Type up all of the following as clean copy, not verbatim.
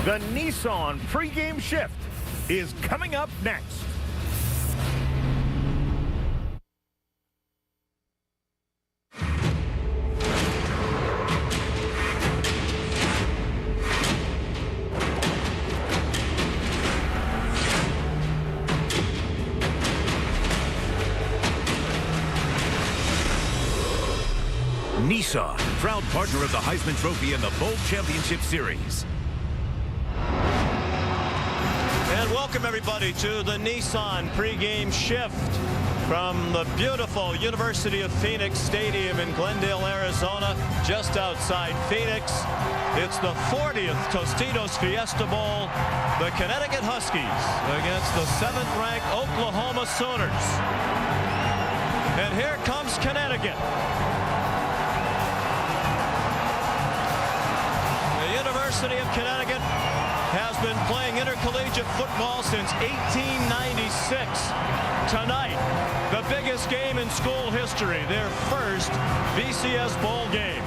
The Nissan pregame shift is coming up next. Nissan, proud partner of the Heisman Trophy and the Bowl Championship Series. And welcome everybody to the Nissan pregame shift from the beautiful University of Phoenix Stadium in Glendale, Arizona, just outside Phoenix. It's the 40th Tostitos Fiesta Bowl. The Connecticut Huskies against the 7th-ranked Oklahoma Sooners. And here comes Connecticut. The University of Connecticut has been playing intercollegiate football since 1896. Tonight, the biggest game in school history, their first BCS Bowl game.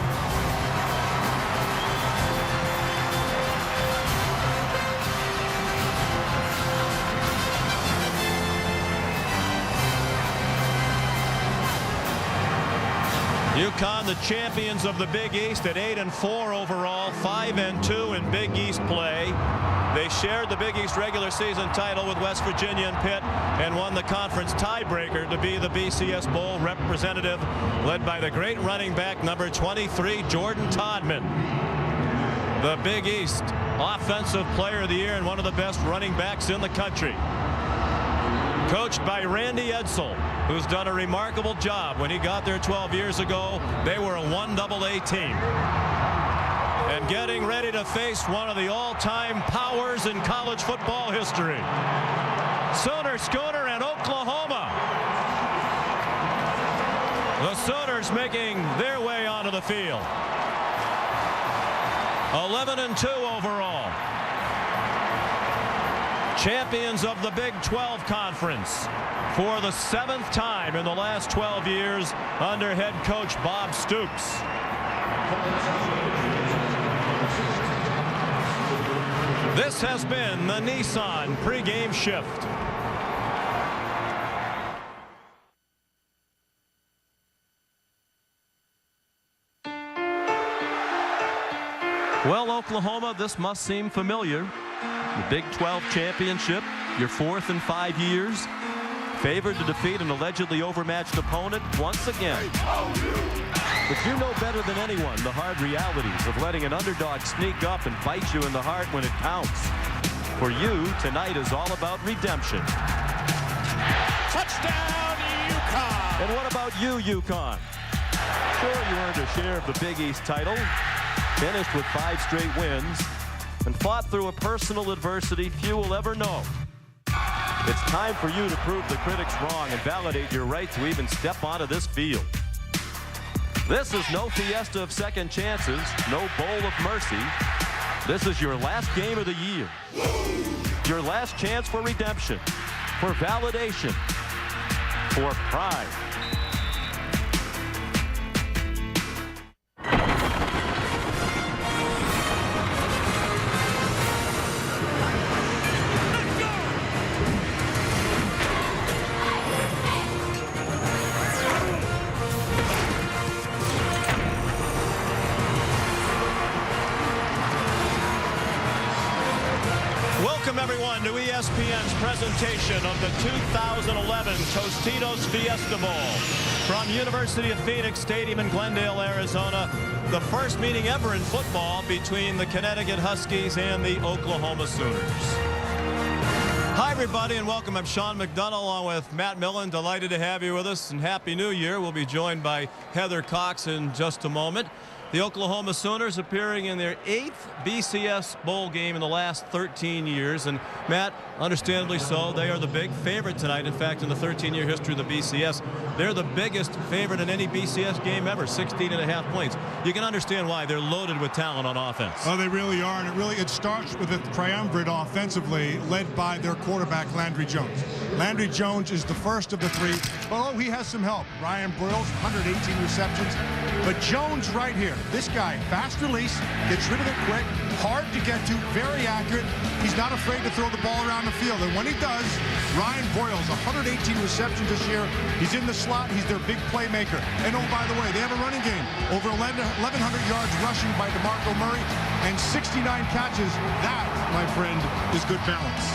UConn, the champions of the Big East at 8-4 overall, 5-2 in Big East play. They shared the Big East regular season title with West Virginia and Pitt and won the conference tiebreaker to be the BCS Bowl representative, led by the great running back number 23, Jordan Todman. The Big East Offensive Player of the Year and one of the best running backs in the country. Coached by Randy Edsall, who's done a remarkable job. When he got there 12 years ago, they were a 1AA team. And getting ready to face one of the all-time powers in college football history. Sooner Schooner and Oklahoma. The Sooners making their way onto the field. 11-2 overall. Champions of the Big 12 Conference for the 7th time in the last 12 years under head coach Bob Stoops. This has been the Nissan pregame shift. Well, Oklahoma, this must seem familiar. The Big 12 championship, your 4th in 5 years. Favored to defeat an allegedly overmatched opponent once again. But you know better than anyone the hard realities of letting an underdog sneak up and bite you in the heart when it counts. For you, tonight is all about redemption. Touchdown, UConn! And what about you, UConn? Sure, you earned a share of the Big East title, finished with 5 straight wins, and fought through a personal adversity few will ever know. It's time for you to prove the critics wrong and validate your right to even step onto this field. This is no fiesta of second chances, no bowl of mercy. This is your last game of the year. Your last chance for redemption, for validation, for pride. Welcome everyone to ESPN's presentation of the 2011 Tostitos Fiesta Bowl from University of Phoenix Stadium in Glendale, Arizona. The first meeting ever in football between the Connecticut Huskies and the Oklahoma Sooners. Hi everybody and welcome. I'm Sean McDonough along with Matt Millen. Delighted to have you with us and Happy New Year. We'll be joined by Heather Cox in just a moment. The Oklahoma Sooners appearing in their 8th BCS Bowl game in the last 13 years. And Matt, understandably so, they are the big favorite tonight. In fact, in the 13-year history of the BCS, they're the biggest favorite in any BCS game ever, 16.5 points. You can understand why. They're loaded with talent on offense. Oh, they really are. And it starts with a triumvirate offensively led by their quarterback, Landry Jones. Landry Jones is the first of the 3. Although he has some help. Broyles, 118 receptions. But Jones right here. This guy, fast release, gets rid of it quick, hard to get to, very accurate. He's not afraid to throw the ball around the field. And when he does, Ryan Broyles, 118 receptions this year. He's in the slot. He's their big playmaker. And oh, by the way, they have a running game. Over 1,100 yards rushing by DeMarco Murray and 69 catches. That, my friend, is good balance.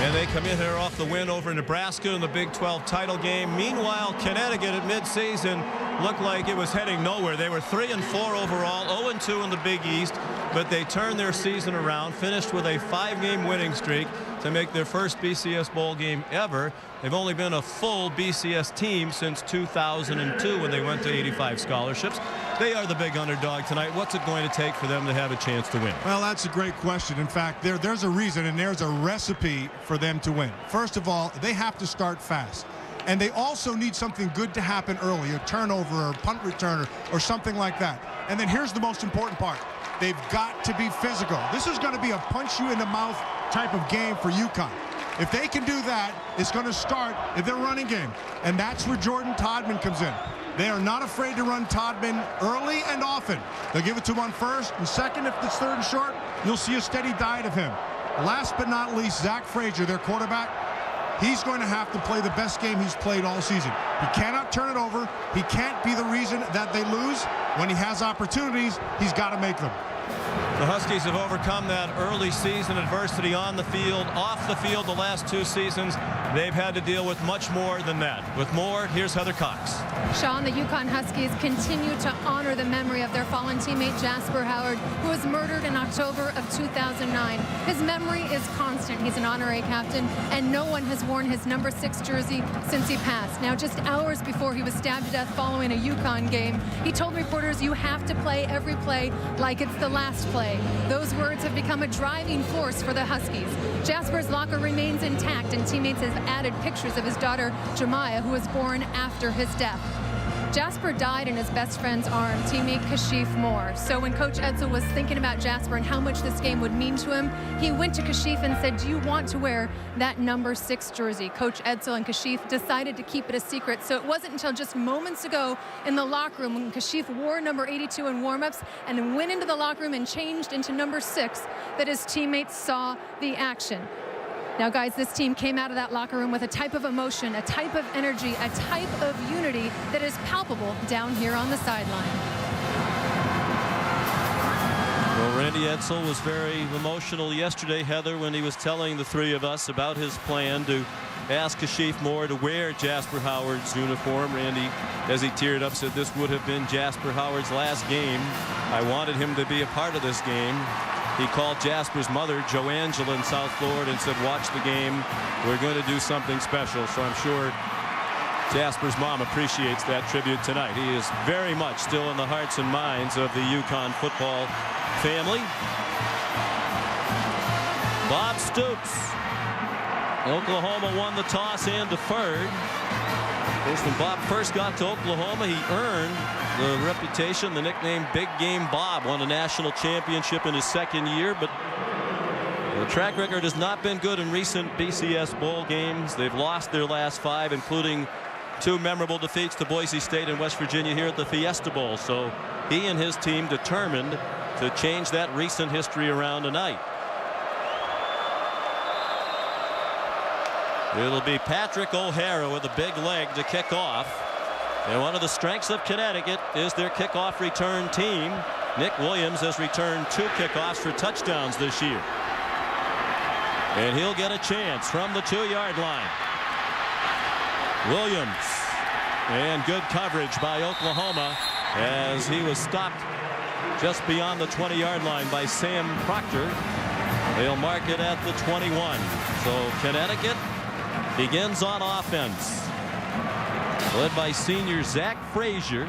And they come in here off the win over Nebraska in the Big 12 title game. Meanwhile, Connecticut at midseason looked like it was heading nowhere. They were 3-4 overall, 0-2 in the Big East, but they turned their season around, finished with a 5-game winning streak to make their first BCS Bowl game ever. They've only been a full BCS team since 2002 when they went to 85 scholarships. They are the big underdog tonight. What's it going to take for them to have a chance to win? Well, that's a great question. In fact, there's a reason and there's a recipe for them to win. First of all, they have to start fast. And they also need something good to happen early, a turnover or a punt returner or something like that. And then here's the most important part. They've got to be physical. This is going to be a punch-you-in-the-mouth type of game for UConn. If they can do that, it's going to start in their running game. And that's where Jordan Todman comes in. They are not afraid to run Todman early and often. They'll give it to him on first and second. If it's third and short, you'll see a steady diet of him. Last but not least, Zach Frazier, their quarterback. He's going to have to play the best game he's played all season. He cannot turn it over. He can't be the reason that they lose. When he has opportunities, he's got to make them. The Huskies have overcome that early season adversity on the field, off the field the last 2 seasons. They've had to deal with much more than that. With more, here's Heather Cox. Sean, the UConn Huskies continue to honor the memory of their fallen teammate Jasper Howard, who was murdered in October of 2009. His memory is constant. He's an honorary captain, and no one has worn his number 6 jersey since he passed. Now, just hours before he was stabbed to death following a UConn game, he told reporters, "You have to play every play like it's the last play." Those words have become a driving force for the Huskies. Jasper's locker remains intact, and teammates have added pictures of his daughter, Jemiah, who was born after his death. Jasper died in his best friend's arm, teammate Kashif Moore. So when Coach Edsall was thinking about Jasper and how much this game would mean to him, he went to Kashif and said, "Do you want to wear that number 6 jersey?" Coach Edsall and Kashif decided to keep it a secret. So it wasn't until just moments ago in the locker room when Kashif wore number 82 in warmups and then went into the locker room and changed into number 6 that his teammates saw the action. Now, guys, this team came out of that locker room with a type of emotion, a type of energy, a type of unity that is palpable down here on the sideline. Well, Randy Edsall was very emotional yesterday, Heather, when he was telling the 3 of us about his plan to ask Kashif Moore to wear Jasper Howard's uniform. Randy, as he teared up, said this would have been Jasper Howard's last game. I wanted him to be a part of this game. He called Jasper's mother, Joangela, in South Florida and said, "Watch the game. We're going to do something special." So I'm sure Jasper's mom appreciates that tribute tonight. He is very much still in the hearts and minds of the UConn football family. Bob Stoops. Oklahoma won the toss and deferred. Of course, when Bob first got to Oklahoma, he earned the reputation, the nickname Big Game Bob. Won a national championship in his 2nd year, but the track record has not been good in recent BCS Bowl games. They've lost their last 5, including 2 memorable defeats to Boise State and West Virginia here at the Fiesta Bowl. So he and his team determined to change that recent history around tonight. It'll be Patrick O'Hara with a big leg to kick off. And one of the strengths of Connecticut is their kickoff return team. Nick Williams has returned 2 kickoffs for touchdowns this year. And he'll get a chance from the 2-yard line. Williams, and good coverage by Oklahoma as he was stopped just beyond the 20-yard line by Sam Proctor. They'll mark it at the 21. So Connecticut begins on offense, led by senior Zach Frazier.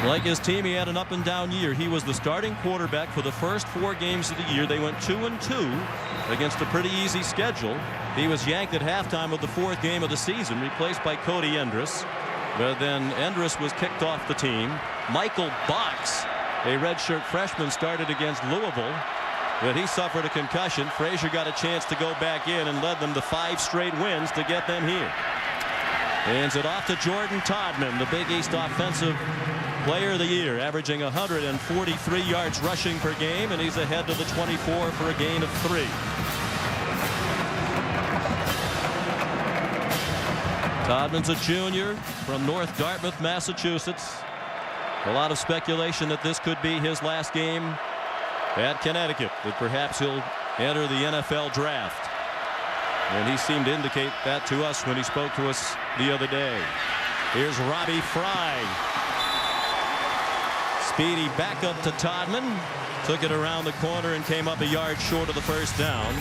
Like his team, he had an up-and-down year. He was the starting quarterback for the first 4 games of the year. They went 2-2 against a pretty easy schedule. He was yanked at halftime of the 4th game of the season, replaced by Cody Endress. But then Endress was kicked off the team. Michael Box, a redshirt freshman, started against Louisville, but he suffered a concussion. Frazier got a chance to go back in and led them to 5 straight wins to get them here. Hands it off to Jordan Todman, the Big East offensive Player of the year, averaging 143 yards rushing per game, and he's ahead to the 24 for a gain of 3. Todman's a junior from North Dartmouth, Massachusetts. A lot of speculation that this could be his last game at Connecticut, that perhaps he'll enter the NFL draft. And he seemed to indicate that to us when he spoke to us the other day. Here's Robbie Fry. Speedy back up to Todman. Took it around the corner and came up a yard short of the first down.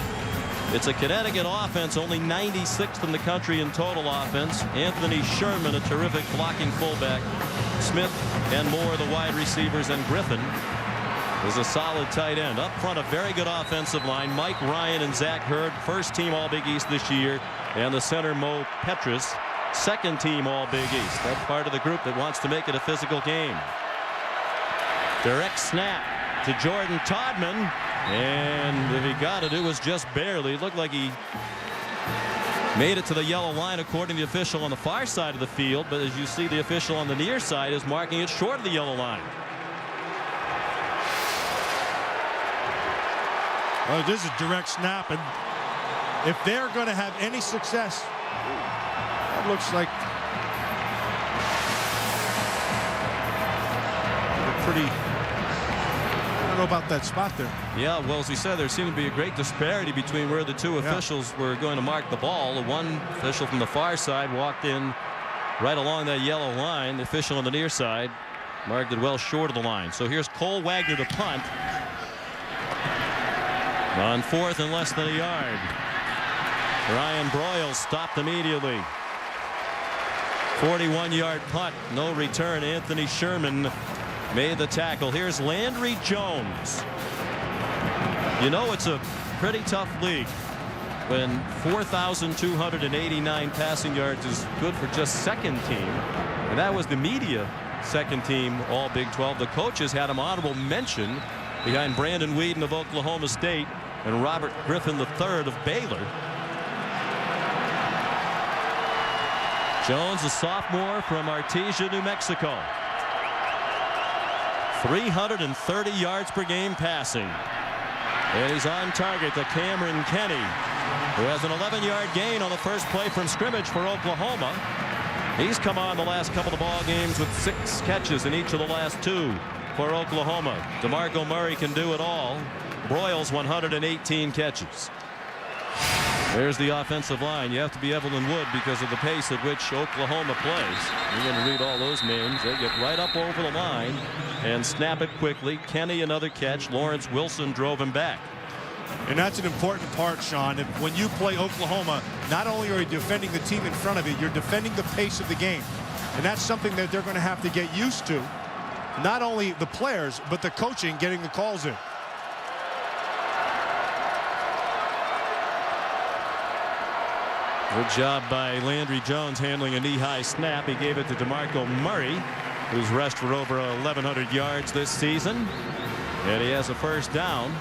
It's a Connecticut offense, only 96th in the country in total offense. Anthony Sherman, a terrific blocking fullback. Smith and Moore, the wide receivers, and Griffin is a solid tight end. Up front, a very good offensive line. Mike Ryan and Zach Hurd, first team All Big East this year. And the center, Mo Petrus, second team All Big East. That's part of the group that wants to make it a physical game. Direct snap to Jordan Todman. And if he got it, it was just barely. It looked like he made it to the yellow line according to the official on the far side of the field. But as you see, the official on the near side is marking it short of the yellow line. Well, this is a direct snap, and if they're going to have any success, that looks like pretty. I don't know about that spot there. Yeah, well, as we said, there seemed to be a great disparity between where the two officials were going to mark the ball. The one official from the far side walked in right along that yellow line. The official on the near side marked it well short of the line. So here's Cole Wagner to punt. On 4th and less than a yard. Ryan Broyles stopped immediately. 41-yard punt, no return. Anthony Sherman made the tackle. Here's Landry Jones. You know, it's a pretty tough league when 4,289 passing yards is good for just second team. And that was the media second team All Big 12. The coaches had him honorable mention behind Brandon Whedon of Oklahoma State and Robert Griffin III of Baylor. Jones, a sophomore from Artesia, New Mexico. 330 yards per game passing. And he's on target to Cameron Kenny, who has an 11-yard gain on the first play from scrimmage for Oklahoma. He's come on the last couple of ball games with 6 catches in each of the last 2 for Oklahoma. DeMarco Murray can do it all. Broyles 118 catches. There's the offensive line. You have to be Evelyn Wood because of the pace at which Oklahoma plays. You're going to read all those names. They get right up over the line and snap it quickly. Kenny another catch. Lawrence Wilson drove him back. And that's an important part, Sean. When you play Oklahoma, not only are you defending the team in front of you, you're defending the pace of the game. And that's something that they're going to have to get used to. Not only the players, but the coaching getting the calls in. Good job by Landry Jones handling a knee-high snap. He gave it to DeMarco Murray, who's rushed for over 1,100 yards this season. And he has a first down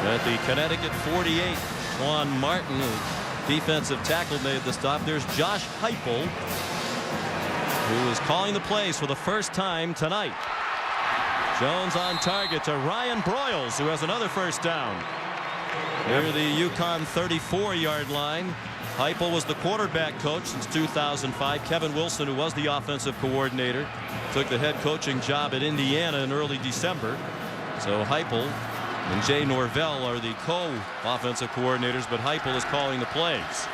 at the Connecticut 48. Juan Martin, the defensive tackle, made the stop. There's Josh Heupel, who is calling the plays for the first time tonight. Jones on target to Ryan Broyles, who has another first down near the UConn 34-yard line. Heupel was the quarterback coach since 2005. Kevin Wilson, who was the offensive coordinator, took the head coaching job at Indiana in early December. So Heupel and Jay Norvell are the co-offensive coordinators, but Heupel is calling the plays.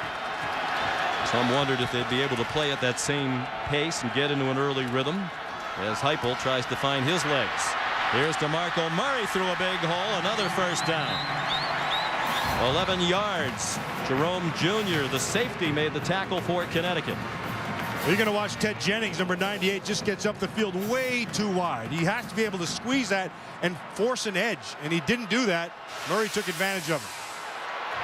Some wondered if they'd be able to play at that same pace and get into an early rhythm as Heupel tries to find his legs. Here's DeMarco Murray through a big hole. Another first down. 11 yards. Jerome Jr., the safety, made the tackle for Connecticut. You're going to watch Ted Jennings, number 98, just gets up the field way too wide. He has to be able to squeeze that and force an edge, and he didn't do that. Murray took advantage of it.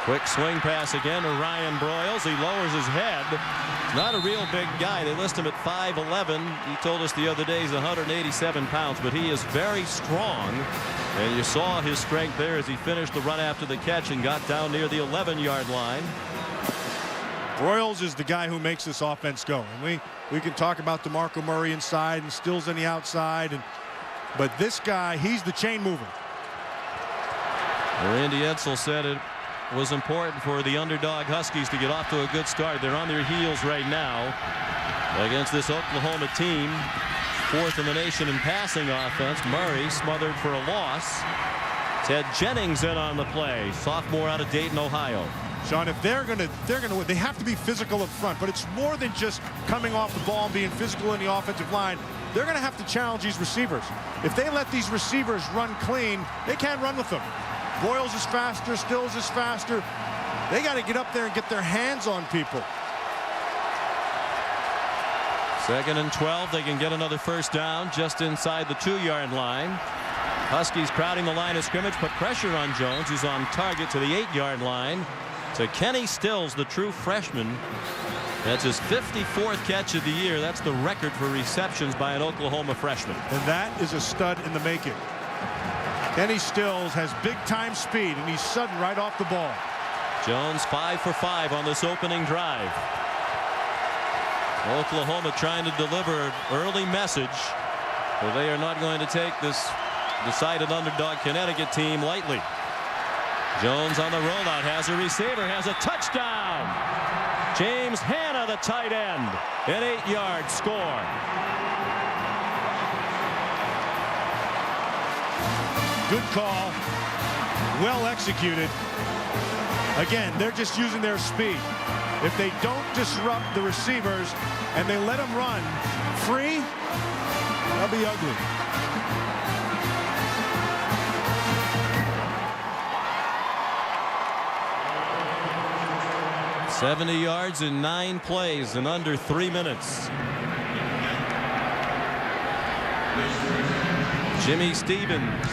Quick swing pass again to Ryan Broyles. He lowers his head. Not a real big guy. They list him at 5'11". He told us the other day he's 187 pounds, but he is very strong. And you saw his strength there as he finished the run after the catch and got down near the 11-yard line. Broyles is the guy who makes this offense go. And we can talk about DeMarco Murray inside and Stills on the outside. But this guy, he's the chain mover. Randy Edsall said it was important for the underdog Huskies to get off to a good start. They're on their heels right now against this Oklahoma team. 4th in the nation in passing offense. Murray smothered for a loss. Ted Jennings in on the play. Sophomore out of Dayton, Ohio. Sean, if they're gonna win, they have to be physical up front. But it's more than just coming off the ball and being physical in the offensive line. They're gonna have to challenge these receivers. If they let these receivers run clean, they can't run with them. Broyles is faster, Stills is faster. They got to get up there and get their hands on people. 2nd and 12. They can get another first down just inside the 2-yard line. Huskies crowding the line of scrimmage, put pressure on Jones, who's on target to the 8-yard line. To Kenny Stills, the true freshman. That's his 54th catch of the year. That's the record for receptions by an Oklahoma freshman. And that is a stud in the making. Kenny Stills has big-time speed, and he's sudden right off the ball. Jones 5 for 5 on this opening drive. Oklahoma trying to deliver an early message, but they are not going to take this decided underdog Connecticut team lightly. Jones on the rollout, has a receiver, has a touchdown. James Hanna, the tight end, an 8-yard score. Good call. Well executed. Again, they're just using their speed. If they don't disrupt the receivers and they let them run free, they'll be ugly. $70 yards in 9 plays in under 3 minutes. Jimmy Stevens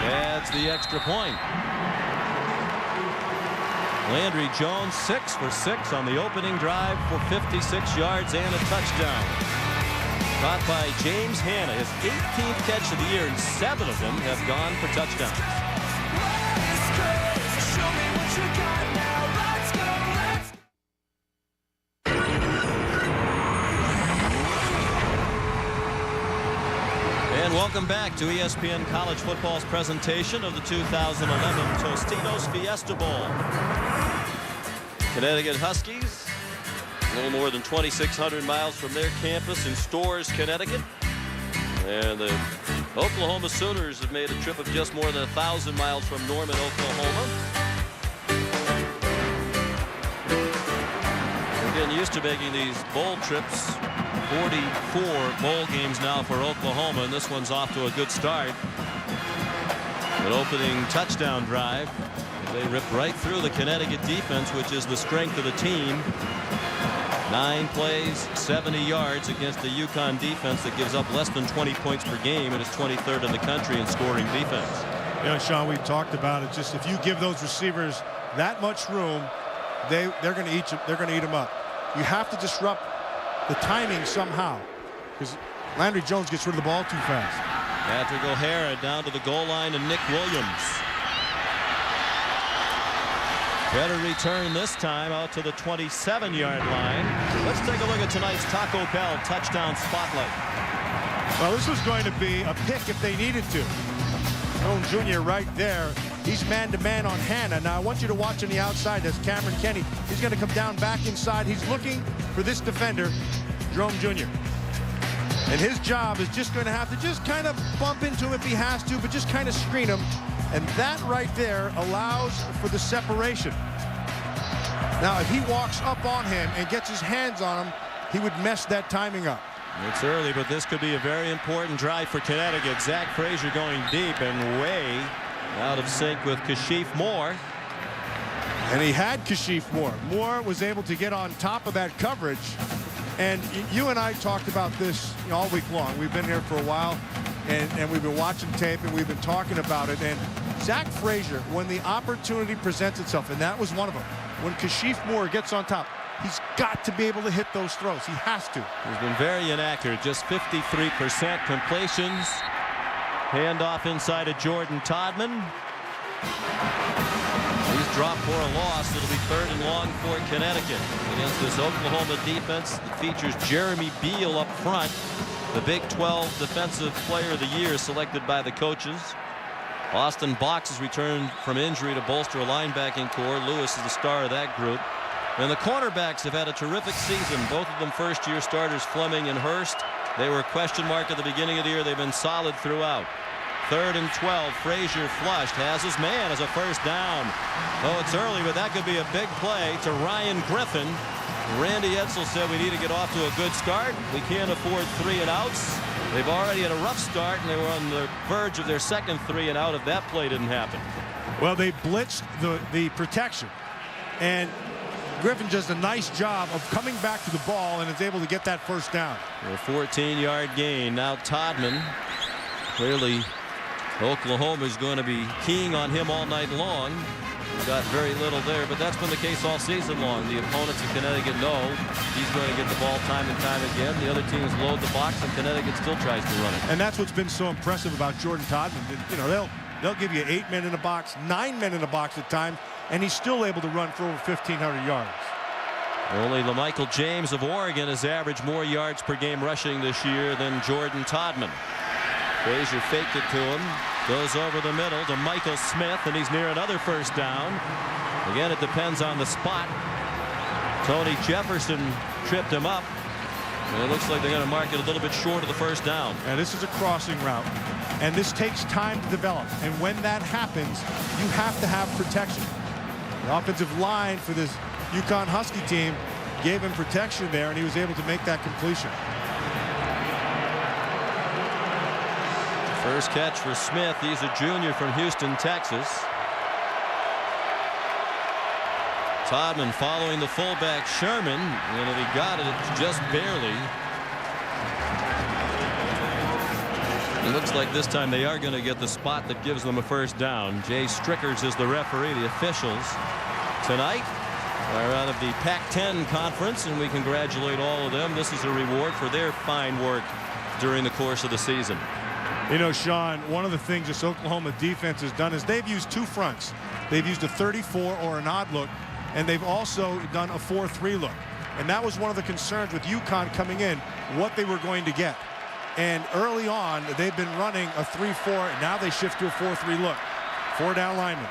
adds the extra point. Landry Jones 6 for 6 on the opening drive for 56 yards and a touchdown. Caught by James Hanna, his 18th catch of the year, and 7 of them have gone for touchdowns. Welcome back to ESPN College Football's presentation of the 2011 Tostitos Fiesta Bowl. Connecticut Huskies, a little more than 2,600 miles from their campus in Storrs, Connecticut. And the Oklahoma Sooners have made a trip of just more than 1,000 miles from Norman, Oklahoma. We're getting used to making these bowl trips. 44 bowl games now for Oklahoma, and this one's off to a good start. An opening touchdown drive. They ripped right through the Connecticut defense, which is the strength of the team. 9 plays, 70 yards against the UConn defense that gives up less than 20 points per game and is 23rd in the country in scoring defense. You know, Sean, we talked about it. Just if you give those receivers that much room, they're going to eat them up. You have to disrupt the timing somehow, because Landry Jones gets rid of the ball too fast. Patrick O'Hara down to the goal line, and Nick Williams. Better return this time out to the 27-yard line. Let's take a look at tonight's Taco Bell touchdown spotlight. Well, this was going to be a pick if they needed to. Jones Jr. right there. He's man-to-man on Hanna. Now, I want you to watch on the outside. That's Cameron Kenny. He's going to come down back inside. He's looking for this defender, Jerome Jr. And his job is just going to have to just kind of bump into him if he has to, but just kind of screen him. And that right there allows for the separation. Now, if he walks up on him and gets his hands on him, he would mess that timing up. It's early, but this could be a very important drive for Connecticut. Zach Frazier going deep and way out of sync with Kashif Moore. And he had Kashif Moore. Moore was able to get on top of that coverage. And you and I talked about this all week long. We've been here for a while, and we've been watching tape, and we've been talking about it. And Zach Frazier, when the opportunity presents itself, and that was one of them, when Kashif Moore gets on top, he's got to be able to hit those throws. He has to. He's been very inaccurate. Just 53% completions. Handoff inside of Jordan Todman. He's dropped for a loss. It'll be 3rd and long for Connecticut against this Oklahoma defense that features Jeremy Beal up front, the Big 12 Defensive Player of the Year selected by the coaches. Austin Box has returned from injury to bolster a linebacking core. Lewis is the star of that group. And the cornerbacks have had a terrific season. Both of them first-year starters, Fleming and Hurst. They were a question mark at the beginning of the year. They've been solid throughout. 3rd and 12. Frazier flushed. Has his man as a first down. Oh, it's early, but that could be a big play to Ryan Griffin. Randy Edsel said we need to get off to a good start. We can't afford 3 and outs. They've already had a rough start, and they were on the verge of their second 3 and out if that play didn't happen. Well, they blitzed the protection, and Griffin does a nice job of coming back to the ball and is able to get that first down. A 14-yard gain. Now Todman. Clearly, Oklahoma is going to be keying on him all night long. Got very little there, but that's been the case all season long. The opponents of Connecticut know he's going to get the ball time and time again. The other teams load the box, and Connecticut still tries to run it. And that's what's been so impressive about Jordan Todman. You know, they'll give you 8 men in the box, 9 men in the box at times, and he's still able to run for over 1,500 yards. Only LaMichael James of Oregon has averaged more yards per game rushing this year than Jordan Todman. Frazier faked it to him. Goes over the middle to Michael Smith, and he's near another first down. Again, it depends on the spot. Tony Jefferson tripped him up. And it looks like they're going to mark it a little bit short of the first down. And this is a crossing route, and this takes time to develop. And when that happens, you have to have protection. The offensive line for this UConn Husky team gave him protection there, and he was able to make that completion. First catch for Smith. He's a junior from Houston, Texas. Todman following the fullback Sherman, and if he got it, just barely. It looks like this time they are going to get the spot that gives them a first down. Jay Strickers is the referee. The officials tonight are out of the Pac-10 conference, and we congratulate all of them. This is a reward for their fine work during the course of the season. You know, Sean, one of the things this Oklahoma defense has done is they've used 2 fronts. They've used a 34 or an odd look, and they've also done a 4-3 look. And that was one of the concerns with UConn coming in, what they were going to get. And early on, they've been running a 3-4, and now they shift to a 4-3 look. 4 down linemen.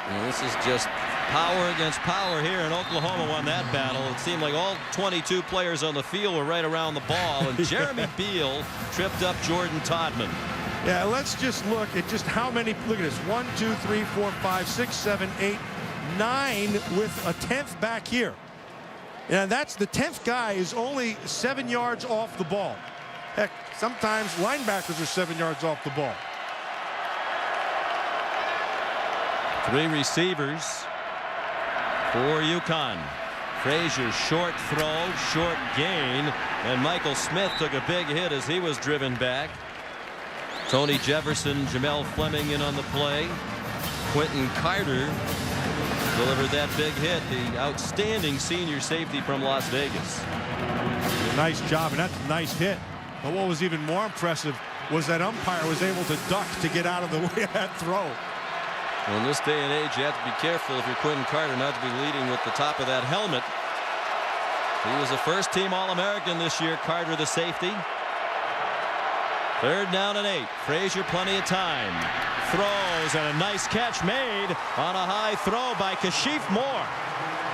And this is just power against power here, and Oklahoma won that battle. It seemed like all 22 players on the field were right around the ball, and Jeremy Beal tripped up Jordan Todman. Yeah, let's just look at just how many. Look at this. 1, 2, 3, 4, 5, 6, 7, 8, 9 with a 10th back here. And that's the 10th guy is only 7 yards off the ball. Heck, sometimes linebackers are 7 yards off the ball. 3 receivers for UConn. Frazier short throw, short gain, and Michael Smith took a big hit as he was driven back. Tony Jefferson, Jamel Fleming in on the play. Quentin Carter delivered that big hit, the outstanding senior safety from Las Vegas. Nice job, and that's a nice hit. But what was even more impressive was that umpire was able to duck to get out of the way of that throw. Well, in this day and age, you have to be careful if you're Quentin Carter not to be leading with the top of that helmet. He was a first-team All-American this year, Carter the safety. 3rd down and 8. Frazier plenty of time. Throws, and a nice catch made on a high throw by Kashif Moore.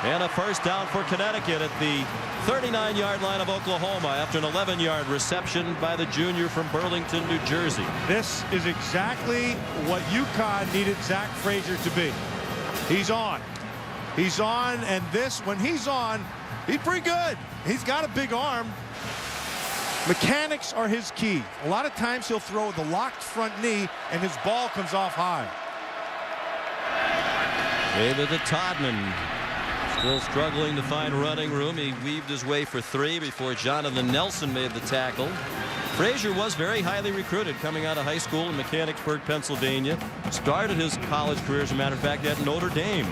And a first down for Connecticut at the 39-yard line of Oklahoma after an 11-yard reception by the junior from Burlington, New Jersey. This is exactly what UConn needed Zach Frazier to be. He's on. He's on, and this, when he's on, he's pretty good. He's got a big arm. Mechanics are his key. A lot of times he'll throw with the locked front knee, and his ball comes off high. David to Todman. Still struggling to find running room. He weaved his way for 3 before Jonathan Nelson made the tackle. Frazier was very highly recruited coming out of high school in Mechanicsburg, Pennsylvania. Started his college career, as a matter of fact, at Notre Dame.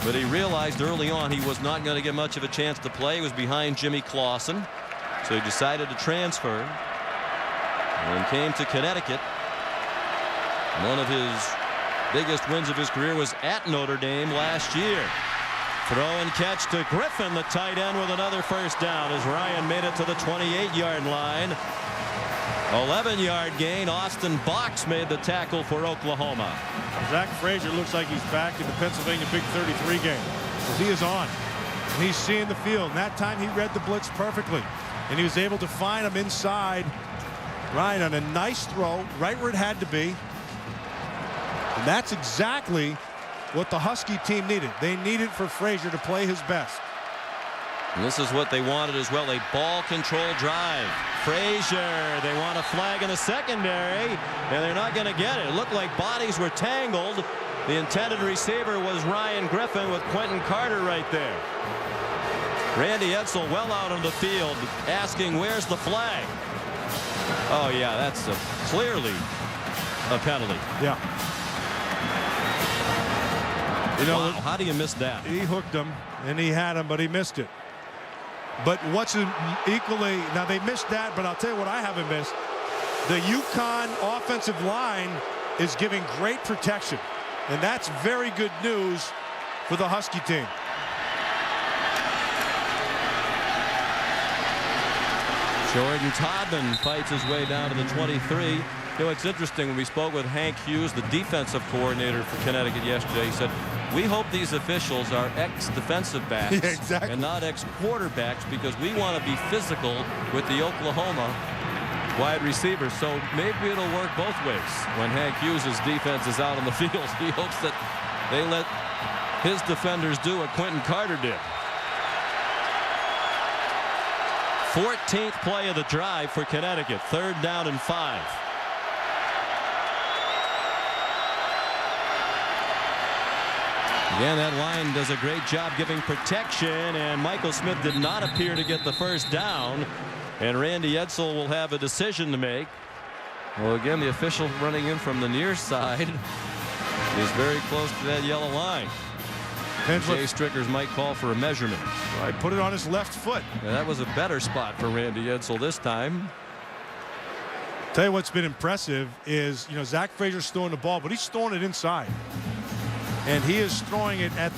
But he realized early on he was not going to get much of a chance to play. He was behind Jimmy Clausen. So he decided to transfer and came to Connecticut. One of his Biggest wins of his career was at Notre Dame last year. Throw and catch to Griffin, the tight end, with another first down as Ryan made it to the 28-yard line. 11-yard gain. Austin Box made the tackle for Oklahoma. Zach Frazier looks like he's back in the Pennsylvania Big 33 game, because he is on. And he's seeing the field. And that time he read the blitz perfectly. And he was able to find him inside. Ryan on a nice throw, right where it had to be. And that's exactly what the Husky team needed. They needed for Frazier to play his best. And this is what they wanted as well, a ball control drive. Frazier, they want a flag in the secondary, and they're not going to get it. It looked like bodies were tangled. The intended receiver was Ryan Griffin with Quentin Carter right there. Randy Edsall well out on the field asking, where's the flag? Oh yeah, that's clearly a penalty. Yeah. You know, wow, how do you miss that? He hooked him and he had him, but he missed it. But what's equally, now they missed that, but I'll tell you what I haven't missed. The UConn offensive line is giving great protection, and that's very good news for the Husky team. Jordan Todman fights his way down to the 23. You know, it's interesting, when we spoke with Hank Hughes, the defensive coordinator for Connecticut yesterday, he said, we hope these officials are ex-defensive backs and not ex-quarterbacks, because we want to be physical with the Oklahoma wide receivers. So maybe it'll work both ways. When Hank Hughes' defense is out on the field, he hopes that they let his defenders do what Quentin Carter did. 14th play of the drive for Connecticut. 3rd down and 5. Again, that line does a great job giving protection, and Michael Smith did not appear to get the first down, and Randy Edsall will have a decision to make. Well, again, the official running in from the near side is very close to that yellow line. Jay Strickers might call for a measurement. Right, put it on his left foot. Yeah, that was a better spot for Randy Edsall this time. Tell you what's been impressive is, you know, Zach Frazier's throwing the ball, but he's throwing it inside. And he is throwing it at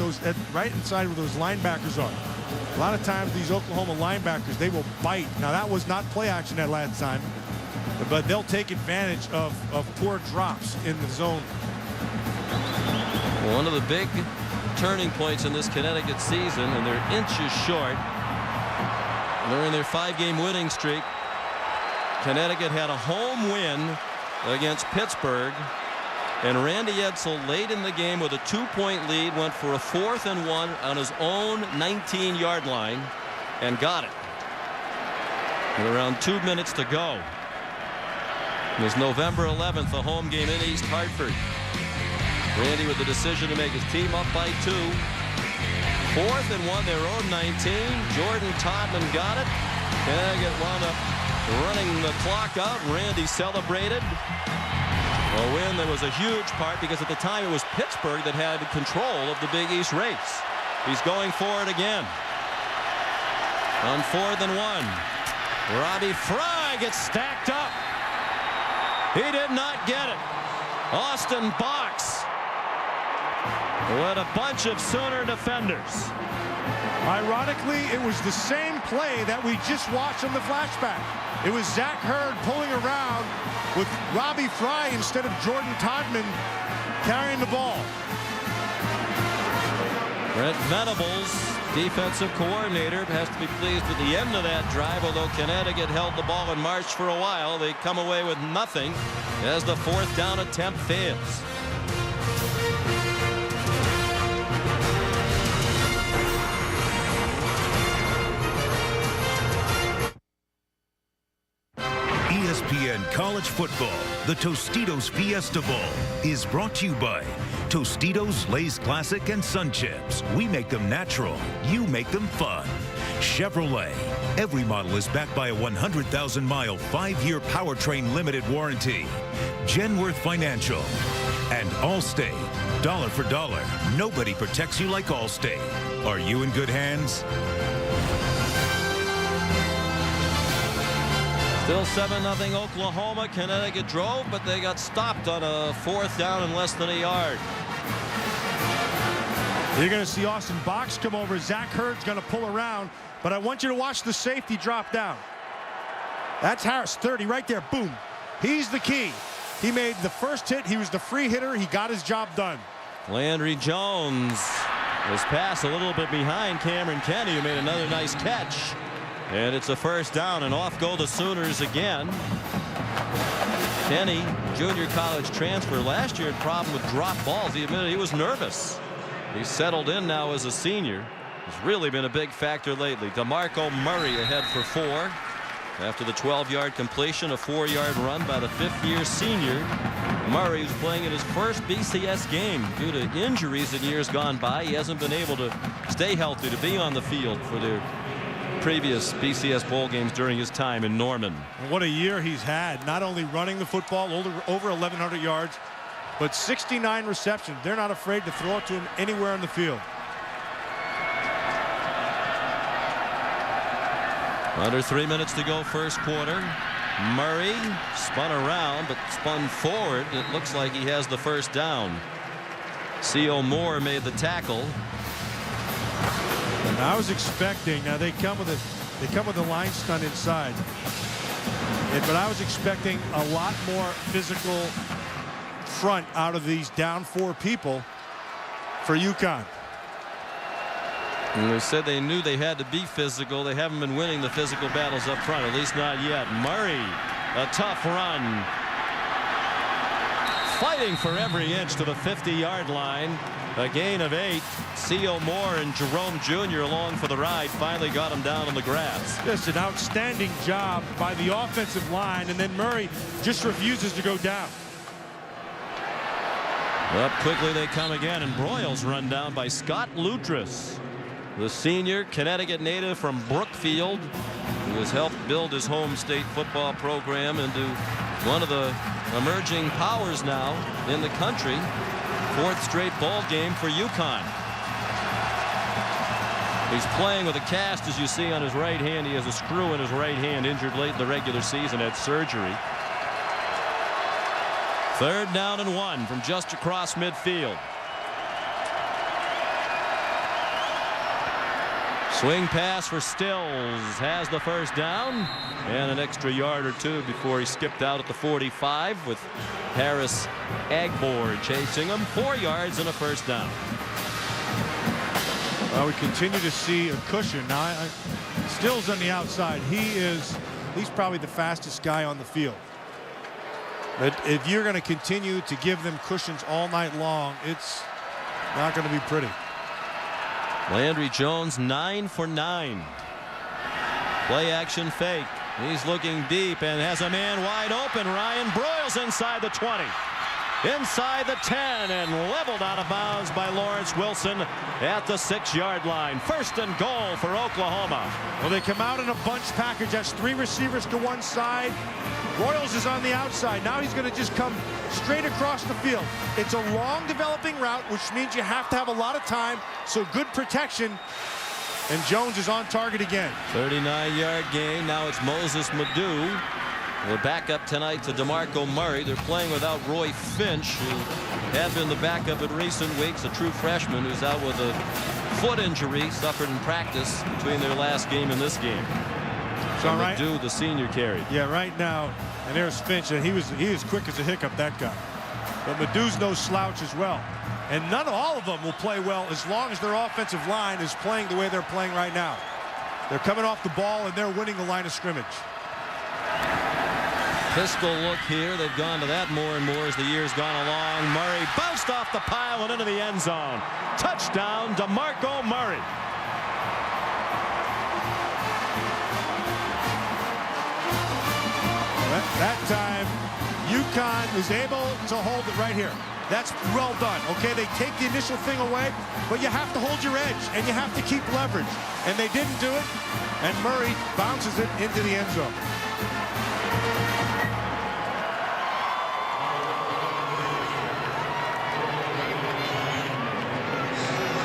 right inside where those linebackers are. A lot of times these Oklahoma linebackers, they will bite. Now that was not play action that last time, but they'll take advantage of poor drops in the zone. Well, one of the big turning points in this Connecticut season, and they're inches short. They're in their 5-game winning streak. Connecticut had a home win against Pittsburgh, and Randy Edsall late in the game with a 2-point lead went for a 4th and 1 on his own 19-yard line and got it with around 2 minutes to go. It was November 11th, a home game in East Hartford. Randy with the decision to make his team up by 2. 4th and 1, their own 19. Jordan Todman got it. Connecticut wound up running the clock out. Randy celebrated. A win that was a huge part, because at the time it was Pittsburgh that had control of the Big East race. He's going for it again. On 4th and 1. Robbie Fry gets stacked up. He did not get it. Austin Box with a bunch of Sooner defenders. Ironically, it was the same play that we just watched on the flashback. It was Zach Hurd pulling around with Robbie Fry instead of Jordan Todman carrying the ball. Brent Venables, defensive coordinator, has to be pleased with the end of that drive. Although Connecticut held the ball and marched for a while, they come away with nothing as the 4th down attempt fails. ESPN College Football, the Tostitos Fiesta Bowl, is brought to you by Tostitos, Lay's Classic, and Sun Chips. We make them natural. You make them fun. Chevrolet. Every model is backed by a 100,000-mile, 5-year powertrain limited warranty. Genworth Financial. And Allstate. Dollar for dollar. Nobody protects you like Allstate. Are you in good hands? Still 7-0 Oklahoma. Connecticut drove, but they got stopped on a 4th down and less than a yard. You're going to see Austin Box come over. Zach Hurd's going to pull around, but I want you to watch the safety drop down. That's Harris, 30 right there. Boom. He's the key. He made the first hit. He was the free hitter. He got his job done. Landry Jones was passed a little bit behind Cameron Kenny, who made another nice catch. And it's a 1st down, and off go the Sooners again. Kenny, junior college transfer, last year had a problem with drop balls. He admitted he was nervous. He's settled in now as a senior. He's really been a big factor lately. DeMarco Murray ahead for 4. After the 12-yard completion, a 4-yard run by the 5th-year senior. Murray, who's playing in his first BCS game due to injuries in years gone by. He hasn't been able to stay healthy to be on the field for their previous BCS bowl games during his time in Norman. And what a year he's had, not only running the football over 1,100 yards, but 69 receptions. They're not afraid to throw it to him anywhere in the field. Under 3 minutes to go, first quarter. Murray spun around, but spun forward. It looks like he has the 1st down. C.O. Moore made the tackle. And I was expecting, now they come with a line stunt inside. But I was expecting a lot more physical front out of these down 4 people for UConn. And they said they knew they had to be physical. They haven't been winning the physical battles up front, at least not yet. Murray, a tough run. Fighting for every inch to the 50-yard line. A gain of 8. C.O. Moore and Jerome Jr. along for the ride. Finally got him down on the grass. Just an outstanding job by the offensive line, and then Murray just refuses to go down. Up quickly they come again, and Broyles run down by Scott Lutris, the senior Connecticut native from Brookfield, who has helped build his home state football program into one of the emerging powers now in the country. 4th straight bowl game for UConn. He's playing with a cast, as you see on his right hand. He has a screw in his right hand, injured late in the regular season, had surgery. 3rd down and 1 from just across midfield. Swing pass for Stills, has the 1st down and an extra yard or 2 before he skipped out at the 45 with Harris Agbor chasing him. 4 yards and a 1st down. Well, we continue to see a cushion. Now, Stills on the outside. He's probably the fastest guy on the field. But if you're going to continue to give them cushions all night long, it's not going to be pretty. Landry Jones 9 for 9. Play action fake. He's looking deep and has a man wide open. Ryan Broyles inside the 20. Inside the 10 and leveled out of bounds by Lawrence Wilson at the 6-yard line. 1st and goal for Oklahoma. Well, they come out in a bunch package. That's 3 receivers to one side. Broyles is on the outside. Now he's going to just come straight across the field. It's a long developing route, which means you have to have a lot of time, so good protection. And Jones is on target again. 39-yard gain. Now it's Moses Madu. The backup tonight to DeMarco Murray. They're playing without Roy Finch, who had been the backup in recent weeks, a true freshman who's out with a foot injury suffered in practice between their last game and this game. So Madu, the senior, carried. Yeah, right now, and there's Finch, and he is quick as a hiccup, that guy. But Madu's no slouch as well. And all of them will play well as long as their offensive line is playing the way they're playing right now. They're coming off the ball, and they're winning the line of scrimmage. Pistol look here. They've gone to that more and more as the year's gone along. Murray bounced off the pile and into the end zone. Touchdown, DeMarco Murray. That time, UConn was able to hold it right here. That's well done. Okay, they take the initial thing away, but you have to hold your edge, and you have to keep leverage. And they didn't do it, and Murray bounces it into the end zone.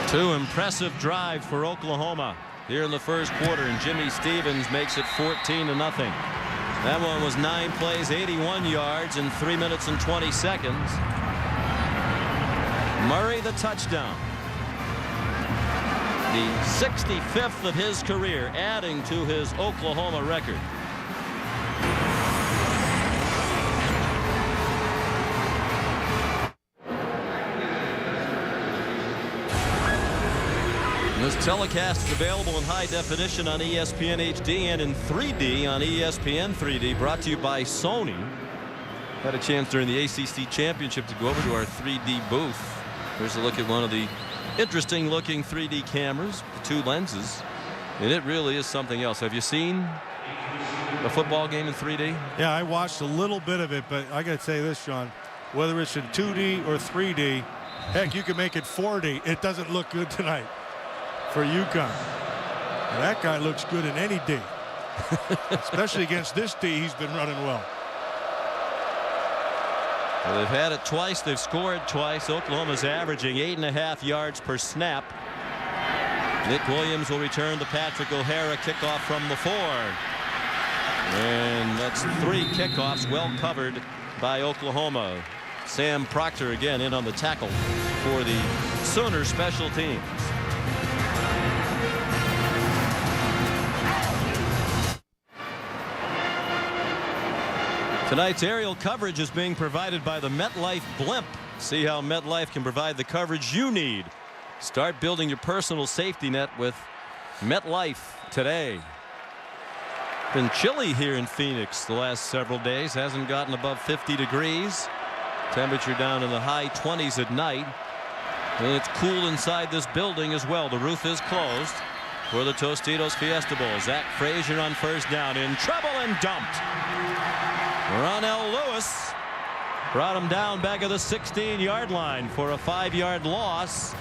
Two impressive drives for Oklahoma here in the first quarter, and Jimmy Stevens makes it 14-0. That one was 9 plays, 81 yards in 3 minutes and 20 seconds. Murray the touchdown. The 65th of his career, adding to his Oklahoma record. This telecast is available in high definition on ESPN HD and in 3D on ESPN 3D, brought to you by Sony. Had a chance during the ACC Championship to go over to our 3D booth. Here's a look at one of the interesting looking 3D cameras, the 2 lenses, and it really is something else. Have you seen a football game in 3D? Yeah, I watched a little bit of it, but I got to say this, Sean, whether it's in 2D or 3D, heck, you can make it 4D. It doesn't look good tonight for UConn. Now, that guy looks good in any D, especially against this D. He's been running well. Well, they've had it twice. They've scored twice. Oklahoma's averaging 8.5 yards per snap. Nick Williams will return the Patrick O'Hara kickoff from the 4. And that's 3 kickoffs well covered by Oklahoma. Sam Proctor again in on the tackle for the Sooner special teams. Tonight's aerial coverage is being provided by the MetLife Blimp. See how MetLife can provide the coverage you need. Start building your personal safety net with MetLife today. Been chilly here in Phoenix the last several days. Hasn't gotten above 50 degrees. Temperature down in the high 20s at night. And it's cool inside this building as well. The roof is closed for the Tostitos Fiesta Bowl. Zach Frazier on first down, in trouble and dumped. Ronell Lewis brought him down back at the 16-yard line for a 5-yard loss.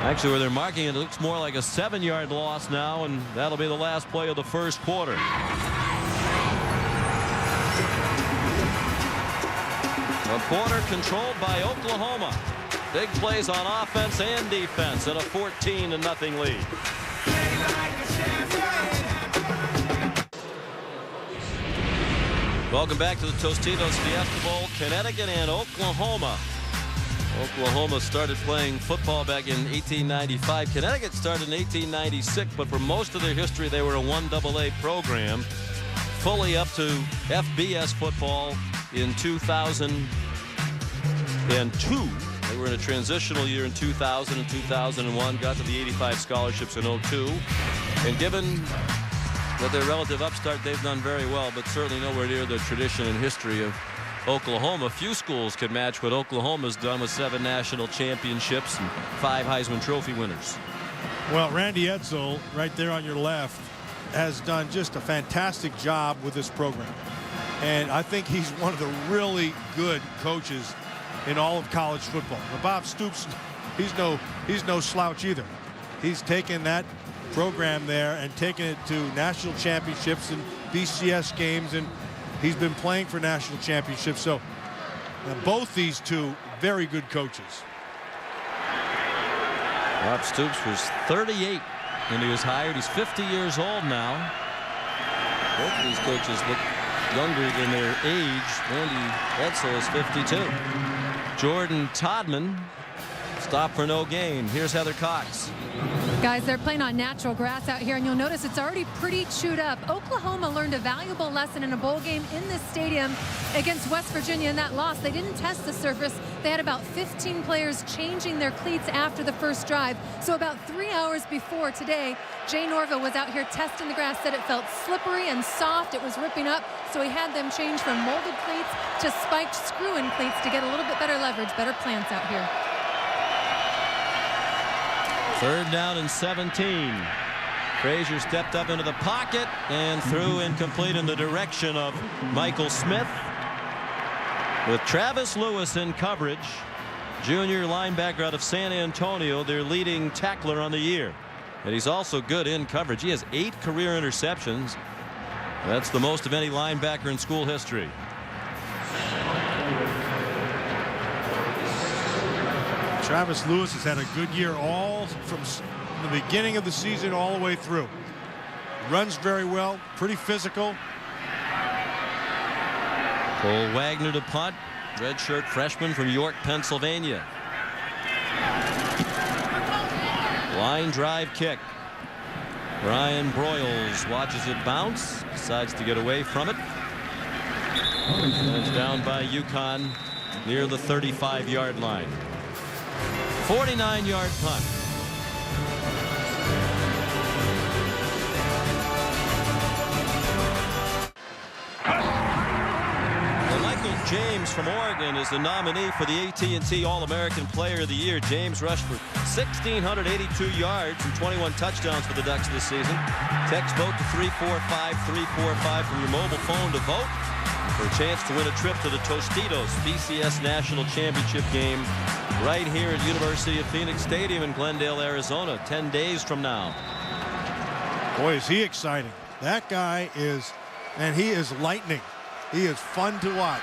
Actually, where they're marking it, it looks more like a 7-yard loss now, and that'll be the last play of the first quarter. A quarter controlled by Oklahoma. Big plays on offense and defense at a 14-0 lead. Welcome back to the Tostitos Fiesta Bowl. Connecticut and Oklahoma. Oklahoma started playing football back in 1895. Connecticut started in 1896, but for most of their history they were a 1AA program, fully up to FBS football in 2002. They were in a transitional year in 2000 and 2001, got to the 85 scholarships in 02, and given that their relative upstart, they've done very well, but certainly nowhere near the tradition and history of Oklahoma. Few schools could match what Oklahoma's done with 7 national championships and 5 Heisman Trophy winners. Well, Randy Edsall, right there on your left, has done just a fantastic job with this program. And I think he's one of the really good coaches in all of college football. Now, Bob Stoops, he's no slouch either. He's taken that program there and taken it to national championships and BCS games, and he's been playing for national championships. So both these two very good coaches. Bob Stoops was 38 when he was hired. He's 50 years old now. Both of these coaches look younger than their age. Randy Edsall is 52. Jordan Todman stopped for no gain. Here's Heather Cox. Guys, they're playing on natural grass out here, and you'll notice it's already pretty chewed up. Oklahoma learned a valuable lesson in a bowl game in this stadium against West Virginia in that loss. They didn't test the surface. They had about 15 players changing their cleats after the first drive. So about 3 hours before today, Jay Norville was out here testing the grass, said it felt slippery and soft. It was ripping up, so he had them change from molded cleats to spiked screw-in cleats to get a little bit better leverage, better plants out here. 3rd down and 17. Frazier stepped up into the pocket and threw incomplete in the direction of Michael Smith. With Travis Lewis in coverage, junior linebacker out of San Antonio, their leading tackler on the year. And he's also good in coverage. He has 8 career interceptions. That's the most of any linebacker in school history. Travis Lewis has had a good year all from the beginning of the season all the way through. Runs very well, pretty physical. Cole Wagner to punt. Redshirt freshman from York, Pennsylvania. Line drive kick. Brian Broyles watches it bounce. Decides to get away from it. It's down by UConn near the 35-yard line. 49-yard punt. James from Oregon is the nominee for the AT&T All-American Player of the Year. James rushed for 1,682 yards and 21 touchdowns for the Ducks this season. Text vote to 345-345 from your mobile phone to vote for a chance to win a trip to the Tostitos BCS National Championship game right here at University of Phoenix Stadium in Glendale, Arizona, 10 days from now. Boy, is he exciting. That guy is, and he is lightning. He is fun to watch.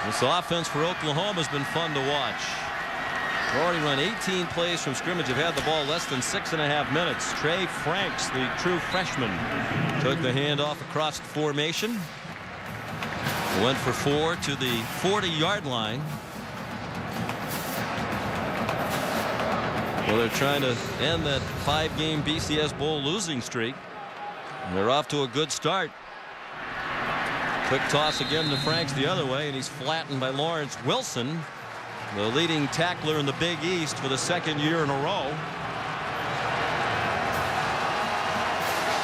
This offense for Oklahoma has been fun to watch. They've already run 18 plays from scrimmage. Have had the ball less than 6.5 minutes. Trey Franks, the true freshman, took the handoff across the formation. Went for 4 to the 40-yard line. Well, they're trying to end that 5-game BCS Bowl losing streak. And they're off to a good start. Quick toss again to Franks the other way, and he's flattened by Lawrence Wilson, the leading tackler in the Big East for the 2nd year in a row.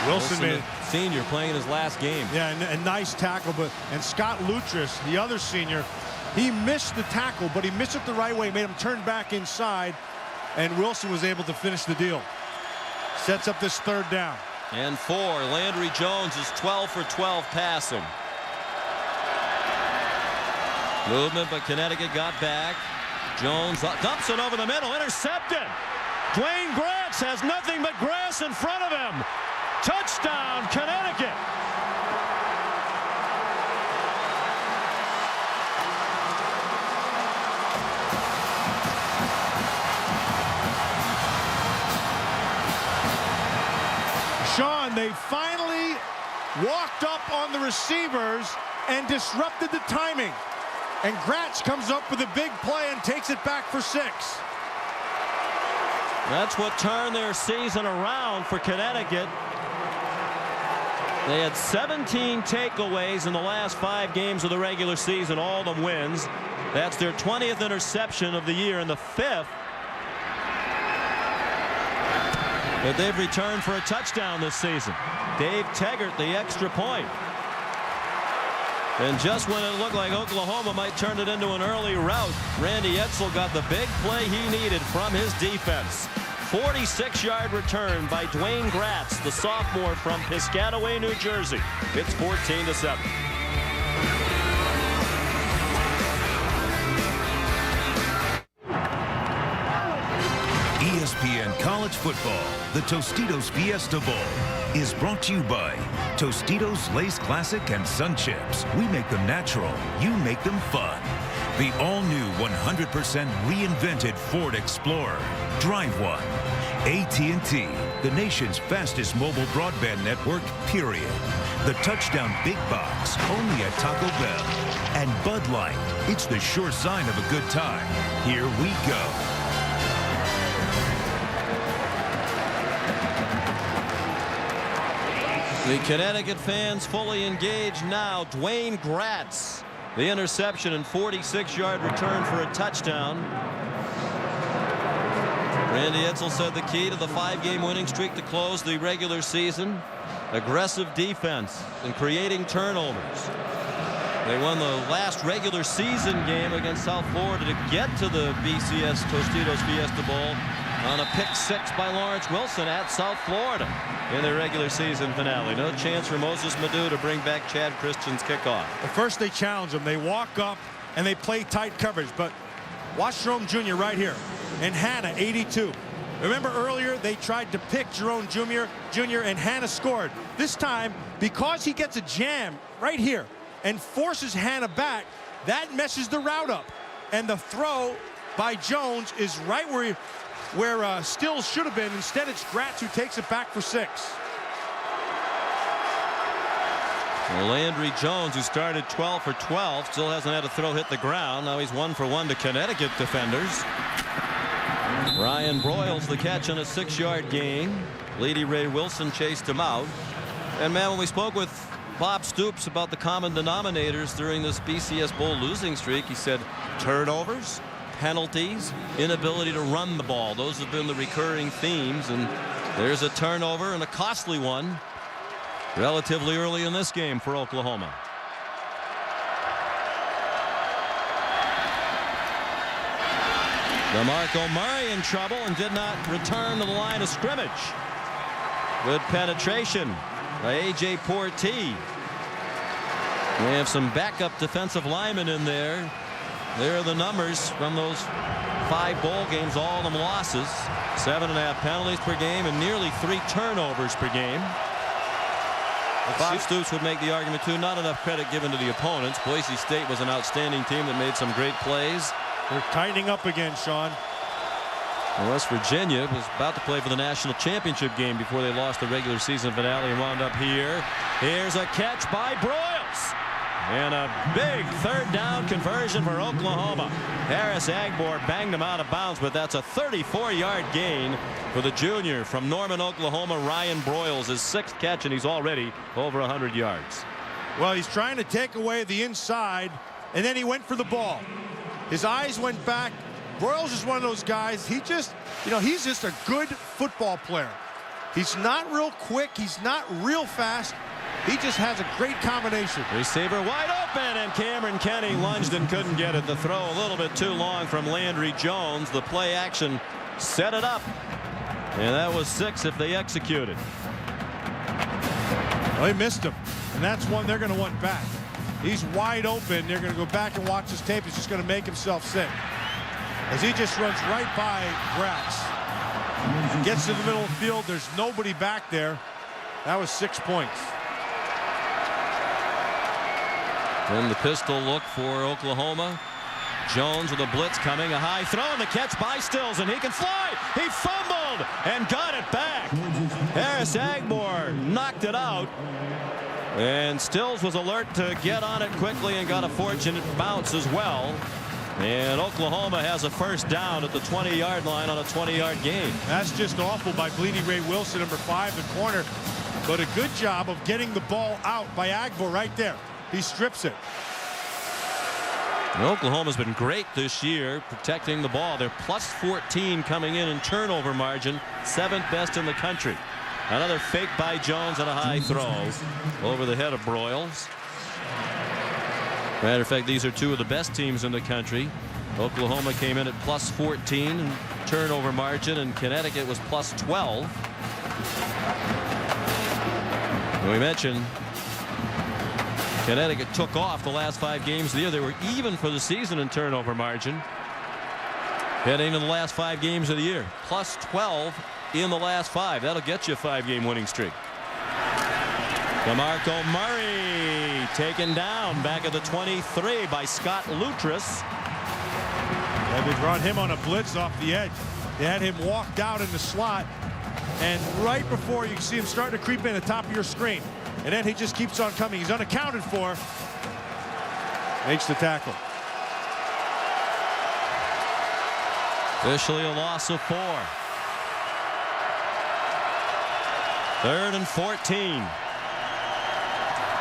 Wilson made, senior, playing his last game. Yeah, and nice tackle. And Scott Lutris, the other senior, he missed the tackle, but he missed it the right way, made him turn back inside, and Wilson was able to finish the deal. Sets up this 3rd down. And 4. Landry Jones is 12 for 12 passing. Movement, but Connecticut got back. Jones dumps it over the middle, intercepted. Dwayne Gratz has nothing but grass in front of him. Touchdown, Connecticut. Sean, they finally walked up on the receivers and disrupted the timing. And Gratz comes up with a big play and takes it back for 6. That's what turned their season around for Connecticut. They had 17 takeaways in the last 5 games of the regular season, all of them wins. That's their 20th interception of the year and the 5th. But they've returned for a touchdown this season. Dave Teggart, the extra point. And just when it looked like Oklahoma might turn it into an early rout, Randy Edsall got the big play he needed from his defense. 46-yard return by Dwayne Gratz, the sophomore from Piscataway, New Jersey. It's 14-7. ESPN College Football, the Tostitos Fiesta Bowl, is brought to you by Tostitos Lay's Classic and Sun Chips. We make them natural. You make them fun. The all-new 100% reinvented Ford Explorer. Drive one. AT&T, the nation's fastest mobile broadband network, period. The Touchdown Big Box, only at Taco Bell. And Bud Light, it's the sure sign of a good time. Here we go. The Connecticut fans fully engaged now. Dwayne Gratz, the interception and 46-yard return for a touchdown. Randy Edsall said the key to the 5-game winning streak to close the regular season: aggressive defense and creating turnovers. They won the last regular season game against South Florida to get to the BCS Tostitos Fiesta Bowl on a pick 6 by Lawrence Wilson at South Florida in their regular season finale. No chance for Moses Madu to bring back Chad Christian's kickoff. Well, first they challenge him. They walk up and they play tight coverage. But watch Jerome Jr. right here. And Hannah, 82. Remember earlier they tried to pick Jerome Jr. and Hannah scored. This time, because he gets a jam right here and forces Hannah back, that messes the route up. And the throw by Jones is right where Stills should have been. Instead, it's Gratz who takes it back for 6. Well, Landry Jones, who started 12 for 12, still hasn't had a throw hit the ground. Now he's 1 for 1 to Connecticut defenders. Ryan Broyles the catch on a 6-yard gain. Lady Ray Wilson chased him out. And man, when we spoke with Bob Stoops about the common denominators during this BCS Bowl losing streak, he said turnovers, penalties, inability to run the ball. Those have been the recurring themes, and there's a turnover, and a costly one relatively early in this game for Oklahoma. DeMarco Murray in trouble and did not return to the line of scrimmage. Good penetration by A.J. Portee. We have some backup defensive linemen in there. There are the numbers from those 5 bowl games, all of them losses. 7.5 penalties per game and nearly 3 turnovers per game. Bob Stoops would make the argument too, not enough credit given to the opponents. Boise State was an outstanding team that made some great plays. They're tightening up again, Sean. And West Virginia was about to play for the national championship game before they lost the regular season finale and wound up here. Here's a catch by Broyles. And a big 3rd down conversion for Oklahoma. Harris Agbor banged him out of bounds, but that's a 34-yard gain for the junior from Norman, Oklahoma. Ryan Broyles, his 6th catch, and he's already over 100 yards. Well, he's trying to take away the inside, and then he went for the ball. His eyes went back. Broyles is one of those guys. He's just a good football player. He's not real quick. He's not real fast. He just has a great combination. Receiver wide open, and Cameron Kenny lunged and couldn't get it. The throw a little bit too long from Landry Jones. The play action set it up, and that was 6 if they executed. Well, he missed him, and that's one they're going to want back. He's wide open. They're going to go back and watch his tape. He's just going to make himself sick as he just runs right by Gratz. Gets to the middle of the field. There's nobody back there. That was 6 points. And the pistol look for Oklahoma. Jones with a blitz coming, a high throw, and the catch by Stills, and he can fly. He fumbled and got it back. Harris Agbor knocked it out, and Stills was alert to get on it quickly and got a fortunate bounce as well. And Oklahoma has a 1st down at the 20-yard line on a 20-yard gain. That's just awful by Bleedy Ray Wilson, number 5, the corner. But a good job of getting the ball out by Agbor right there. He strips it. And Oklahoma's been great this year protecting the ball. They're plus 14 coming in turnover margin, 7th best in the country. Another fake by Jones and a high throw over the head of Broyles. Matter of fact, these are 2 of the best teams in the country. Oklahoma came in at plus 14 in turnover margin, and Connecticut was plus 12. And we mentioned Connecticut took off the last 5 games of the year. They were even for the season in turnover margin. Heading to the last 5 games of the year. Plus 12 in the last 5. That'll get you a 5-game winning streak. DeMarco Murray taken down back at the 23 by Scott Lutris. Yeah, they brought him on a blitz off the edge. They had him walked out in the slot, and right before you can see him starting to creep in the top of your screen. And then he just keeps on coming. He's unaccounted for. Makes the tackle. Officially a loss of 4. 3rd and 14.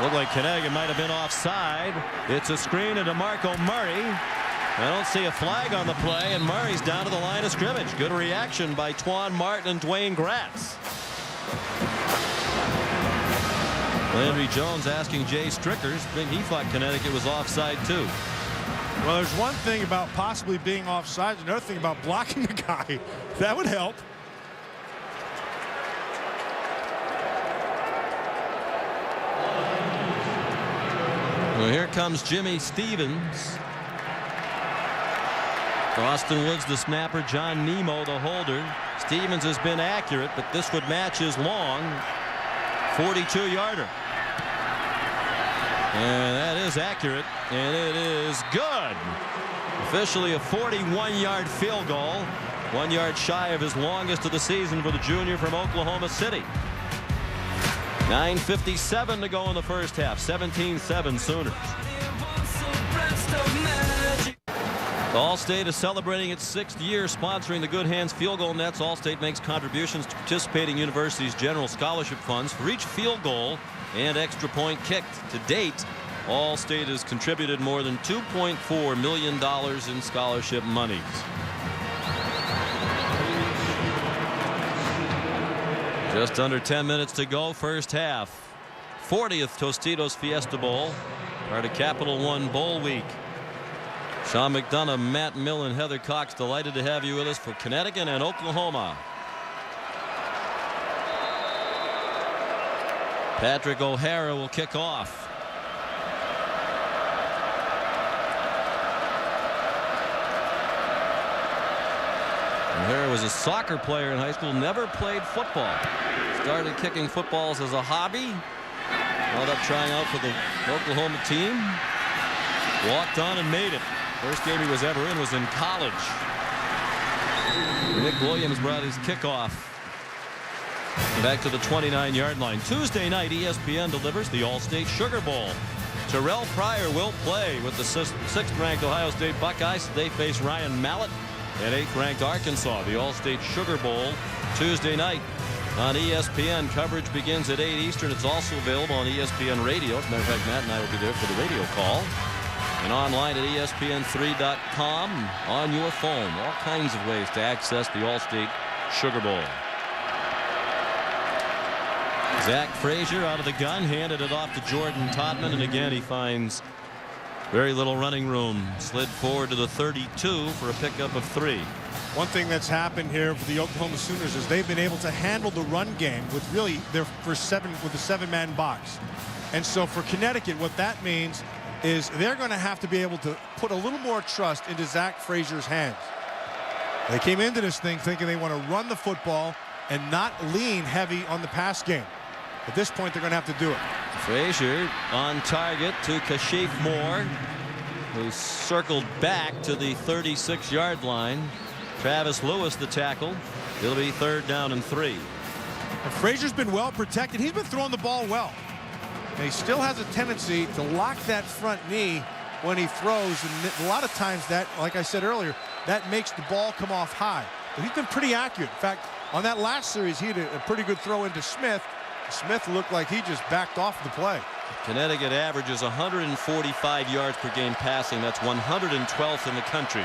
Looked like Connecticut might have been offside. It's a screen to DeMarco Murray. I don't see a flag on the play, and Murray's down to the line of scrimmage. Good reaction by Twan Martin and Dwayne Gratz. Landry Jones asking Jay Strickers. I think he thought Connecticut was offside too. Well, there's one thing about possibly being offside, another thing about blocking the guy. That would help. Well, here comes Jimmy Stevens. Austin Woods the snapper, John Nemo the holder. Stevens has been accurate, but this would match his long 42-yarder. And that is accurate, and it is good. Officially a 41-yard field goal, 1 yard shy of his longest of the season for the junior from Oklahoma City. 9:57 to go in the first half. 17-7 Sooners. Allstate is celebrating its 6th year sponsoring the Good Hands Field Goal Nets. Allstate makes contributions to participating universities' general scholarship funds for each field goal and extra point kicked. To date, Allstate has contributed more than $2.4 million in scholarship monies. Just under 10 minutes to go, first half. 40th Tostitos Fiesta Bowl, part of Capital One Bowl Week. Sean McDonough, Matt Millen, Heather Cox, delighted to have you with us for Connecticut and Oklahoma. Patrick O'Hara will kick off. O'Hara was a soccer player in high school, never played football. Started kicking footballs as a hobby. Wound up trying out for the Oklahoma team. Walked on and made it. First game he was ever in was in college. Nick Williams brought his kickoff back to the 29-yard line. Tuesday night, ESPN delivers the All-State Sugar Bowl. Terrell Pryor will play with the 6th-ranked Ohio State Buckeyes. They face Ryan Mallett and 8th-ranked Arkansas. The All-State Sugar Bowl Tuesday night on ESPN. Coverage begins at 8 Eastern. It's also available on ESPN Radio. As a matter of fact, Matt and I will be there for the radio call. And online at ESPN3.com on your phone. All kinds of ways to access the All-State Sugar Bowl. Zach Frazier out of the gun, handed it off to Jordan Totman, and again he finds very little running room. Slid forward to the 32 for a pickup of 3. One thing that's happened here for the Oklahoma Sooners is they've been able to handle the run game with really their first 7 with a 7-man box. And so for Connecticut, what that means is they're going to have to be able to put a little more trust into Zach Frazier's hands. They came into this thing thinking they want to run the football and not lean heavy on the pass game. At this point, they're going to have to do it. Frazier on target to Kashif Moore, who circled back to the 36-yard line. Travis Lewis the tackle. It'll be 3rd down and 3. And Frazier's been well protected. He's been throwing the ball well. And he still has a tendency to lock that front knee when he throws, and a lot of times that, like I said earlier, that makes the ball come off high. But he's been pretty accurate. In fact, on that last series, he had a pretty good throw into Smith. Smith looked like he just backed off the play. Connecticut averages 145 yards per game passing. That's 112th in the country.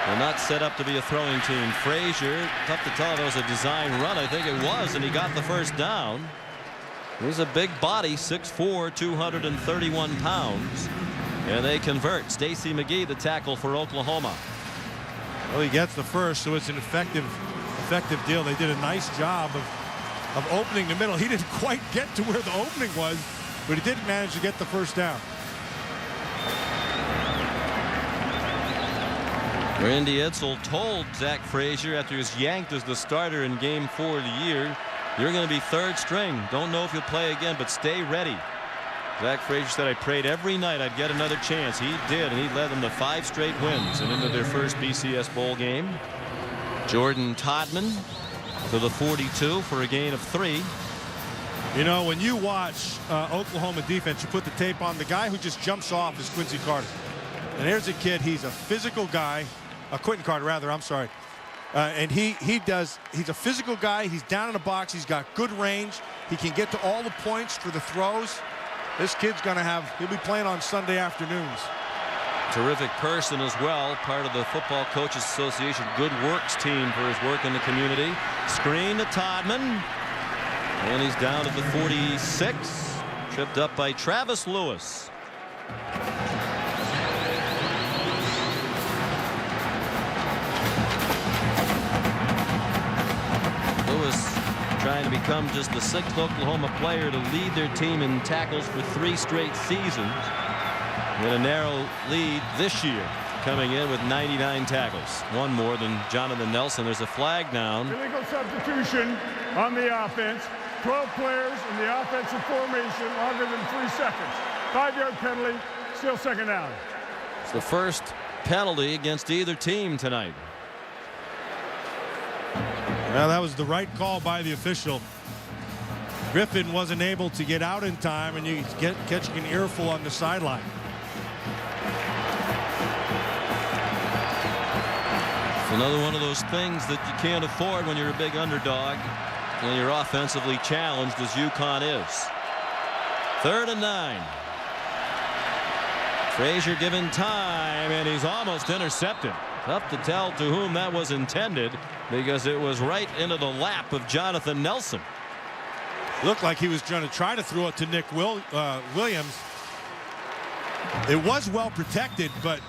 They're not set up to be a throwing team. Frazier, tough to tell if it was a design run. I think it was, and he got the first down. He's a big body, 6'4", 231 pounds. And they convert. Stacy McGee, the tackle for Oklahoma. Well, he gets the first, so it's an effective deal. They did a nice job of opening the middle. He didn't quite get to where the opening was, but he did manage to get the first down. Randy Edsall told Zach Frazier after he was yanked as the starter in Game 4 of the year, "You're going to be 3rd string. Don't know if you'll play again, but stay ready." Zach Frazier said, "I prayed every night I'd get another chance." He did, and he led them to 5 straight wins and into their first BCS Bowl game. Jordan Todman to the 42 for a gain of 3. You know, when you watch Oklahoma defense, you put the tape on. The guy who just jumps off is Quincy Carter. And there's a kid, he's a physical guy. Quentin Carter, rather, I'm sorry. And he's a physical guy. He's down in the box. He's got good range. He can get to all the points for the throws. This kid's he'll be playing on Sunday afternoons. Terrific person as well, part of the Football Coaches Association Good Works team for his work in the community. Screen to Todman, and he's down at the 46, tripped up by Travis Lewis. Lewis trying to become just the 6th Oklahoma player to lead their team in tackles for 3 straight seasons. In a narrow lead this year, coming in with 99 tackles, 1 more than Jonathan Nelson. There's a flag down. Illegal substitution on the offense. 12 players in the offensive formation longer than 3 seconds. 5-yard penalty, still 2nd down. It's the first penalty against either team tonight. Well, that was the right call by the official. Griffin wasn't able to get out in time, and you get catching an earful on the sideline. It's another one of those things that you can't afford when you're a big underdog and you're offensively challenged as UConn is. 3rd and 9. Frazier given time, and he's almost intercepted. Tough to tell to whom that was intended because it was right into the lap of Jonathan Nelson. Looked like he was trying to throw it to Nick Williams. It was well protected, but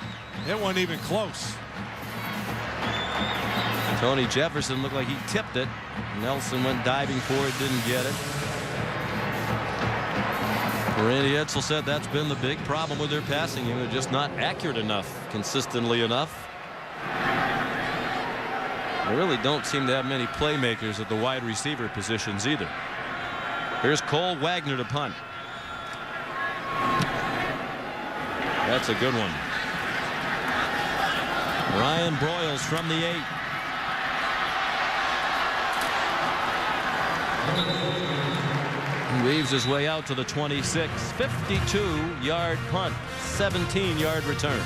it wasn't even close. Tony Jefferson looked like he tipped it. Nelson went diving for it, didn't get it. Randy Edsall said that's been the big problem with their passing game. They're just not accurate enough, consistently enough. They really don't seem to have many playmakers at the wide receiver positions either. Here's Cole Wagner to punt. That's a good one. Ryan Broyles from the 8. He weaves his way out to the 26. 52-yard punt, 17-yard return.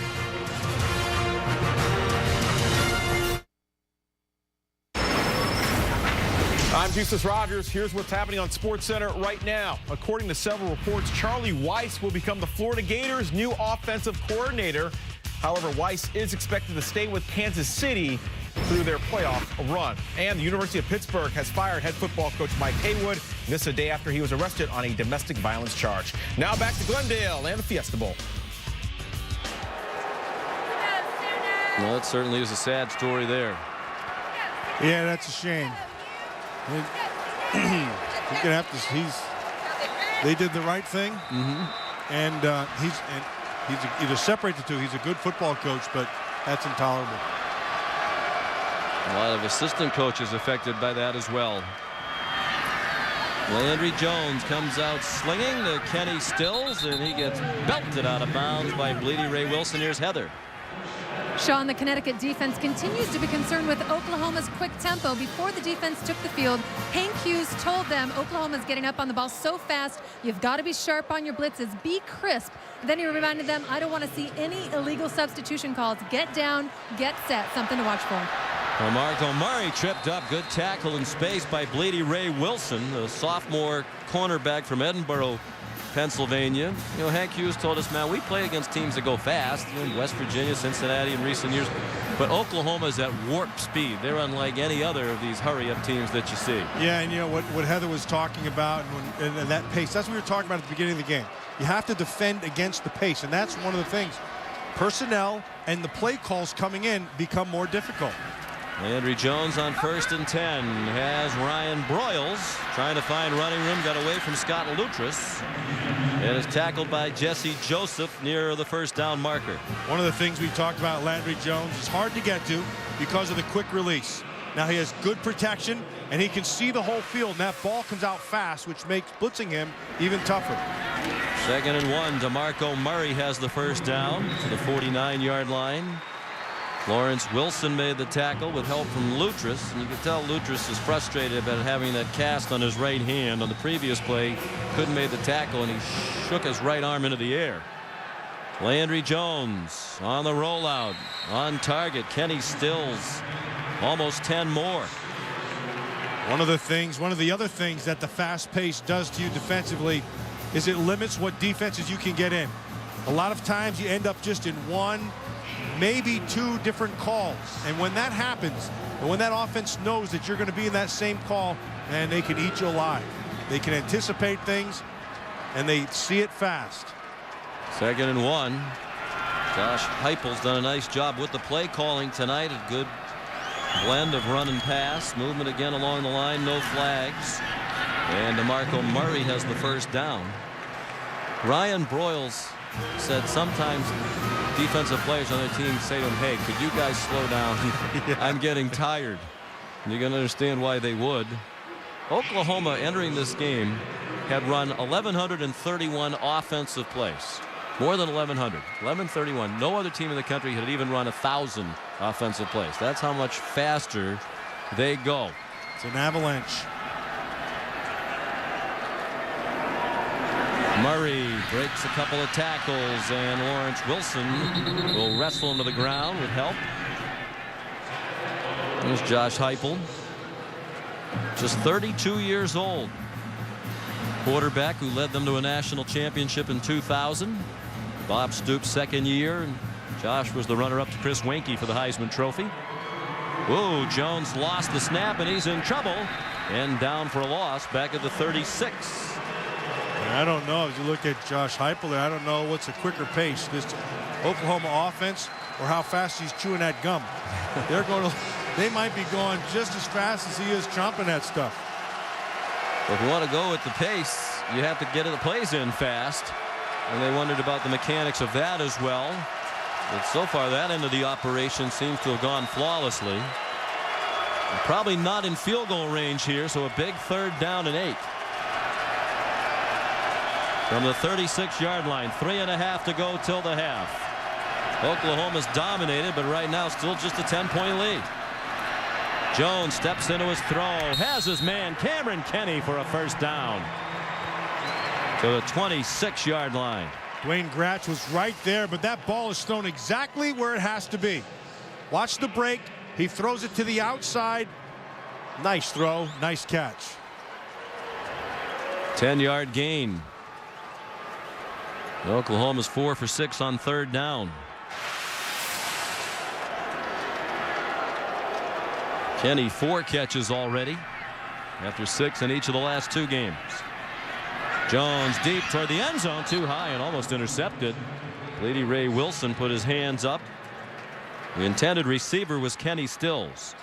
I'm Jesus Rogers. Here's what's happening on SportsCenter right now. According to several reports, Charlie Weis will become the Florida Gators' new offensive coordinator. However, Weis is expected to stay with Kansas City through their playoff run. And the University of Pittsburgh has fired head football coach Mike Haywood. This a day after he was arrested on a domestic violence charge. Now back to Glendale and the Fiesta Bowl. Well, it certainly is a sad story there. Yeah, that's a shame. He's gonna have to. They did the right thing, and he's to separate the two. He's a good football coach, but that's intolerable. A lot of assistant coaches affected by that as well. Landry Jones comes out slinging to Kenny Stills, and he gets belted out of bounds by Bleedy Ray Wilson. Here's Heather. Sean, the Connecticut defense continues to be concerned with Oklahoma's quick tempo. Before the defense took the field, Hank Hughes told them Oklahoma's getting up on the ball so fast, you've got to be sharp on your blitzes, be crisp. Then he reminded them, I don't want to see any illegal substitution calls. Get down, get set, something to watch for. Marco Murray tripped up. Good tackle in space by Bleedy Ray Wilson, the sophomore cornerback from Edinburgh, Pennsylvania. You know, Hank Hughes told us, man, we play against teams that go fast, you know, in West Virginia, Cincinnati in recent years. But Oklahoma is at warp speed. They're unlike any other of these hurry-up teams that you see. Yeah, and you know what Heather was talking about, and that pace, that's what we were talking about at the beginning of the game. You have to defend against the pace, and that's one of the things. Personnel and the play calls coming in become more difficult. Landry Jones on 1st and 10 has Ryan Broyles trying to find running room, got away from Scott Lutris, and is tackled by Jesse Joseph near the first down marker. One of the things we talked about, Landry Jones, is hard to get to because of the quick release. Now he has good protection, and he can see the whole field, and that ball comes out fast, which makes blitzing him even tougher. 2nd and 1. DeMarco Murray has the first down to the 49-yard line. Lawrence Wilson made the tackle with help from Lutris, and you can tell Lutris is frustrated about having that cast on his right hand. On the previous play, couldn't make the tackle, and he shook his right arm into the air. Landry Jones on the rollout, on target. Kenny Stills, almost 10 more. One of the other things that the fast pace does to you defensively is it limits what defenses you can get in. A lot of times you end up just in one, maybe two different calls, and when that happens, and when that offense knows that you're going to be in that same call, and they can eat you alive. They can anticipate things, and they see it fast. 2nd and 1. Josh Heupel's done a nice job with the play calling tonight. A good blend of run and pass, movement again along the line, no flags, and DeMarco Murray has the first down. Ryan Broyles said sometimes defensive players on their team say to him, hey, could you guys slow down? Yeah. I'm getting tired. And you're going to understand why they would. Oklahoma entering this game had run 1,131 offensive plays. More than 1,100. 1,131. No other team in the country had even run 1,000 offensive plays. That's how much faster they go. It's an avalanche. Murray breaks a couple of tackles, and Lawrence Wilson will wrestle him to the ground with help. There's Josh Heupel, just 32 years old. Quarterback who led them to a national championship in 2000. Bob Stoops' second year, and Josh was the runner-up to Chris Weinke for the Heisman Trophy. Whoa, Jones lost the snap, and he's in trouble, and down for a loss back at the 36. I don't know. As you look at Josh Heupel there, I don't know what's a quicker pace, this Oklahoma offense or how fast he's chewing that gum. They might be going just as fast as he is chomping that stuff. If you want to go at the pace, you have to get the plays in fast. And they wondered about the mechanics of that as well. But so far, that end of the operation seems to have gone flawlessly. And probably not in field goal range here, so a big 3rd down and 8. From the 36-yard line, 3.5 to go till the half. Oklahoma's dominated, but right now still just a 10-point lead. Jones steps into his throw, has his man Cameron Kenny for a 1st down to the 26-yard line. Dwayne Gratz was right there, but that ball is thrown exactly where it has to be. Watch the break. He throws it to the outside. Nice throw, nice catch. 10-yard gain. Oklahoma's 4 for 6 on 3rd down. Kenny 4 catches already after 6 in each of the last 2 games. Jones deep toward the end zone, too high and almost intercepted. Lady Ray Wilson put his hands up. The intended receiver was Kenny Stills.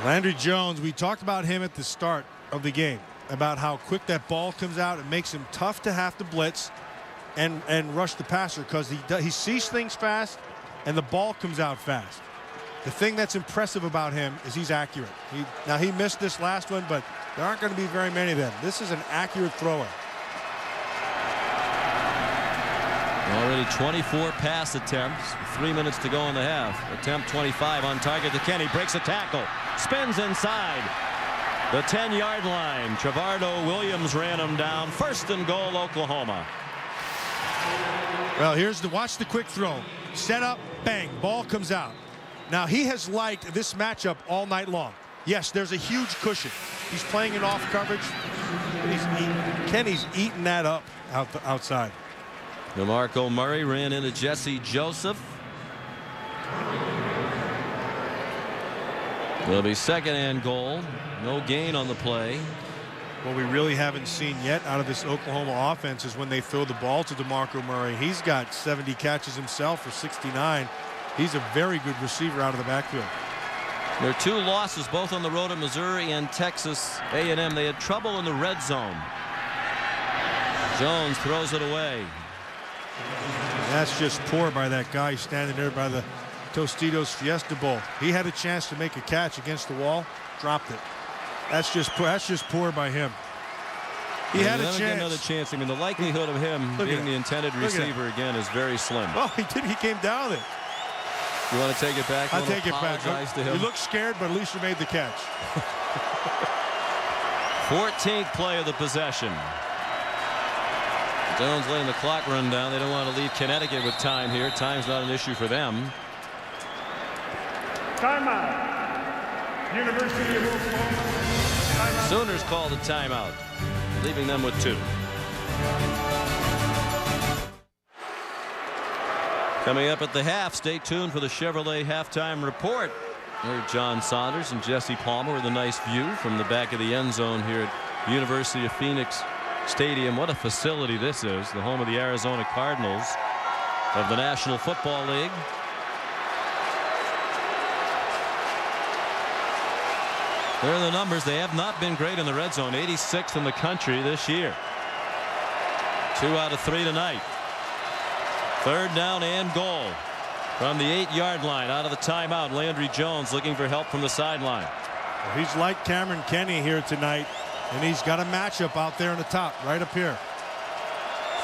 Landry Jones, we talked about him at the start of the game, about how quick that ball comes out. It makes him tough to have to blitz and rush the passer because he sees things fast and the ball comes out fast. The thing that's impressive about him is he's accurate. Now he missed this last one, but there aren't going to be very many of them. This is an accurate thrower. Already 24 pass attempts, 3 minutes to go in the half. Attempt 25 on target to Kenny, breaks a tackle, spins inside the 10-yard line. Trevardo Williams ran him down. 1st and goal, Oklahoma. Well, watch the quick throw. Set up, bang, ball comes out. Now, he has liked this matchup all night long. Yes, there's a huge cushion. He's playing it off coverage. Kenny's eating that up outside. DeMarco Murray ran into Jesse Joseph. It'll be 2nd and goal. No gain on the play. What we really haven't seen yet out of this Oklahoma offense is when they throw the ball to DeMarco Murray. He's got 70 catches himself for 69. He's a very good receiver out of the backfield. There are 2 losses, both on the road at Missouri and Texas A&M. They had trouble in the red zone. Jones throws it away. That's just poor by that guy standing there by the Tostitos Fiesta Bowl. He had a chance to make a catch against the wall, dropped it. That's just poor by him. He had a chance. Get another chance. I mean, the likelihood of him being the intended receiver again is very slim. Oh, he did. He came down with it. You want to take it back? I'll take it back. To him? You look scared, but at least you made the catch. 14th play of the possession. Jones letting the clock run down. They don't want to leave Connecticut with time here. Time's not an issue for them. Timeout. University of Oklahoma. Timeout. Sooners call the timeout, leaving them with 2. Coming up at the half, stay tuned for the Chevrolet halftime report. Here, John Saunders and Jesse Palmer with a nice view from the back of the end zone here at University of Phoenix Stadium. What a facility this is, the home of the Arizona Cardinals of the National Football League. There are the numbers. They have not been great in the red zone. 86th in the country this year. 2 out of 3 tonight. 3rd down and goal from the 8-yard line out of the timeout. Landry Jones looking for help from the sideline. Well, he's like Cameron Kenny here tonight, and he's got a matchup out there on the top, right up here.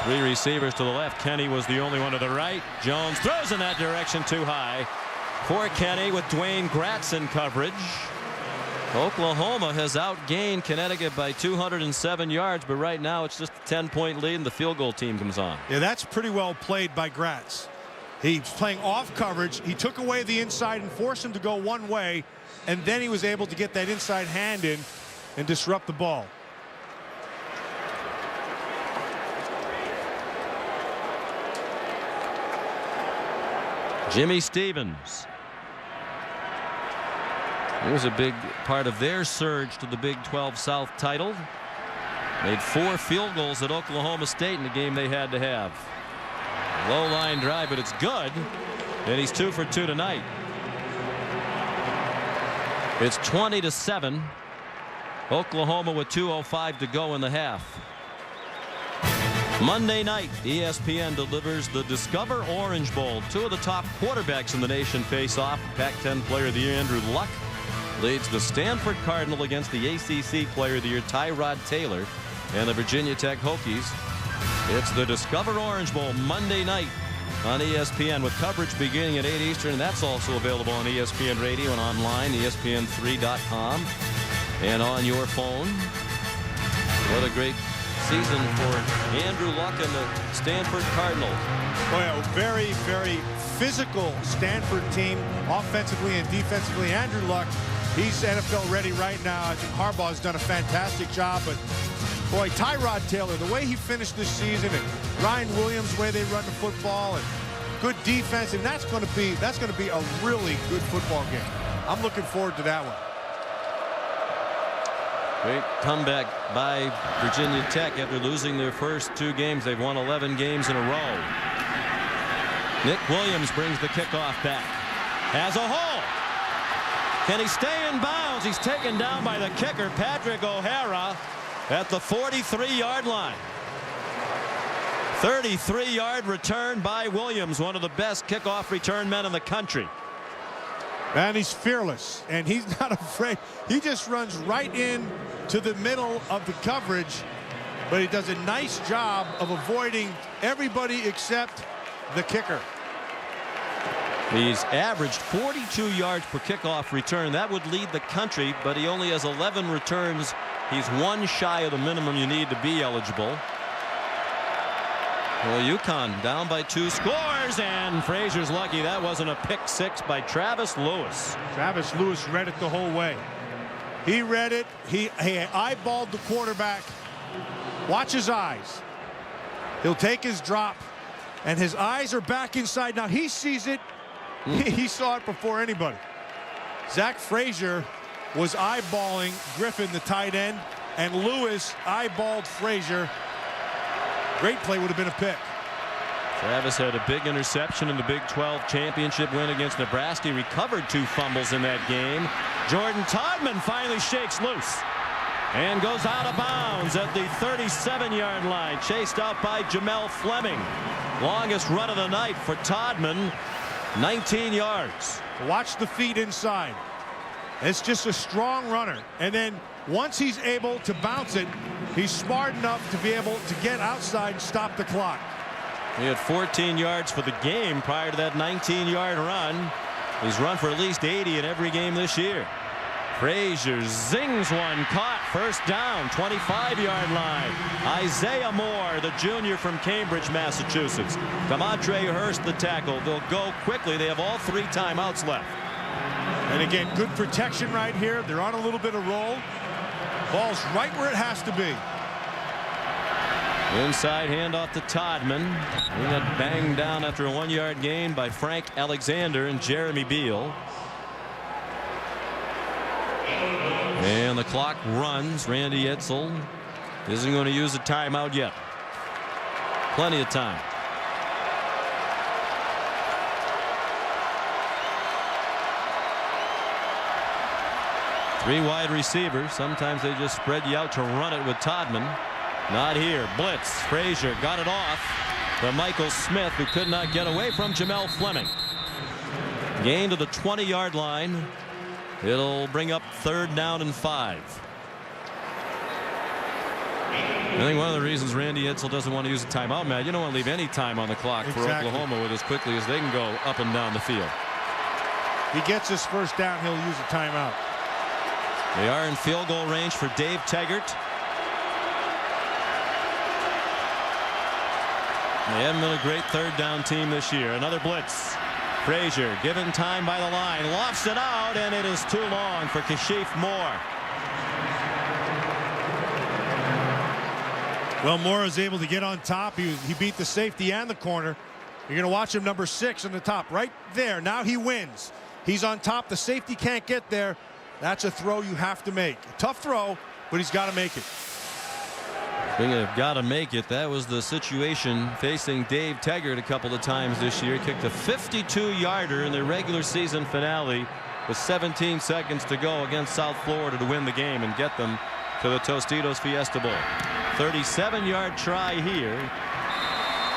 3 receivers to the left. Kenny was the only one to the right. Jones throws in that direction, too high for Kenny with Dwayne Gratz in coverage. Oklahoma has outgained Connecticut by 207 yards, but right now it's just a 10-point lead and the field goal team comes on. Yeah, that's pretty well played by Gratz. He's playing off coverage. He took away the inside and forced him to go one way, and then he was able to get that inside hand in and disrupt the ball. Jimmy Stevens. He was a big part of their surge to the Big 12 South title. Made 4 field goals at Oklahoma State in the game they had to have. Low line drive, but it's good. And he's 2 for 2 tonight. It's 20-7. Oklahoma with 2:05 to go in the half. Monday night, ESPN delivers the Discover Orange Bowl. 2 of the top quarterbacks in the nation face off. Pac-10 Player of the Year Andrew Luck leads the Stanford Cardinal against the ACC Player of the Year Tyrod Taylor and the Virginia Tech Hokies. It's the Discover Orange Bowl Monday night on ESPN with coverage beginning at 8 Eastern, and that's also available on ESPN Radio and online, ESPN3.com, and on your phone. What a great season for Andrew Luck and the Stanford Cardinals. Well, very, very physical Stanford team, offensively and defensively. Andrew Luck, he's NFL ready right now. I think Harbaugh's done a fantastic job, but boy, Tyrod Taylor, the way he finished this season, and Ryan Williams, the way they run the football, and good defense, and that's going to be a really good football game. I'm looking forward to that one. Great comeback by Virginia Tech after losing their first 2 games. They've won 11 games in a row. Nick Williams brings the kickoff back. Has a hole. Can he stay in bounds? He's taken down by the kicker, Patrick O'Hara, at the 43-yard line. 33-yard return by Williams, one of the best kickoff return men in the country. And he's fearless, and he's not afraid. He just runs right in to the middle of the coverage, but he does a nice job of avoiding everybody except the kicker. He's averaged 42 yards per kickoff return. That would lead the country, but he only has 11 returns. He's 1 shy of the minimum you need to be eligible. Well, UConn down by 2 scores, and Frazier's lucky that wasn't a pick 6 by Travis Lewis. Travis Lewis read it the whole way. He read it. He eyeballed the quarterback. Watch his eyes. He'll take his drop, and his eyes are back inside. Now he sees it. He saw it before anybody. Zach Frazier was eyeballing Griffin, the tight end, and Lewis eyeballed Frazier. Great play, would have been a pick. Travis had a big interception in the Big 12 championship win against Nebraska. He recovered 2 fumbles in that game. Jordan Todman finally shakes loose and goes out of bounds at the 37-yard line, chased out by Jamel Fleming. Longest run of the night for Todman, 19 yards. Watch the feet inside. It's just a strong runner, and then once he's able to bounce it, he's smart enough to be able to get outside and stop the clock. He had 14 yards for the game prior to that 19-yard run. He's run for at least 80 in every game this year. Frazier zings one, caught, first down, 25-yard line. Isaiah Moore, the junior from Cambridge, Massachusetts. Demontre Hurst, the tackle. They'll go quickly. They have all 3 timeouts left. And again, good protection right here. They're on a little bit of roll. Ball's right where it has to be. Inside handoff to Todman. He got banged down after a 1-yard gain by Frank Alexander and Jeremy Beal. And the clock runs. Randy Edsel isn't going to use a timeout yet. Plenty of time. Three wide receivers. Sometimes they just spread you out to run it with Todman. Not here. Blitz. Frazier got it off to Michael Smith, who could not get away from Jamel Fleming. Gain to the 20-yard line. It'll bring up 3rd down and 5. I think one of the reasons Randy Edsel doesn't want to use a timeout, Matt, you don't want to leave any time on the clock for Oklahoma with as quickly as they can go up and down the field. He gets his first down, he'll use a timeout. They are in field goal range for Dave Taggart. They haven't been a great third down team this year. Another blitz. Frazier given time by the line, lofts it out, and it is too long for Kashif Moore. Well, Moore is able to get on top. He beat the safety and the corner. You're going to watch him, number 6 on the top right there. Now he wins. He's on top. The safety can't get there. That's a throw you have to make. A tough throw, but he's got to make it. Speaking of got to make it, that was the situation facing Dave Taggart a couple of times this year. Kicked a 52-yarder in the regular season finale with 17 seconds to go against South Florida to win the game and get them to the Tostitos Fiesta Bowl. 37-yard try here,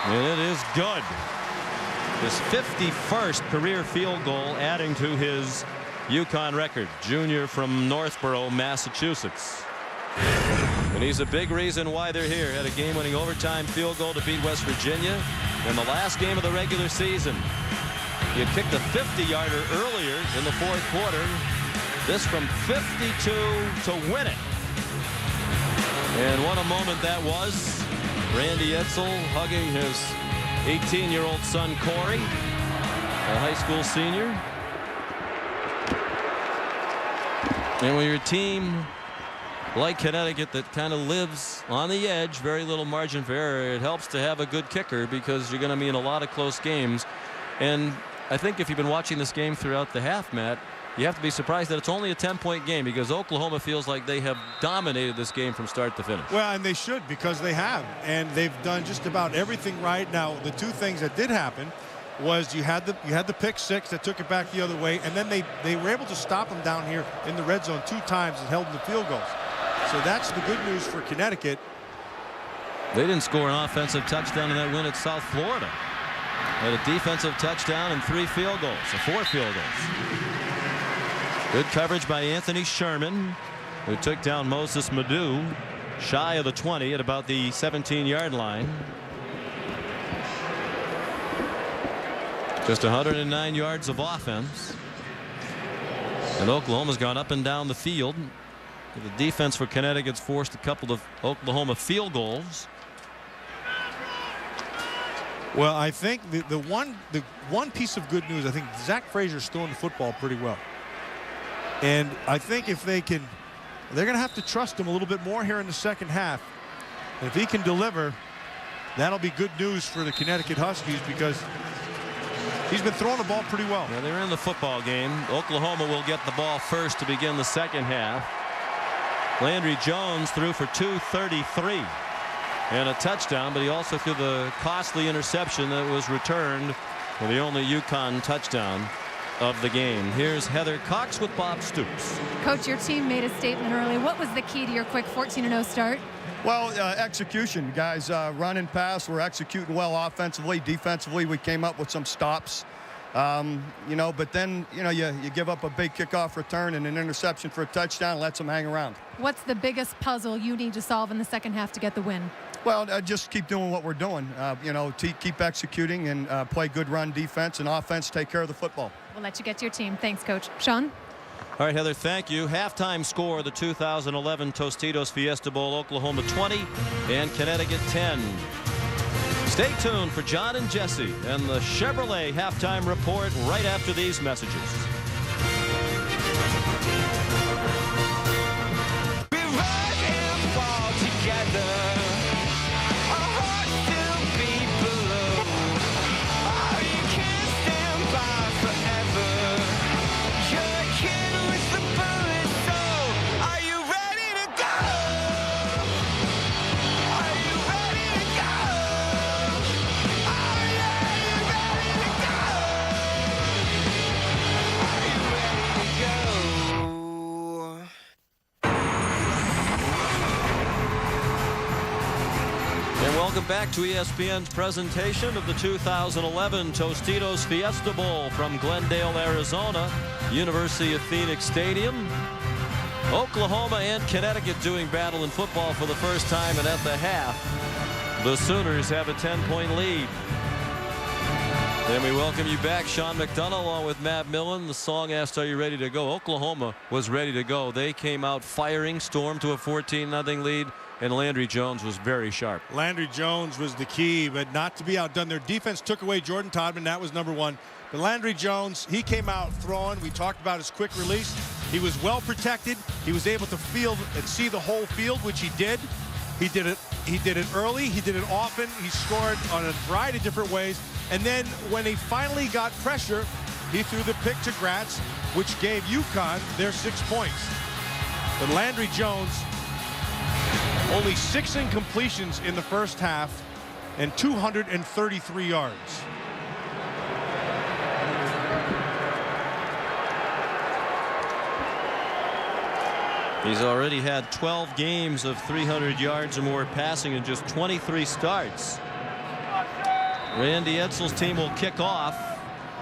and it is good. His 51st career field goal, adding to his UConn record. Junior from Northborough, Massachusetts. And he's a big reason why they're here. Had a game-winning overtime field goal to beat West Virginia in the last game of the regular season. He had kicked a 50-yarder earlier in the fourth quarter. This from 52 to win it. And what a moment that was. Randy Edsel hugging his 18-year-old son Corey, a high school senior. And when your team like Connecticut that kind of lives on the edge, very little margin for error, it helps to have a good kicker because you're going to be in a lot of close games. And I think if you've been watching this game throughout the half, Matt, you have to be surprised that it's only a 10-point game because Oklahoma feels like they have dominated this game from start to finish. Well, and they should, because they have, and they've done just about everything right. Now, the two things that did happen was you had the pick 6 that took it back the other way, and then they were able to stop them down here in the red zone 2 times and held them to field goals. So that's the good news for Connecticut. They didn't score an offensive touchdown in that win at South Florida. Had a defensive touchdown and 3 field goals, or 4 field goals. Good coverage by Anthony Sherman, who took down Moses Madu shy of the 20 at about the 17-yard line. Just 109 yards of offense. And Oklahoma's gone up and down the field. The defense for Connecticut's forced a couple of Oklahoma field goals. Well, I think the one piece of good news, I think Zach Frazier's throwing the football pretty well. And I think if they're going to have to trust him a little bit more here in the second half. And if he can deliver, that'll be good news for the Connecticut Huskies because he's been throwing the ball pretty well. Yeah, they're in the football game. Oklahoma will get the ball first to begin the second half. Landry Jones threw for 233 and a touchdown, but he also threw the costly interception that was returned for the only UConn touchdown of the game. Here's Heather Cox with Bob Stoops. Coach, your team made a statement early. What was the key to your quick 14-0 start? Well, execution, guys. Run and pass. We're executing well offensively. Defensively, we came up with some stops. But then, you give up a big kickoff return and an interception for a touchdown, lets them hang around. What's the biggest puzzle you need to solve in the second half to get the win? Well, just keep doing what we're doing. Keep executing and play good run defense and offense, take care of the football. We'll let you get to your team. Thanks, Coach. Sean? All right, Heather, thank you. Halftime score, the 2011 Tostitos Fiesta Bowl, Oklahoma 20 and Connecticut 10. Stay tuned for John and Jesse and the Chevrolet halftime report right after these messages. We rise and fall together. Our hearts still beat below. Oh, you can't stand by forever. You're a kid with the bullet soul. Are you ready to go? Are you ready to go? Oh yeah, you ready to go? Are you ready to go? And welcome back to ESPN's presentation of the 2011 Tostitos Fiesta Bowl from Glendale, Arizona, University of Phoenix Stadium. Oklahoma and Connecticut doing battle in football for the first time, and at the half, the Sooners have a 10-point lead. And we welcome you back, Sean McDonough, along with Matt Millen. The song asked, "Are you ready to go?" Oklahoma was ready to go. They came out firing, stormed to a 14-0 lead, and Landry Jones was very sharp. Landry Jones was the key, but not to be outdone. Their defense took away Jordan Todman. That was number one. But Landry Jones, he came out throwing. We talked about his quick release. He was well protected. He was able to field and see the whole field, which he did. He did it early. He did it often. He scored on a variety of different ways. And then when he finally got pressure, he threw the pick to Gratz, which gave UConn their 6 points. But Landry Jones, only 6 incompletions in the first half and 233 yards. He's already had 12 games of 300 yards or more passing in just 23 starts. Randy Edsall's team will kick off.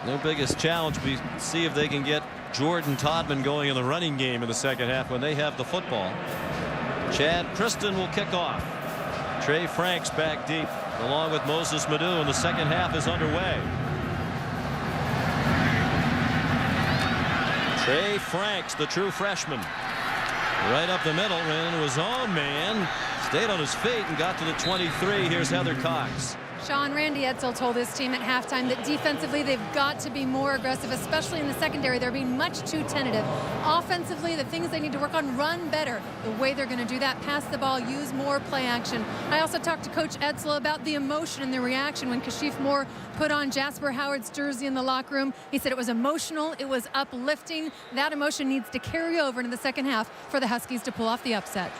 Their biggest challenge will be to see if they can get Jordan Todman going in the running game in the second half when they have the football. Chad Kristen will kick off. Trey Franks back deep along with Moses Madu, and the second half is underway. Trey Franks, the true freshman, right up the middle, ran into his own man, stayed on his feet and got to the 23. Here's Heather Cox. Sean, Randy Edsall told his team at halftime that defensively they've got to be more aggressive, especially in the secondary. They're being much too tentative. Offensively, the things they need to work on: run better. The way they're going to do that: pass the ball, use more play action. I also talked to Coach Edsall about the emotion and the reaction when Kashif Moore put on Jasper Howard's jersey in the locker room. He said it was emotional, it was uplifting. That emotion needs to carry over into the second half for the Huskies to pull off the upset.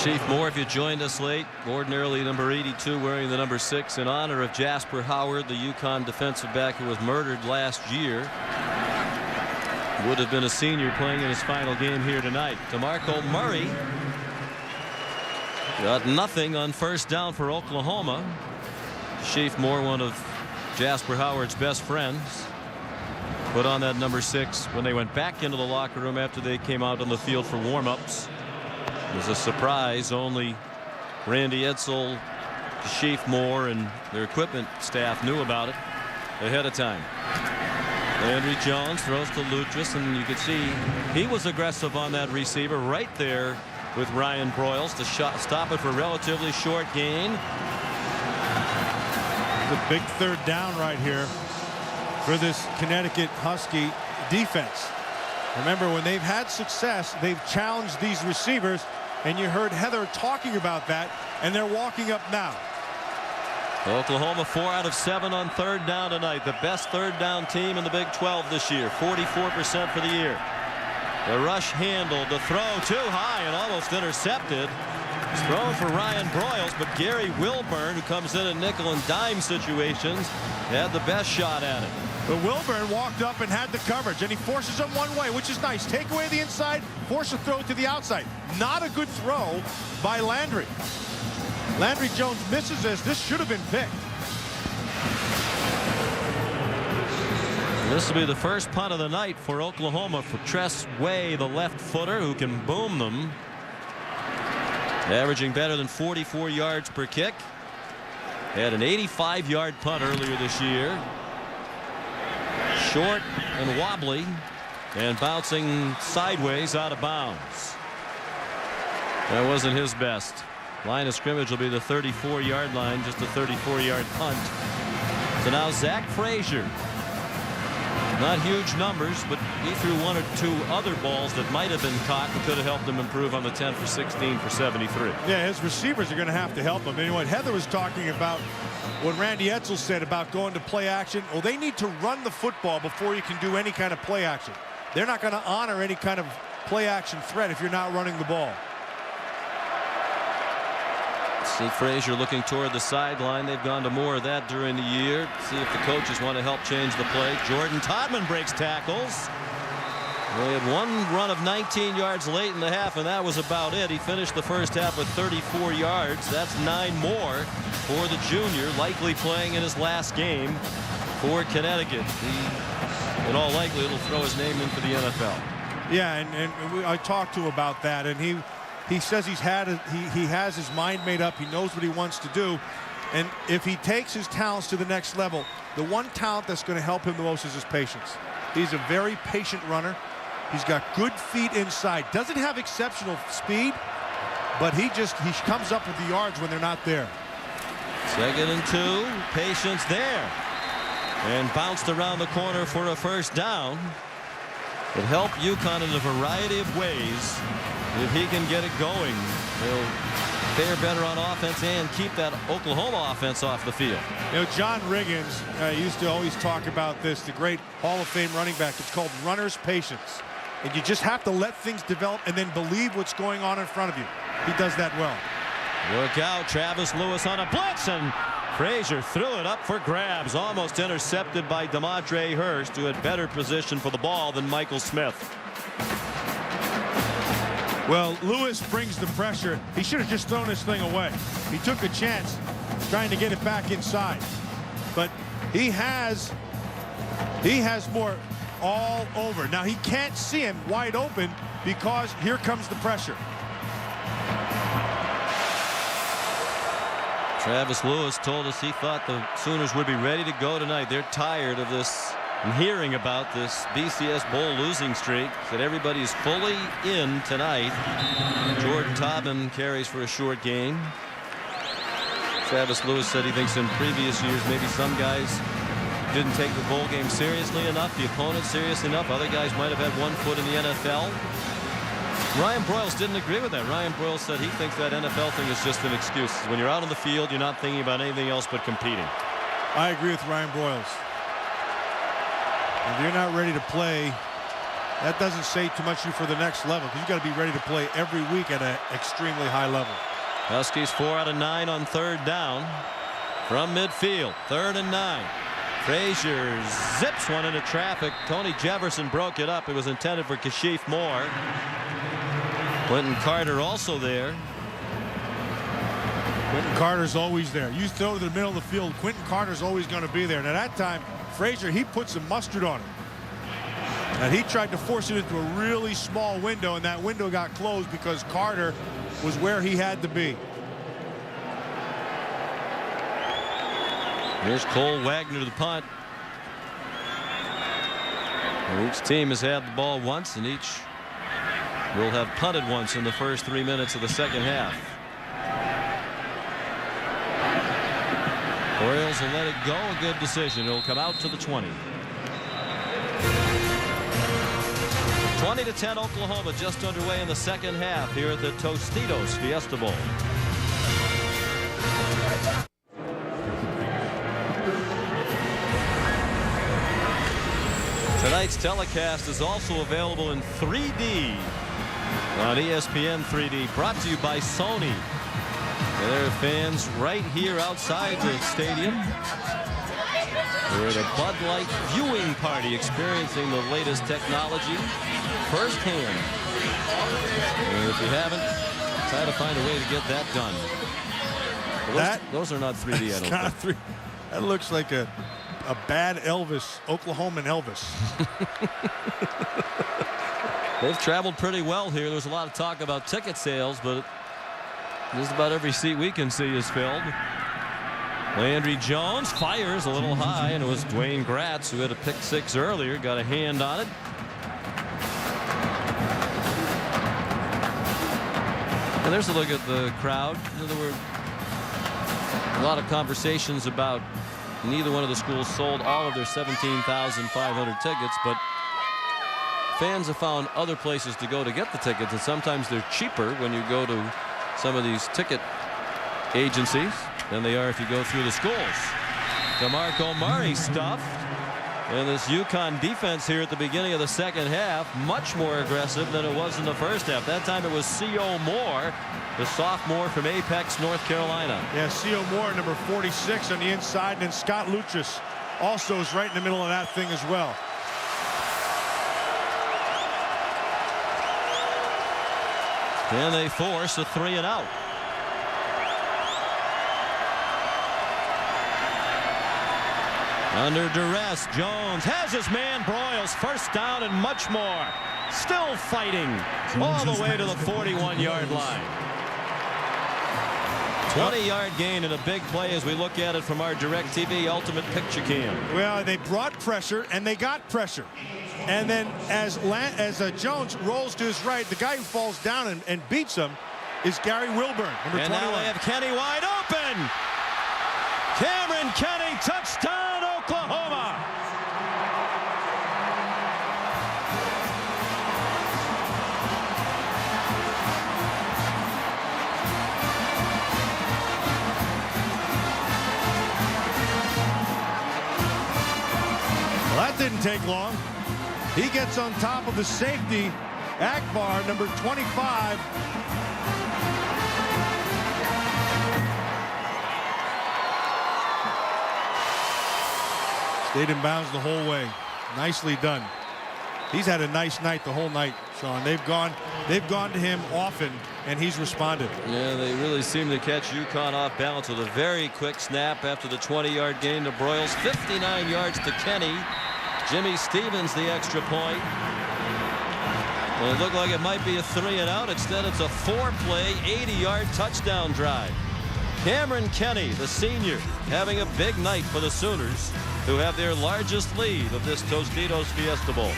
Chief Moore, if you joined us late, ordinarily number 82 wearing the number 6 in honor of Jasper Howard, the UConn defensive back who was murdered last year. Would have been a senior playing in his final game here tonight. DeMarco Murray got nothing on first down for Oklahoma. Chief Moore, one of Jasper Howard's best friends, put on that number 6 when they went back into the locker room after they came out on the field for warm-ups. It was a surprise. Only Randy Edsall, Chief Moore, and their equipment staff knew about it ahead of time. Landry Jones throws to Lutris, and you could see he was aggressive on that receiver right there with Ryan Broyles to stop it for a relatively short gain. The big third down right here for this Connecticut Husky defense. Remember, when they've had success, they've challenged these receivers, and you heard Heather talking about that, and they're walking up now. Oklahoma 4 out of 7 on third down tonight. The best third down team in the Big 12 this year. 44% for the year. The rush handle, the throw too high and almost intercepted. It's thrown for Ryan Broyles, but Gary Wilburn, who comes in nickel and dime situations, had the best shot at it. But Wilburn walked up and had the coverage, and he forces him one way, which is nice. Take away the inside, force a throw to the outside. Not a good throw by Landry. Landry Jones misses this. This should have been picked. This will be the first punt of the night for Oklahoma for Tress Way, the left footer, who can boom them. Averaging better than 44 yards per kick. Had an 85-yard punt earlier this year. Short and wobbly and bouncing sideways out of bounds. That wasn't his best. Line of scrimmage will be the 34-yard line, just a 34-yard punt. So now Zach Frazier. Not huge numbers, but he threw 1 or 2 other balls that might have been caught and could have helped him improve on the 10 for 16 for 73. Yeah, his receivers are going to have to help him. And what Heather was talking about, what Randy Edsall said about going to play action, well, they need to run the football before you can do any kind of play action. They're not going to honor any kind of play action threat if you're not running the ball. See Frazier looking toward the sideline. They've gone to more of that during the year. See if the coaches want to help change the play. Jordan Todman breaks tackles. They had one run of 19 yards late in the half, and that was about it. He finished the first half with 34 yards. That's 9 more for the junior, likely playing in his last game for Connecticut. In all likelihood, he'll throw his name in for the NFL. Yeah, and I talked to him about that, and he says he has his mind made up. He knows what he wants to do. And if he takes his talents to the next level, the one talent that's going to help him the most is his patience. He's a very patient runner. He's got good feet inside. Doesn't have exceptional speed, but he comes up with the yards when they're not there. 2nd and 2. Patience there. And bounced around the corner for a first down. It helped UConn in a variety of ways. If he can get it going, they'll fare better on offense and keep that Oklahoma offense off the field. You know, John Riggins used to always talk about this, the great Hall of Fame running back. It's called runner's patience. And you just have to let things develop and then believe what's going on in front of you. He does that well. Look out, Travis Lewis on a blitz, and Frazier threw it up for grabs, almost intercepted by DeMondre Hurst, who had better position for the ball than Michael Smith. Well, Lewis brings the pressure. He should have just thrown this thing away. He took a chance trying to get it back inside. But he has more all over. Now, he can't see him wide open because here comes the pressure. Travis Lewis told us he thought the Sooners would be ready to go tonight. They're tired of this and hearing about this BCS Bowl losing streak. Said everybody's fully in tonight. Jordan Taubman carries for a short gain. Travis Lewis said he thinks in previous years maybe some guys didn't take the bowl game seriously enough, the opponent seriously enough. Other guys might have had one foot in the NFL. Ryan Broyles didn't agree with that. Ryan Broyles said he thinks that NFL thing is just an excuse. When you're out on the field, you're not thinking about anything else but competing. I agree with Ryan Broyles. If you're not ready to play, that doesn't say too much for the next level, because you've got to be ready to play every week at an extremely high level. Huskies 4 out of 9 on 3rd down from midfield. 3rd and 9. Frazier zips one into traffic. Tony Jefferson broke it up. It was intended for Kashif Moore. Quentin Carter also there. Quentin Carter's always there. You throw to the middle of the field, Quentin Carter's always going to be there. And at that time, Frazier, he put some mustard on it. And he tried to force it into a really small window, and that window got closed because Carter was where he had to be. Here's Cole Wagner to the punt. And each team has had the ball once, and each will have punted once in the first 3 minutes of the second half. Broyles will let it go. A good decision. It'll come out to the 20. 20-10 Oklahoma, just underway in the second half here at the Tostitos Fiesta Bowl. Tonight's telecast is also available in 3D on ESPN 3D, brought to you by Sony. And there are fans right here outside the stadium. We're at a Bud Light viewing party, experiencing the latest technology firsthand. And if you haven't, try to find a way to get that done. Well, those are not 3D, I don't think. That looks like a bad Elvis, Oklahoman Elvis. They've traveled pretty well here. There's a lot of talk about ticket sales, but just about every seat we can see is filled. Landry Jones fires a little high, and it was Dwayne Gratz who had a pick six earlier, got a hand on it. And there's a look at the crowd. There were a lot of conversations about neither one of the schools sold all of their 17,500 tickets, but fans have found other places to go to get the tickets, and sometimes they're cheaper when you go to some of these ticket agencies than they are if you go through the schools. DeMarco Murray stuffed, and this UConn defense here at the beginning of the second half much more aggressive than it was in the first half. That time it was C.O. Moore, the sophomore from Apex, North Carolina. Yeah, C.O. Moore, number 46 on the inside, and then Scott Luchas also is right in the middle of that thing as well. And they force a 3-and-out. Under duress, Jones has his man Broyles, first down and much more. Still fighting all the way to the 41-yard line. 20-yard gain and a big play as we look at it from our DirecTV Ultimate Picture Cam. Well, they brought pressure, and they got pressure. And then as Jones rolls to his right, the guy who falls down and beats him is Gary Wilburn, number 21. And now they have Kenny wide open. Cameron Kenny, touchdown, Oklahoma. Well, that didn't take long. He gets on top of the safety, Akbar, number 25. Stayed in bounds the whole way. Nicely done. He's had a nice night the whole night, Sean. They've gone to him often, and he's responded. Yeah, they really seem to catch UConn off balance with a very quick snap after the 20-yard gain to Broyles. 59 yards to Kenny. Jimmy Stevens the extra point. Well, it looked like it might be a 3-and-out. Instead, it's a 4-play, 80-yard touchdown drive. Cameron Kenny, the senior, having a big night for the Sooners, who have their largest lead of this Tostitos Fiesta Bowl.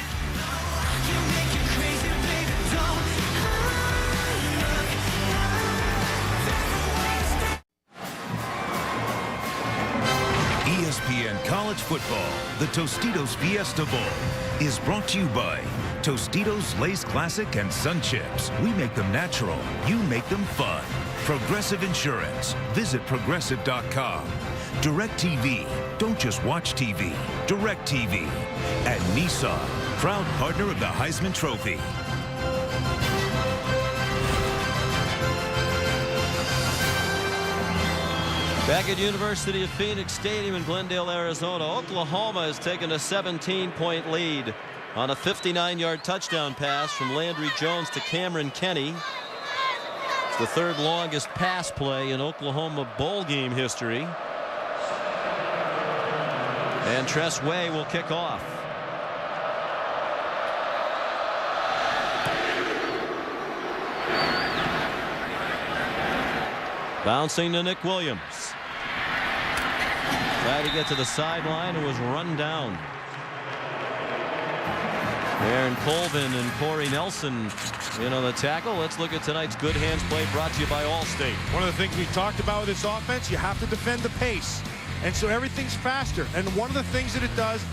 ESPN College Football, the Tostitos Fiesta Bowl, is brought to you by Tostitos Lay's Classic and Sun Chips. We make them natural. You make them fun. Progressive Insurance. Visit Progressive.com. DirecTV. Don't just watch TV. DirecTV. And Nissan, proud partner of the Heisman Trophy. Back at University of Phoenix Stadium in Glendale, Arizona, Oklahoma has taken a 17-point lead on a 59-yard touchdown pass from Landry Jones to Cameron Kenny. It's the third longest pass play in Oklahoma bowl game history. And Tress Way will kick off. Bouncing to Nick Williams. Tried to get to the sideline and was run down. Aaron Colvin and Corey Nelson in on the tackle. Let's look at tonight's good hands play brought to you by Allstate. One of the things we talked about with this offense, you have to defend the pace. And so everything's faster. And one of the things that it does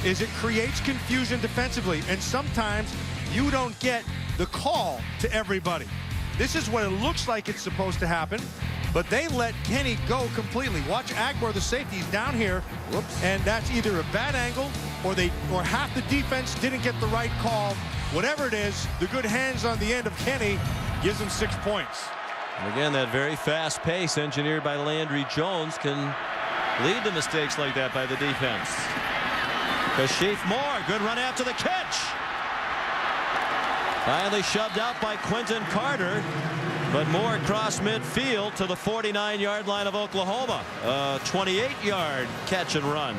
is it creates confusion defensively. And sometimes you don't get the call to everybody. This is what it looks like it's supposed to happen. But they let Kenny go completely. Watch Akbar, the safety, he's down here. Whoops. And that's either a bad angle or half the defense didn't get the right call. Whatever it is, the good hands on the end of Kenny gives them 6 points. And again, that very fast pace engineered by Landry Jones can lead to mistakes like that by the defense. Kashif Moore, good run after the catch. Finally shoved out by Quentin Carter. But Moore across midfield to the 49-yard line of Oklahoma. 28-yard catch and run.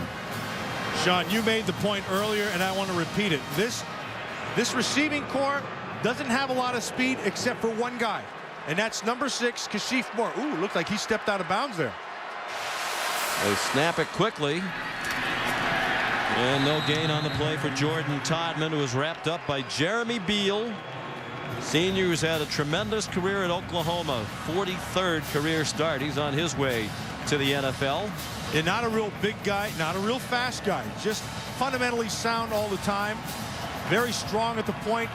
Sean, you made the point earlier, and I want to repeat it. This receiving core doesn't have a lot of speed except for one guy, and that's number 6, Kashif Moore. Ooh, looked like he stepped out of bounds there. They snap it quickly. And no gain on the play for Jordan Todman, who was wrapped up by Jeremy Beal. Senior who's had a tremendous career at Oklahoma. 43rd career start. He's on his way to the NFL. And not a real big guy, not a real fast guy. Just fundamentally sound all the time. Very strong at the point.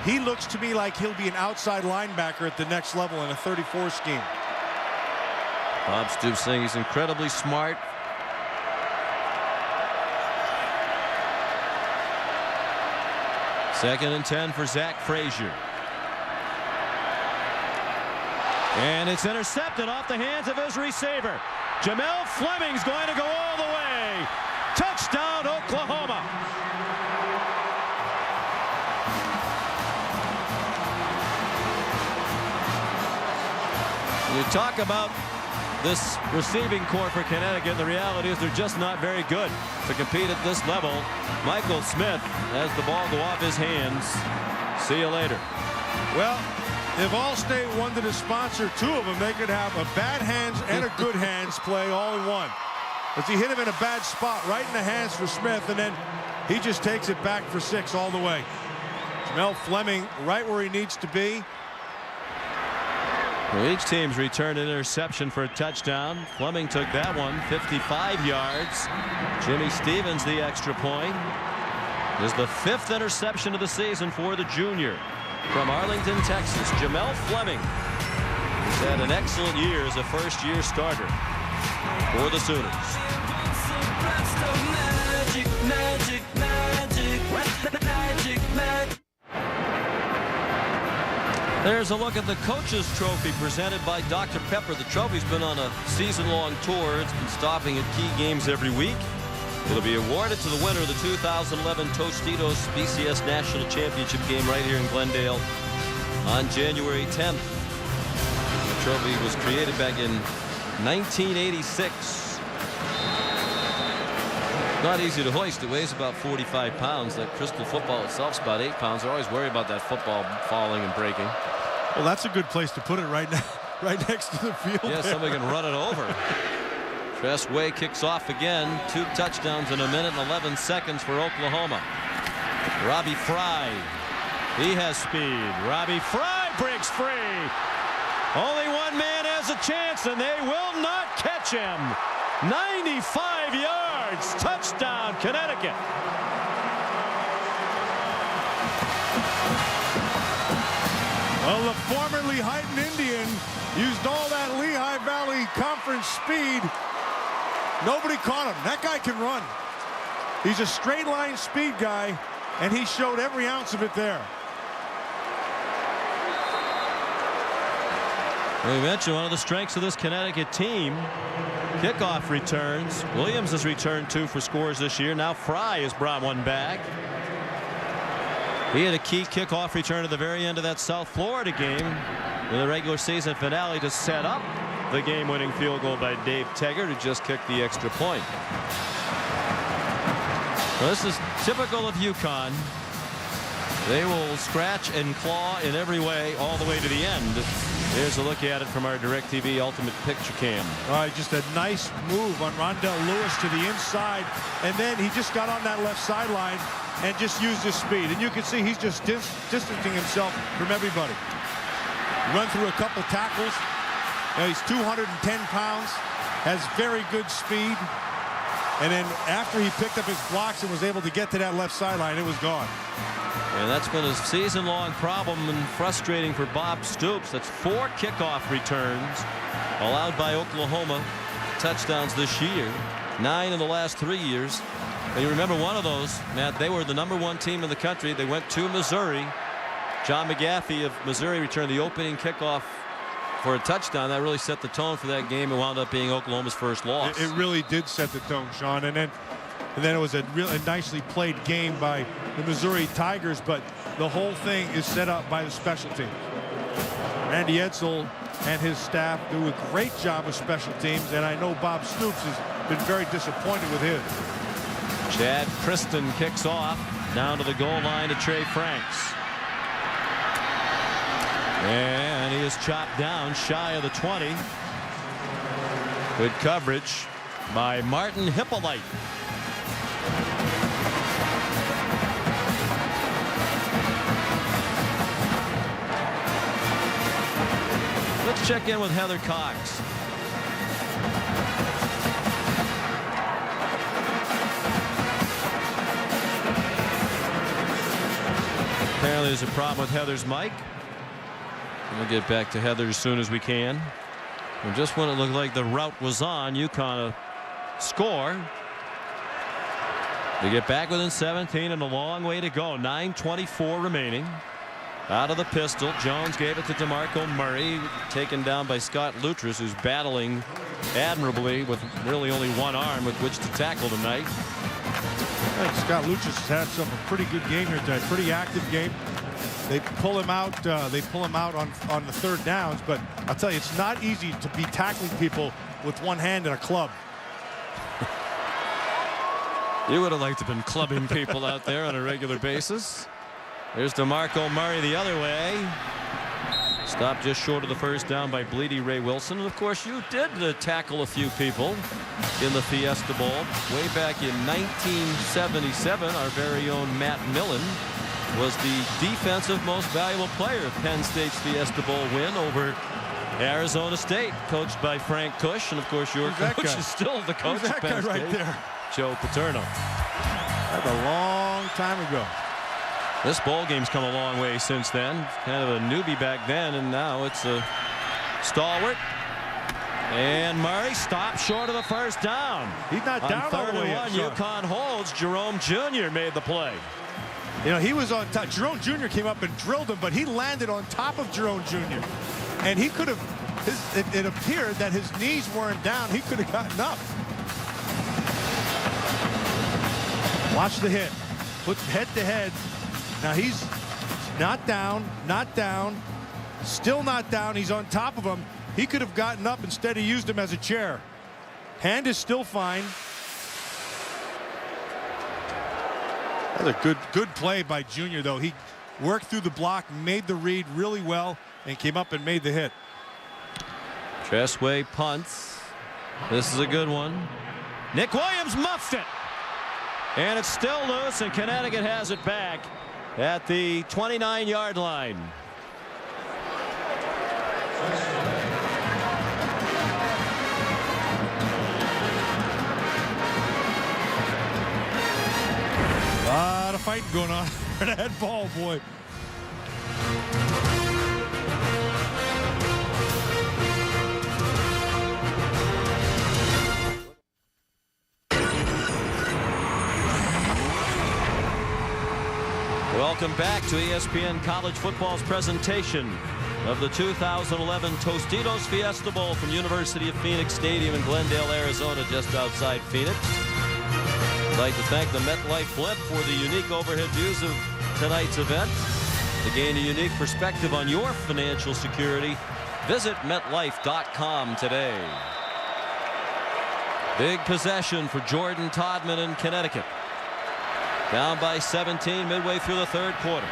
He looks to me like he'll be an outside linebacker at the next level in a 34 scheme. Bob Stoops saying he's incredibly smart. Second and 10 for Zach Frazier. And it's intercepted off the hands of his receiver. Jamel Fleming's going to go all the way. Touchdown, Oklahoma. You talk about this receiving core for Connecticut. The reality is they're just not very good to compete at this level. Michael Smith has the ball go off his hands. See you later. Well, If Allstate wanted to sponsor two of them, they could have a bad hands and a good hands play all in one. As he hit him in a bad spot right in the hands for Smith, and then he just takes it back for 6 all the way. Jamel Fleming right where he needs to be. Well, each team's returned an interception for a touchdown. Fleming took that one 55 yards. Jimmy Stevens the extra point. Is the 5th interception of the season for the junior from Arlington, Texas. Jamel Fleming has had an excellent year as a first-year starter for the Sooners. There's a look at the Coach's Trophy presented by Dr. Pepper. The trophy's been on a season-long tour. It's been stopping at key games every week. It'll be awarded to the winner of the 2011 Tostitos BCS National Championship game right here in Glendale on January 10th. The trophy was created back in 1986. Not easy to hoist. It weighs about 45 pounds. That crystal football itself is about 8 pounds. I always worry about that football falling and breaking. Well, that's a good place to put it right now, right next to the field. Yeah, there. somebody can run it over. Tress Way kicks off again. 2 touchdowns in 1 minute and 11 seconds for Oklahoma. Robbie Fry. He has speed. Robbie Fry breaks free. Only one man has a chance, and they will not catch him. 95 yards. Touchdown, Connecticut. Well, the former Lehighton Indian used all that Lehigh Valley Conference speed. Nobody caught him. That guy can run. He's a straight line speed guy, and he showed every ounce of it there. We mentioned one of the strengths of this Connecticut team. Kickoff returns. Williams has returned 2 for scores this year. Now Fry has brought one back. He had a key kickoff return at the very end of that South Florida game in the regular season finale to set up the game-winning field goal by Dave Teggart, who just kicked the extra point. Well, this is typical of UConn. They will scratch and claw in every way all the way to the end. Here's a look at it from our DirecTV Ultimate Picture Cam. All right, just a nice move on Rondell Lewis to the inside, and then he just got on that left sideline and just used his speed. And you can see he's just distancing himself from everybody. Run through a couple tackles. You know, he's 210 pounds, has very good speed. And then after he picked up his blocks and was able to get to that left sideline, it was gone. And that's been a season-long problem and frustrating for Bob Stoops. That's 4 kickoff returns allowed by Oklahoma. Touchdowns this year. 9 in the last 3 years. And you remember one of those, Matt, they were the #1 team in the country. They went to Missouri. John McGaffey of Missouri returned the opening kickoff for a touchdown. That really set the tone for that game. It wound up being Oklahoma's first loss. It really did set the tone, Sean. And then it was a really nicely played game by the Missouri Tigers, but the whole thing is set up by the special teams. Randy Edsel and his staff do a great job with special teams, and I know Bob Stoops has been very disappointed with his. Chad Kristen kicks off down to the goal line to Trey Franks. And he is chopped down shy of the 20. Good coverage by Martin Hippolyte. Let's check in with Heather Cox. Apparently there's a problem with Heather's mic. We'll get back to Heather as soon as we can. And just when it looked like the route was on, UConn score. They get back within 17 and a long way to go. 9:24 remaining. Out of the pistol, Jones gave it to DeMarco Murray, taken down by Scott Luttress, who's battling admirably with really only one arm with which to tackle tonight. I think Scott Luttress has had a pretty good game here tonight. Pretty active game. They pull him out. On the third downs. But I'll tell you, it's not easy to be tackling people with one hand and a club. You would have liked to have been clubbing people out there on a regular basis. There's DeMarco Murray the other way. Stopped just short of the first down by Bleedy Ray Wilson. And of course, you did tackle a few people in the Fiesta Bowl. Way back in 1977, our very own Matt Millen was the defensive most valuable player of Penn State's Fiesta Bowl win over Arizona State, coached by Frank Kush. And of course, your coach is still the coach of Penn State, right there? Joe Paterno. That's a long time ago. This bowl game's come a long way since then. Kind of a newbie back then, and now it's a stalwart. And Murray stopped short of the first down. He's not on down all the way yet. yet. UConn holds. Jerome Jr. made the play. You know, he was on top. Jerome Jr. came up and drilled him, but he landed on top of Jerome Jr. And he could have, it appeared that his knees weren't down. He could have gotten up. Watch the hit. Put head to head. Now he's not down, still not down. He's on top of him. He could have gotten up. Instead, he used him as a chair. Hand is still fine. That's a good play by Junior, though. He worked through the block, made the read really well, and came up and made the hit. Tressway punts. This is a good one. Nick Williams muffed it. And it's still loose, and Connecticut has it back at the 29-yard line. A lot of fighting going on for that ball, boy. Welcome back to ESPN College Football's presentation of the 2011 Tostitos Fiesta Bowl from University of Phoenix Stadium in Glendale, Arizona, just outside Phoenix. I'd like to thank the MetLife Blimp for the unique overhead views of tonight's event. To gain a unique perspective on your financial security, visit MetLife.com today. Big possession for Jordan Todman in Connecticut. Down by 17 midway through the third quarter.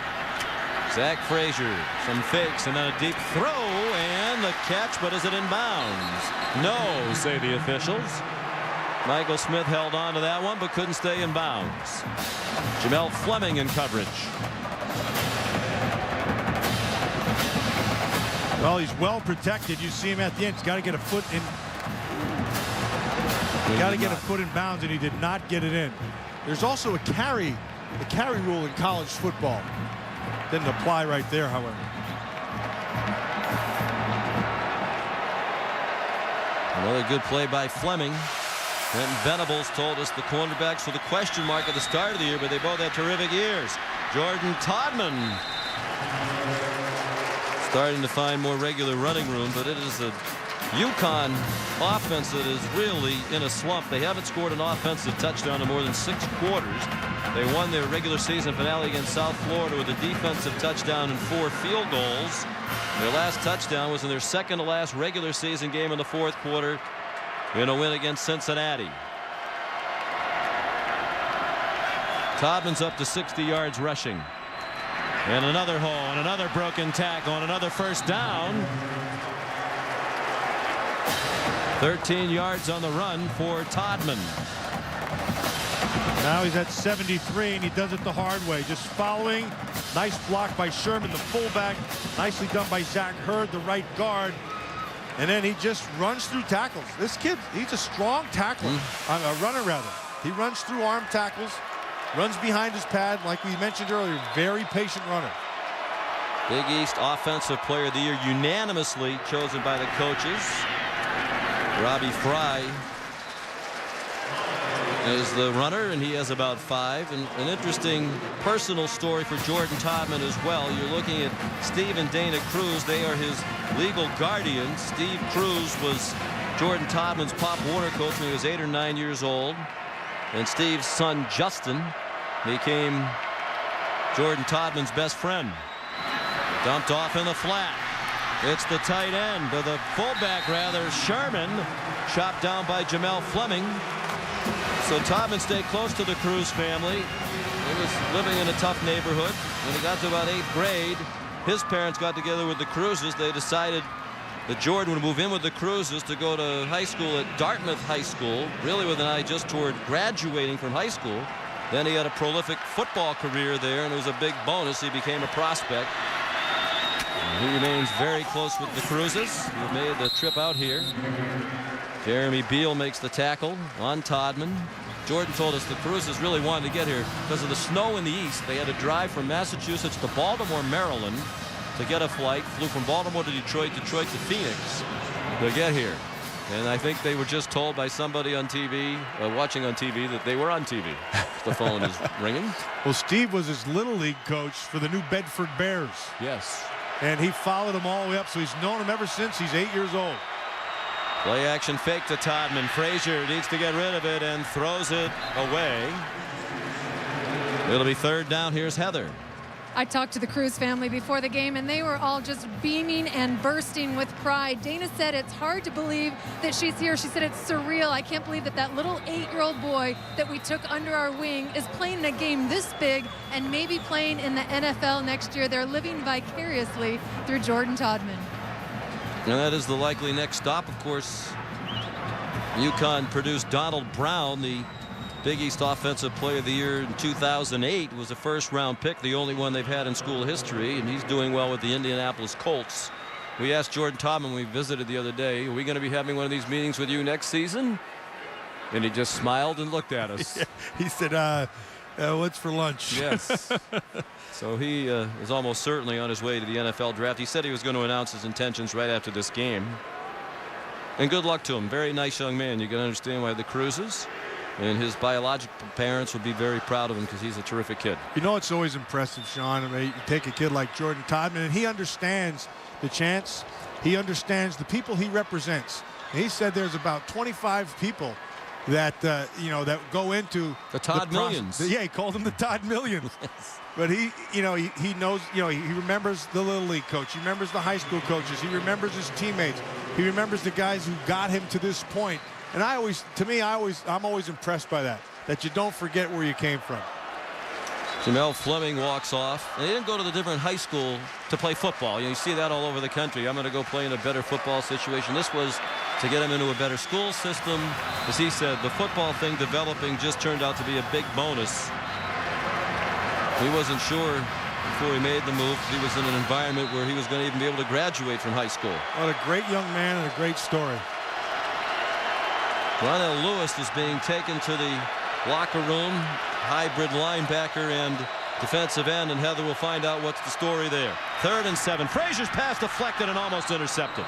Zach Frazier, some fakes, and then a deep throw, and the catch, but is it in bounds? No, say the officials. Michael Smith held on to that one, but couldn't stay in bounds. Jamel Fleming in coverage. Well, he's well protected. You see him at the end. He's got to get a foot in. Got to get a foot in bounds, and he did not get it in. There's also a carry rule in college football. Didn't apply right there, however. Another good play by Fleming. Quentin Venables told us the cornerbacks were the question mark at the start of the year, but they both had terrific years. Jordan Todman starting to find more regular running room, but it is a UConn offense that is really in a slump. They haven't scored an offensive touchdown in more than 6 quarters. They won their regular season finale against South Florida with a defensive touchdown and 4 field goals. Their last touchdown was in their second to last regular season game in the 4th quarter in a win against Cincinnati. Todman's up to 60 yards rushing. And another hole and another broken tackle on another first down. 13 yards on the run for Todman. Now he's at 73, and he does it the hard way. Just following. Nice block by Sherman, the fullback. Nicely done by Zach Hurd, the right guard. And then he just runs through tackles. This kid, he's a strong tackler. A runner, rather. He runs through arm tackles, runs behind his pad, like we mentioned earlier. Very patient runner. Big East Offensive Player of the Year, unanimously chosen by the coaches. Robbie Fry is the runner, and he has about 5. And an interesting personal story for Jordan Todman as well. You're looking at Steve and Dana Cruz. They are his legal guardians. Steve Cruz was Jordan Todman's Pop Warner coach when he was 8 or 9 years old. And Steve's son, Justin, became Jordan Todman's best friend. Dumped off in the flat. It's the tight end, or the fullback rather, Sherman, chopped down by Jamel Fleming. So Todman stayed close to the Cruz family. He was living in a tough neighborhood. When he got to about 8th grade, his parents got together with the Cruises. They decided that Jordan would move in with the Cruises to go to high school at Dartmouth High School, really with an eye just toward graduating from high school. Then he had a prolific football career there, and it was a big bonus. He became a prospect. And he remains very close with the Cruises. He made the trip out here. Jeremy Beal makes the tackle on Todman. Jordan told us the Cruises really wanted to get here because of the snow in the east. They had to drive from Massachusetts to Baltimore, Maryland to get a flight. Flew from Baltimore to Detroit, Detroit to Phoenix to get here. And I think they were just told by somebody on TV, watching on TV, that they were on TV. The phone is ringing. Well, Steve was his Little League coach for the New Bedford Bears. Yes. And he followed him all the way up, so he's known him ever since he's 8 years old. Play action fake to Todman. Frazier needs to get rid of it and throws it away. It'll be third down. Here's Heather. I talked to the Cruz family before the game, and they were all just beaming and bursting with pride. Dana said it's hard to believe that she's here. She said it's surreal. I can't believe that that little 8-year-old boy that we took under our wing is playing in a game this big and maybe playing in the NFL next year. They're living vicariously through Jordan Todman. And that is the likely next stop. Of course, UConn produced Donald Brown, the Big East Offensive Player of the Year in 2008. Was a first-round pick, the only one they've had in school history, and he's doing well with the Indianapolis Colts. We asked Jordan Todman when we visited the other day, are we going to be having one of these meetings with you next season? And he just smiled and looked at us. Yeah, he said, what's for lunch? Yes. So he is almost certainly on his way to the NFL draft. He said he was going to announce his intentions right after this game. And good luck to him. Very nice young man. You can understand why the Cruises and his biological parents would be very proud of him because he's a terrific kid. You know, it's always impressive, Sean. I mean, you take a kid like Jordan Todman, and he understands the chance. He understands the people he represents. And he said there's about 25 people that, that go into the Todd Millions. Yeah, he called them the Todd Millions. Yes. But he knows, he remembers the Little League coach. He remembers the high school coaches. He remembers his teammates. He remembers the guys who got him to this point. And I'm always impressed by that you don't forget where you came from. Jamel Fleming walks off. And they didn't go to the different high school to play football. You see that all over the country. I'm going to go play in a better football situation. This was to get him into a better school system. As he said, the football thing developing just turned out to be a big bonus. He wasn't sure before he made the move. He was in an environment where he was going to even be able to graduate from high school. What a great young man and a great story. Ronell Lewis is being taken to the locker room. Hybrid linebacker and defensive end, and Heather will find out what's the story there. 3rd and 7. Frazier's pass deflected and almost intercepted.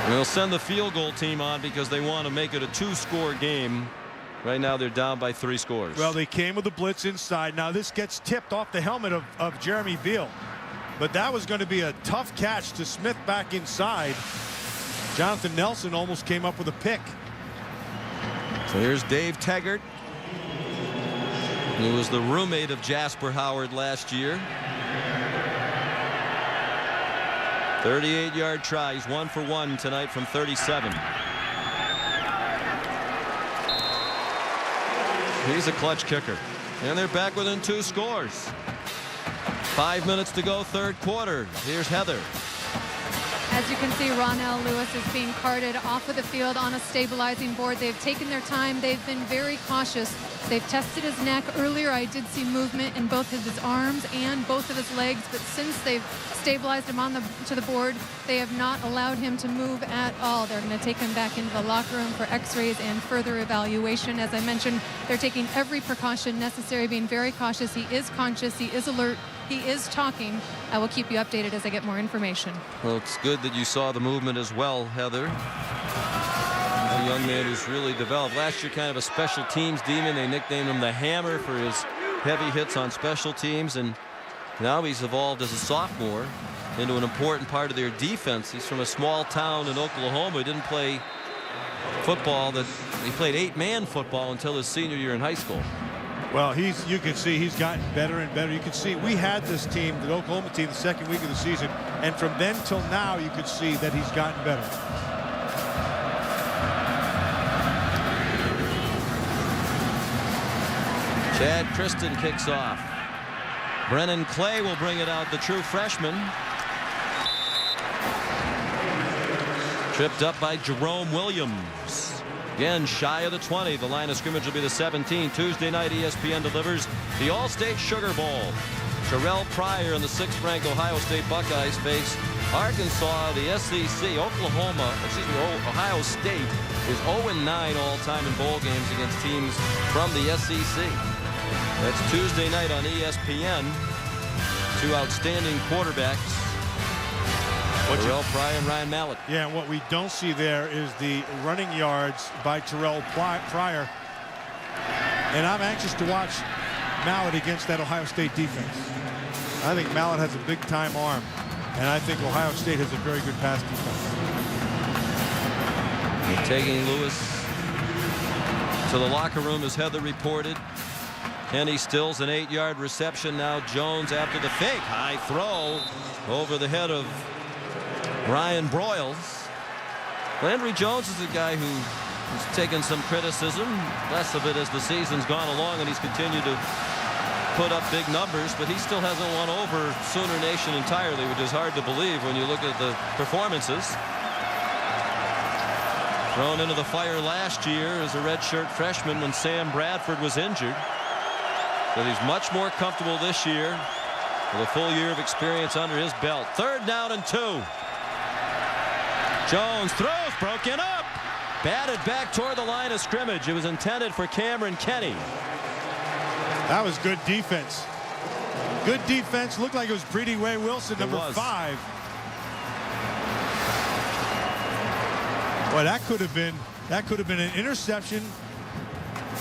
And they'll send the field goal team on because they want to make it a 2-score game. Right now they're down by 3 scores. Well, they came with the blitz inside. Now this gets tipped off the helmet of Jeremy Beal. But that was going to be a tough catch to Smith back inside. Jonathan Nelson almost came up with a pick. So here's Dave Taggart, who was the roommate of Jasper Howard last year. 38-yard try. He's 1 for 1 tonight from 37. He's a clutch kicker. And they're back within 2 scores. 5 minutes to go, 3rd quarter. Here's Heather. As you can see, Ronell Lewis is being carted off of the field on a stabilizing board. They've taken their time. They've been very cautious. They've tested his neck. Earlier, I did see movement in both of his arms and both of his legs, but since they've stabilized him to the board, they have not allowed him to move at all. They're going to take him back into the locker room for x-rays and further evaluation. As I mentioned, they're taking every precaution necessary, being very cautious. He is conscious. He is alert. He is talking. I will keep you updated as I get more information. Well, it's good that you saw the movement as well, Heather. A young man who's really developed. Last year, kind of a special teams demon. They nicknamed him the Hammer for his heavy hits on special teams. And now he's evolved as a sophomore into an important part of their defense. He's from a small town in Oklahoma. He didn't play football. He played 8-man football until his senior year in high school. Well, you can see he's gotten better and better. You can see we had this team, the Oklahoma team, the 2nd week of the season, and from then till now, you could see that he's gotten better. Chad Kristen kicks off. Brennan Clay will bring it out, the true freshman. Tripped up by Jerome Williams. Again, shy of the 20. The line of scrimmage will be the 17. Tuesday night, ESPN delivers the All-State Sugar Bowl. Terrell Pryor and the 6th-ranked Ohio State Buckeyes face Arkansas, the SEC. Ohio State is 0-9 all-time in bowl games against teams from the SEC. That's Tuesday night on ESPN. Two outstanding quarterbacks, Terrell Pryor and Ryan Mallett. Yeah, and what we don't see there is the running yards by Terrell Pryor. And I'm anxious to watch Mallett against that Ohio State defense. I think Mallett has a big-time arm, and I think Ohio State has a very good pass defense. And taking Lewis to the locker room, as Heather reported. Kenny Stills, an 8-yard reception. Now Jones after the fake. High throw over the head of Ryan Broyles. Landry Jones is a guy who's taken some criticism, less of it as the season's gone along, and he's continued to put up big numbers, but he still hasn't won over Sooner Nation entirely, which is hard to believe when you look at the performances. Thrown into the fire last year as a redshirt freshman when Sam Bradford was injured. But he's much more comfortable this year with a full year of experience under his belt. 3rd down and 2. Jones throws, broken up. Batted back toward the line of scrimmage. It was intended for Cameron Kenny. That was good defense. Good defense. Looked like it was Brady Way Wilson, number 5. Boy, that could have been an interception,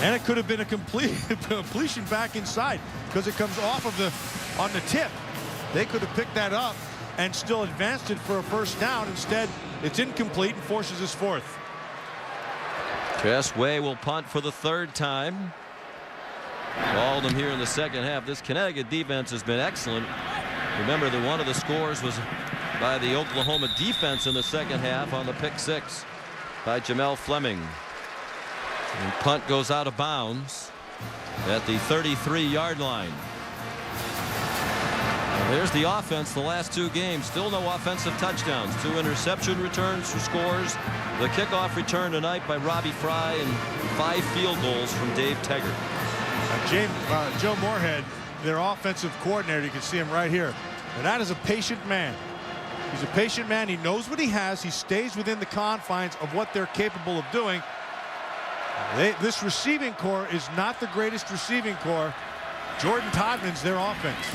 and it could have been a completion back inside because it comes off of on the tip. They could have picked that up and still advanced it for a 1st down. Instead, it's incomplete and forces his 4th. Tress Way will punt for the 3rd time. Called him here in the 2nd half. This Connecticut defense has been excellent. Remember that one of the scores was by the Oklahoma defense in the 2nd half on the pick 6 by Jamel Fleming. And punt goes out of bounds at the 33-yard line. There's the offense the last 2 games. Still no offensive touchdowns. 2 interception returns for scores. The kickoff return tonight by Robbie Fry and 5 field goals from Dave Teggart. Joe Moorhead, their offensive coordinator, you can see him right here. And that is a patient man. He's a patient man. He knows what he has. He stays within the confines of what they're capable of doing. This receiving core is not the greatest receiving core. Jordan Todman's their offense.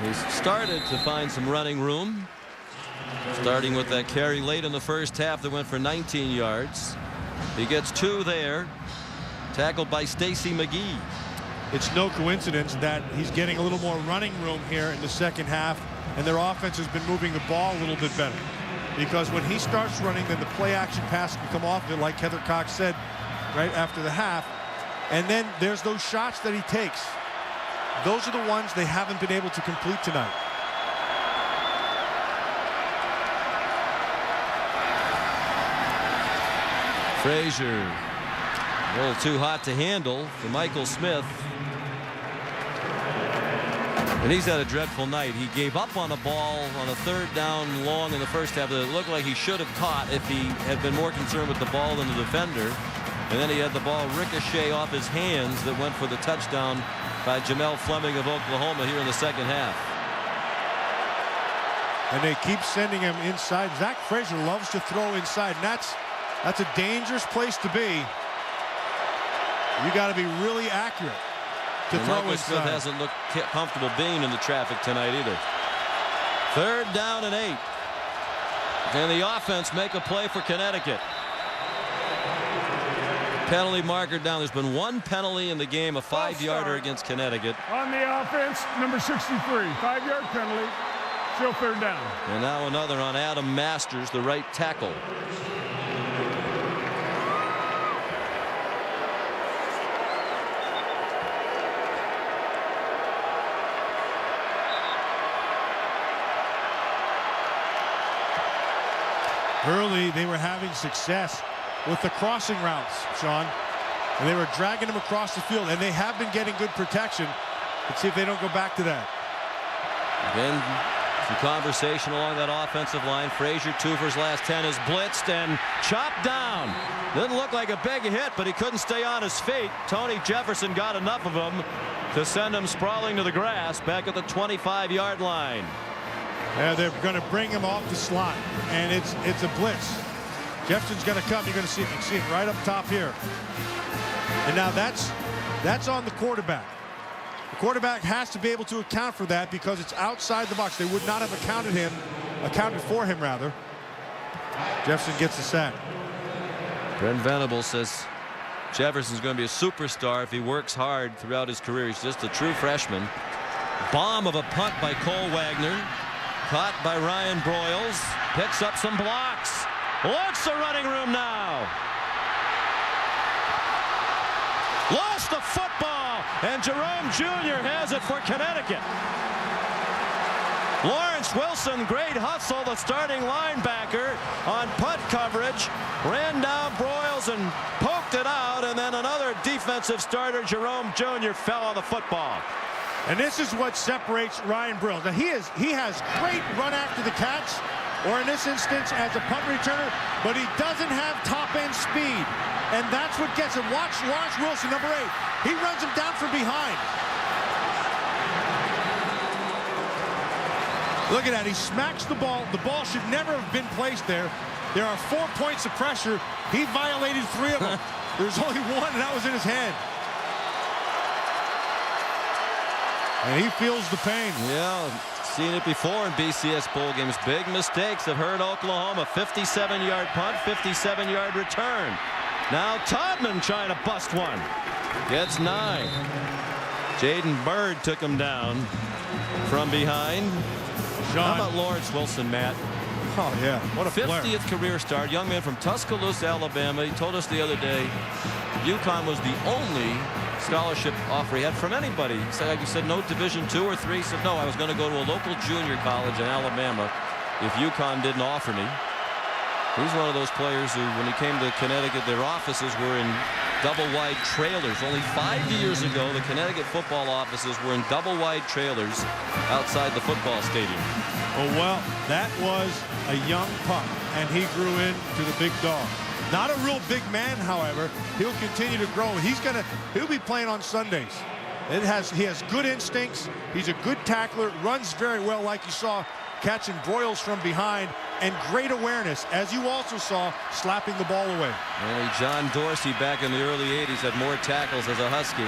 He's started to find some running room, starting with that carry late in the 1st half that went for 19 yards. He gets 2 there, tackled by Stacy McGee. It's no coincidence that he's getting a little more running room here in the 2nd half, and their offense has been moving the ball a little bit better. Because when he starts running, then the play action pass can come off of it, like Heather Cox said right after the half. And then there's those shots that he takes. Those are the ones they haven't been able to complete tonight. Frazier, a little too hot to handle for Michael Smith. And he's had a dreadful night. He gave up on a ball on a 3rd down long in the 1st half that it looked like he should have caught if he had been more concerned with the ball than the defender. And then he had the ball ricochet off his hands that went for the touchdown by Jamel Fleming of Oklahoma here in the 2nd half. And they keep sending him inside. Zach Frazier loves to throw inside, and that's a dangerous place to be. You got to be really accurate to throw inside. Smith hasn't looked comfortable being in the traffic tonight either. 3rd down and 8. Can the offense make a play for Connecticut? Penalty marker down. There's been 1 penalty in the game, a 5-yarder against Connecticut. On the offense, number 63, 5-yard penalty, still 3rd down. And now another on Adam Masters, the right tackle. Early, they were having success with the crossing routes, Sean. And they were dragging him across the field, and they have been getting good protection. Let's see if they don't go back to that. Again, some conversation along that offensive line. Frazier, Toofer's last 10 is blitzed and chopped down. Didn't look like a big hit, but he couldn't stay on his feet. Tony Jefferson got enough of him to send him sprawling to the grass back at the 25-yard line. Yeah, they're going to bring him off the slot, and it's a blitz. Jefferson's going to come. You're going to see it. You can see it right up top here. And now that's on the quarterback. The quarterback has to be able to account for that because it's outside the box. They would not have accounted for him rather. Jefferson gets the sack. Brent Venables says Jefferson's going to be a superstar if he works hard throughout his career. He's just a true freshman. Bomb of a punt by Cole Wagner. Caught by Ryan Broyles. Picks up some blocks. Wants the running room now. Lost the football, and Jerome Jr. has it for Connecticut. Lawrence Wilson, great hustle, the starting linebacker on punt coverage, ran down Broyles and poked it out, and then another defensive starter, Jerome Jr., fell on the football. And this is what separates Ryan Broyles. Now he has great run after the catch, or in this instance as a punt returner, but he doesn't have top-end speed. And that's what gets him. Watch Lawrence Wilson, number 8. He runs him down from behind. Look at that. He smacks the ball. The ball should never have been placed there. There are 4 points of pressure. He violated 3 of them. There's only 1, and that was in his head. And he feels the pain. Yeah, seen it before in BCS bowl games. Big mistakes have hurt Oklahoma. 57-yard punt, 57-yard return. Now Todman trying to bust one. Gets 9. Jaden Bird took him down from behind. How about Lawrence Wilson, Matt? Oh, yeah. What a 50th career start. Young man from Tuscaloosa, Alabama. He told us the other day UConn was the only scholarship offer he had from anybody. He said no Division II or III. He said, no, I was going to go to a local junior college in Alabama if UConn didn't offer me. He's one of those players who, when he came to Connecticut, their offices were in double-wide trailers. Only 5 years ago, the Connecticut football offices were in double-wide trailers outside the football stadium. Oh, well, that was a young pup, and he grew into the big dog. Not a real big man, however. He'll continue to grow. He'll be playing on Sundays. He has good instincts. He's a good tackler. Runs very well, like you saw, catching Broyles from behind, and great awareness, as you also saw, slapping the ball away. Only John Dorsey back in the early 80s had more tackles as a Husky.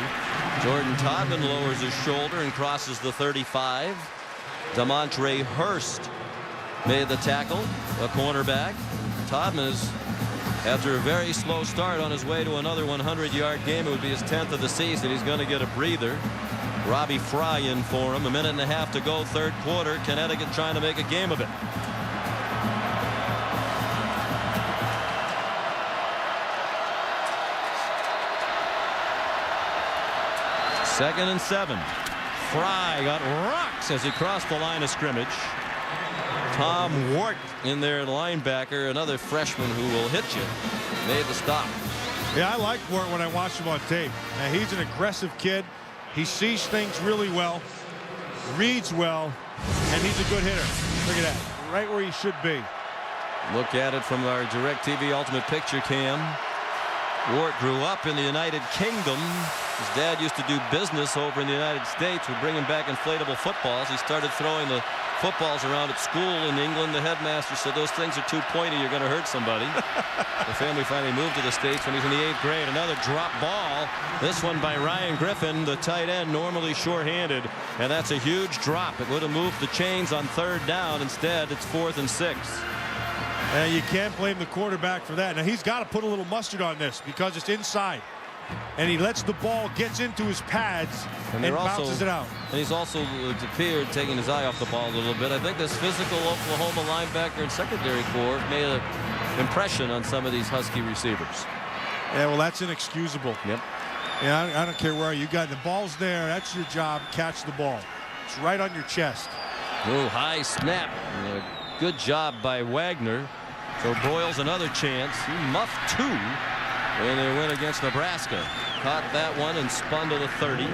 Jordan Todman lowers his shoulder and crosses the 35. Demontre Hurst made the tackle, a cornerback. Todman is, after a very slow start, on his way to another 100-yard game. It would be his 10th of the season. He's going to get a breather. Robbie Fry in for him. 1.5 minutes to go, third quarter. Connecticut trying to make a game of it. Second and 7. Fry got rocks as he crossed the line of scrimmage. Tom Wart in there, linebacker, another freshman who will hit you, made the stop. Yeah, I like Wart when I watch him on tape. Now, he's an aggressive kid. He sees things really well, reads well, and he's a good hitter. Look at that, right where he should be. Look at it from our DirecTV Ultimate Picture Cam. Wart grew up in the United Kingdom. His dad used to do business over in the United States. Would bring him back inflatable footballs. He started throwing the footballs around at school in England. The headmaster said, those things are too pointy, you're going to hurt somebody. The family finally moved to the States when he was in the 8th grade. Another drop ball. This one by Ryan Griffin, the tight end, normally shorthanded. And that's a huge drop. It would have moved the chains on 3rd down. Instead, it's 4th and 6. And you can't blame the quarterback for that. Now, he's got to put a little mustard on this because it's inside. And he lets the ball get into his pads and bounces it out. And he's also, it appeared, taking his eye off the ball a little bit. I think this physical Oklahoma linebacker and secondary corps made an impression on some of these Husky receivers. Yeah, well, that's inexcusable. Yep. Yeah, I don't care where you got the ball's there. That's your job. Catch the ball. It's right on your chest. Oh, high snap. Good job by Wagner. So Broyles another chance. He muffed 2. in their win against Nebraska. Caught that one and spun to the 30.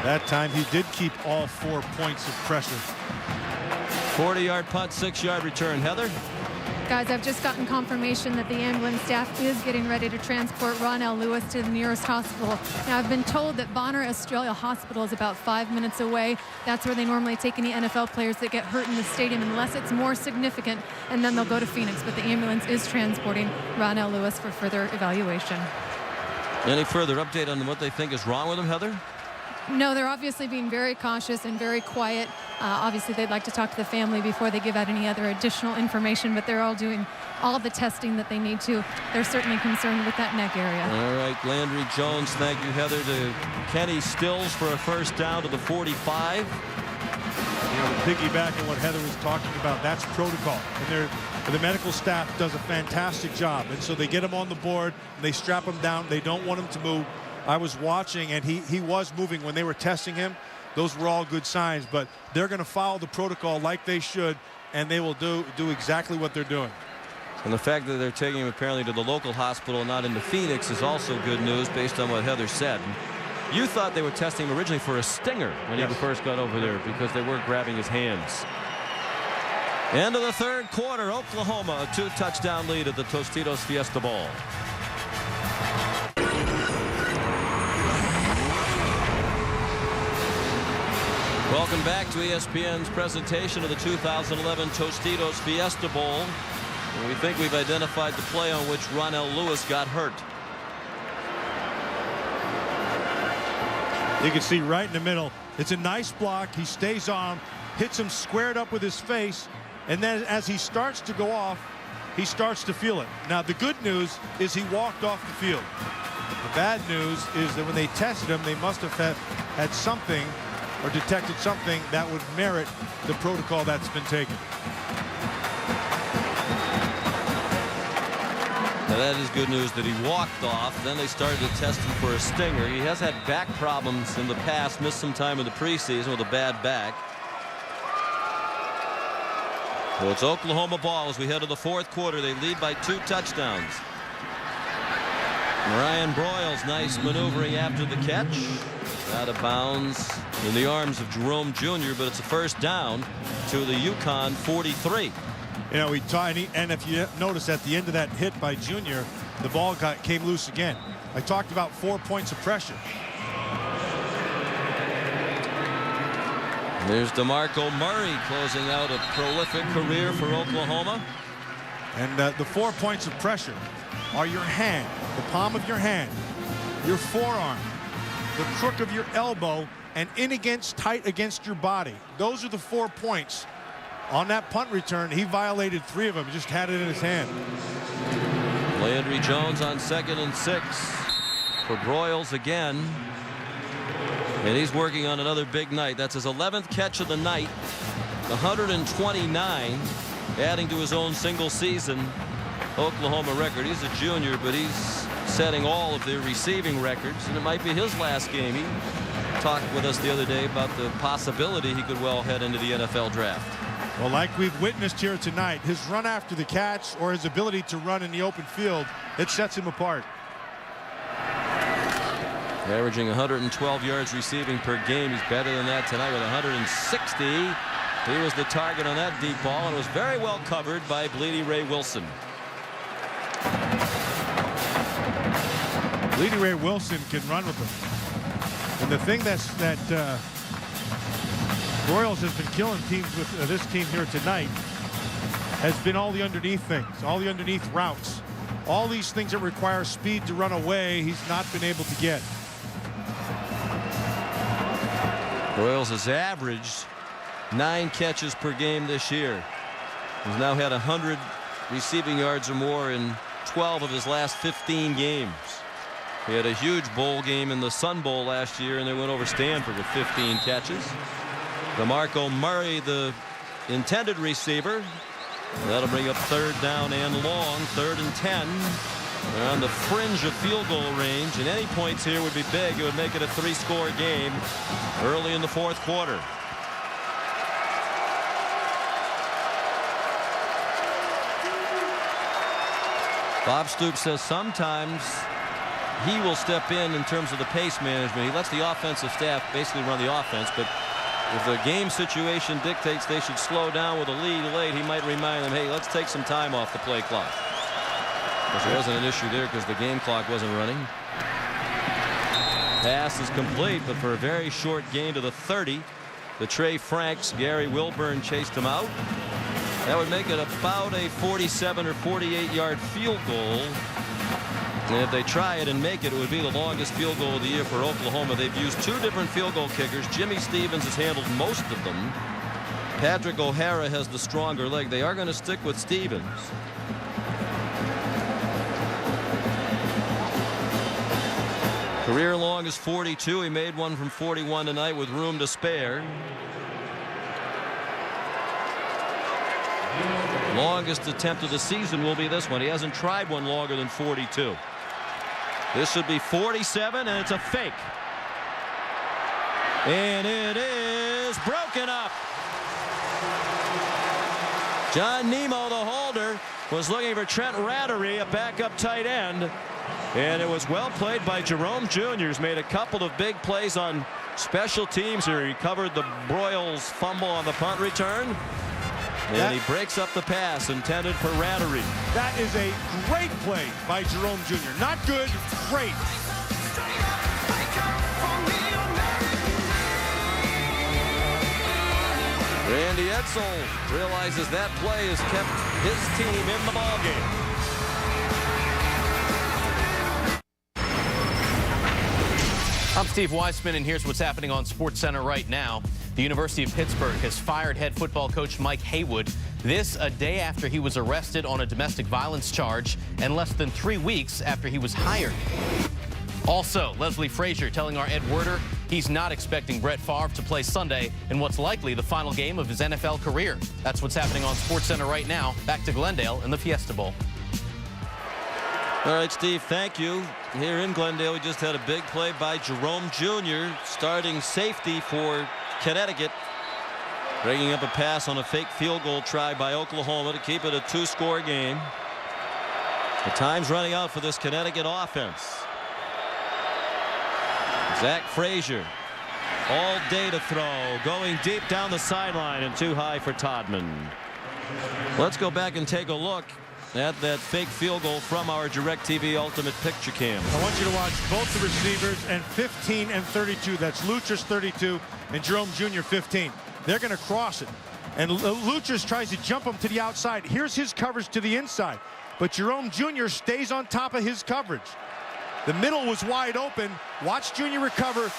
That time he did keep all 4 points of pressure. 40-yard punt, 6-yard return. Heather? Guys, I've just gotten confirmation that the ambulance staff is getting ready to transport Ronell Lewis to the nearest hospital. Now, I've been told that Bonner Australia Hospital is about 5 minutes away. That's where they normally take any NFL players that get hurt in the stadium, unless it's more significant, and then they'll go to Phoenix. But the ambulance is transporting Ronell Lewis for further evaluation. Any further update on what they think is wrong with him, Heather? No, they're obviously being very cautious and very quiet. Obviously, they'd like to talk to the family before they give out any other additional information, but they're all doing all the testing that they need to. They're certainly concerned with that neck area. All right, Landry Jones, thank you, Heather, to Kenny Stills for a first down to the 45. You know, to piggyback on what Heather was talking about, that's protocol. And the medical staff does a fantastic job. And so they get him on the board, and they strap him down. They don't want him to move. I was watching, and he was moving when they were testing him. Those were all good signs, but they're going to follow the protocol like they should, and they will do exactly what they're doing. And the fact that they're taking him apparently to the local hospital, not into Phoenix, is also good news based on what Heather said. You thought they were testing him originally for a stinger when he first got over there because they weren't grabbing his hands. End of the third quarter, Oklahoma, a 2-touchdown lead at the Tostitos Fiesta Bowl. Welcome back to ESPN's presentation of the 2011 Tostitos Fiesta Bowl. We think we've identified the play on which Ronell Lewis got hurt. You can see right in the middle. It's a nice block. He stays on, hits him squared up with his face, and then as he starts to go off, he starts to feel it. Now, the good news is he walked off the field. The bad news is that when they tested him, they must have had something or detected something that would merit the protocol that's been taken. Now that is good news that he walked off. Then they started to test him for a stinger. He has had back problems in the past, missed some time in the preseason with a bad back. So it's Oklahoma ball as we head to the fourth quarter. They lead by 2 touchdowns. Ryan Broyles, nice maneuvering after the catch. Out of bounds in the arms of Jerome Jr., but it's a first down to the UConn 43. You know, and if you notice at the end of that hit by Jr., the ball came loose again. I talked about 4 points of pressure. There's DeMarco Murray closing out a prolific career for Oklahoma. And the 4 points of pressure are your hand, the palm of your hand, your forearm, the crook of your elbow, and tight against your body. Those are the 4 points. On that punt return, he violated 3 of them. He just had it in his hand. Landry Jones on 2nd and 6 for Broyles again. And he's working on another big night. That's his 11th catch of the night. 129, adding to his own single season Oklahoma record. He's a junior, but he's setting all of the receiving records, and it might be his last game. He talked with us the other day about the possibility he could well head into the NFL draft. Well, like we've witnessed here tonight, his run after the catch or his ability to run in the open field, it sets him apart. Averaging 112 yards receiving per game. He's better than that tonight with 160. He was the target on that deep ball and was very well covered by Bleedy Ray Wilson. Bleedy Ray Wilson can run with him. And the thing that Broyles has been killing teams with this team here tonight has been all the underneath things, all the underneath routes. All these things that require speed to run away, he's not been able to get. Broyles has averaged 9 catches per game this year. He's now had 100 receiving yards or more in 12 of his last 15 games. He had a huge bowl game in the Sun Bowl last year, and they went over Stanford with 15 catches. DeMarco Murray, the intended receiver. That'll bring up 3rd down and long, 3rd and 10. They're on the fringe of field goal range, and any points here would be big. It would make it a 3-score game early in the fourth quarter. Bob Stoops says sometimes he will step in terms of the pace management. He lets the offensive staff basically run the offense, but if the game situation dictates they should slow down with a lead late, he might remind them, hey, let's take some time off the play clock. Because there wasn't an issue there because the game clock wasn't running. Pass is complete, but for a very short gain to the 30. The Trey Franks, Gary Wilburn chased him out. That would make it about a 47 or 48-yard field goal. And if they try it and make it, it would be the longest field goal of the year for Oklahoma. They've used 2 different field goal kickers. Jimmy Stevens has handled most of them. Patrick O'Hara has the stronger leg. They are going to stick with Stevens. Career long is 42. He made one from 41 tonight with room to spare. Longest attempt of the season will be this one. He hasn't tried one longer than 42. This should be 47, and it's a fake. And it is broken up. John Nemo, the holder, was looking for Trent Rattery, a backup tight end. And it was well played by Jerome Jr. He's made a couple of big plays on special teams here. He covered the Broyles fumble on the punt return. And he breaks up the pass intended for Rattery. That is a great play by Jerome Jr. Not good, great. Randy Edsall realizes that play has kept his team in the ballgame. I'm Steve Weissman, and here's what's happening on SportsCenter right now. The University of Pittsburgh has fired head football coach Mike Haywood. This a day after he was arrested on a domestic violence charge and less than 3 weeks after he was hired. Also, Leslie Frazier telling our Ed Werder he's not expecting Brett Favre to play Sunday in what's likely the final game of his NFL career. That's what's happening on SportsCenter right now. Back to Glendale in the Fiesta Bowl. All right, Steve, thank you. Here in Glendale, we just had a big play by Jerome Jr., starting safety for Connecticut, breaking up a pass on a fake field goal try by Oklahoma to keep it a 2-score game. The time's running out for this Connecticut offense. Zach Frazier, all day to throw, going deep down the sideline and too high for Todman. Let's go back and take a look at that fake field goal from our DirecTV Ultimate Picture Cam. I want you to watch both the receivers, and 15 and 32. That's Luchers 32 and Jerome Jr. 15. They're going to cross it. And Luchers tries to jump him to the outside. Here's his coverage to the inside. But Jerome Jr. stays on top of his coverage. The middle was wide open. Watch Jr. recover,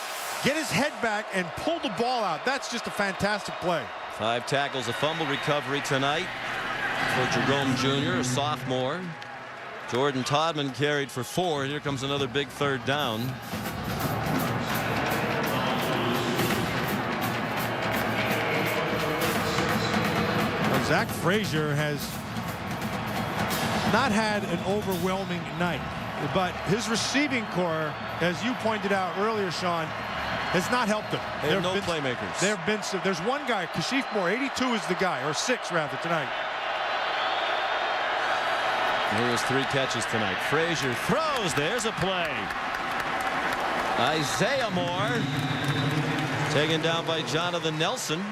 get his head back, and pull the ball out. That's just a fantastic play. 5 tackles, a fumble recovery tonight for Jerome Jr., a sophomore. Jordan Todman carried for 4. Here comes another big 3rd down. Well, Zach Frazier has not had an overwhelming night, but his receiving core, as you pointed out earlier, Sean, has not helped them. They have no playmakers. There have been some, there's one guy, Kashif Moore, 82 is the guy, or 6 rather, tonight. He has 3 catches tonight. Frazier throws. There's a play. Isaiah Moore taken down by Jonathan Nelson.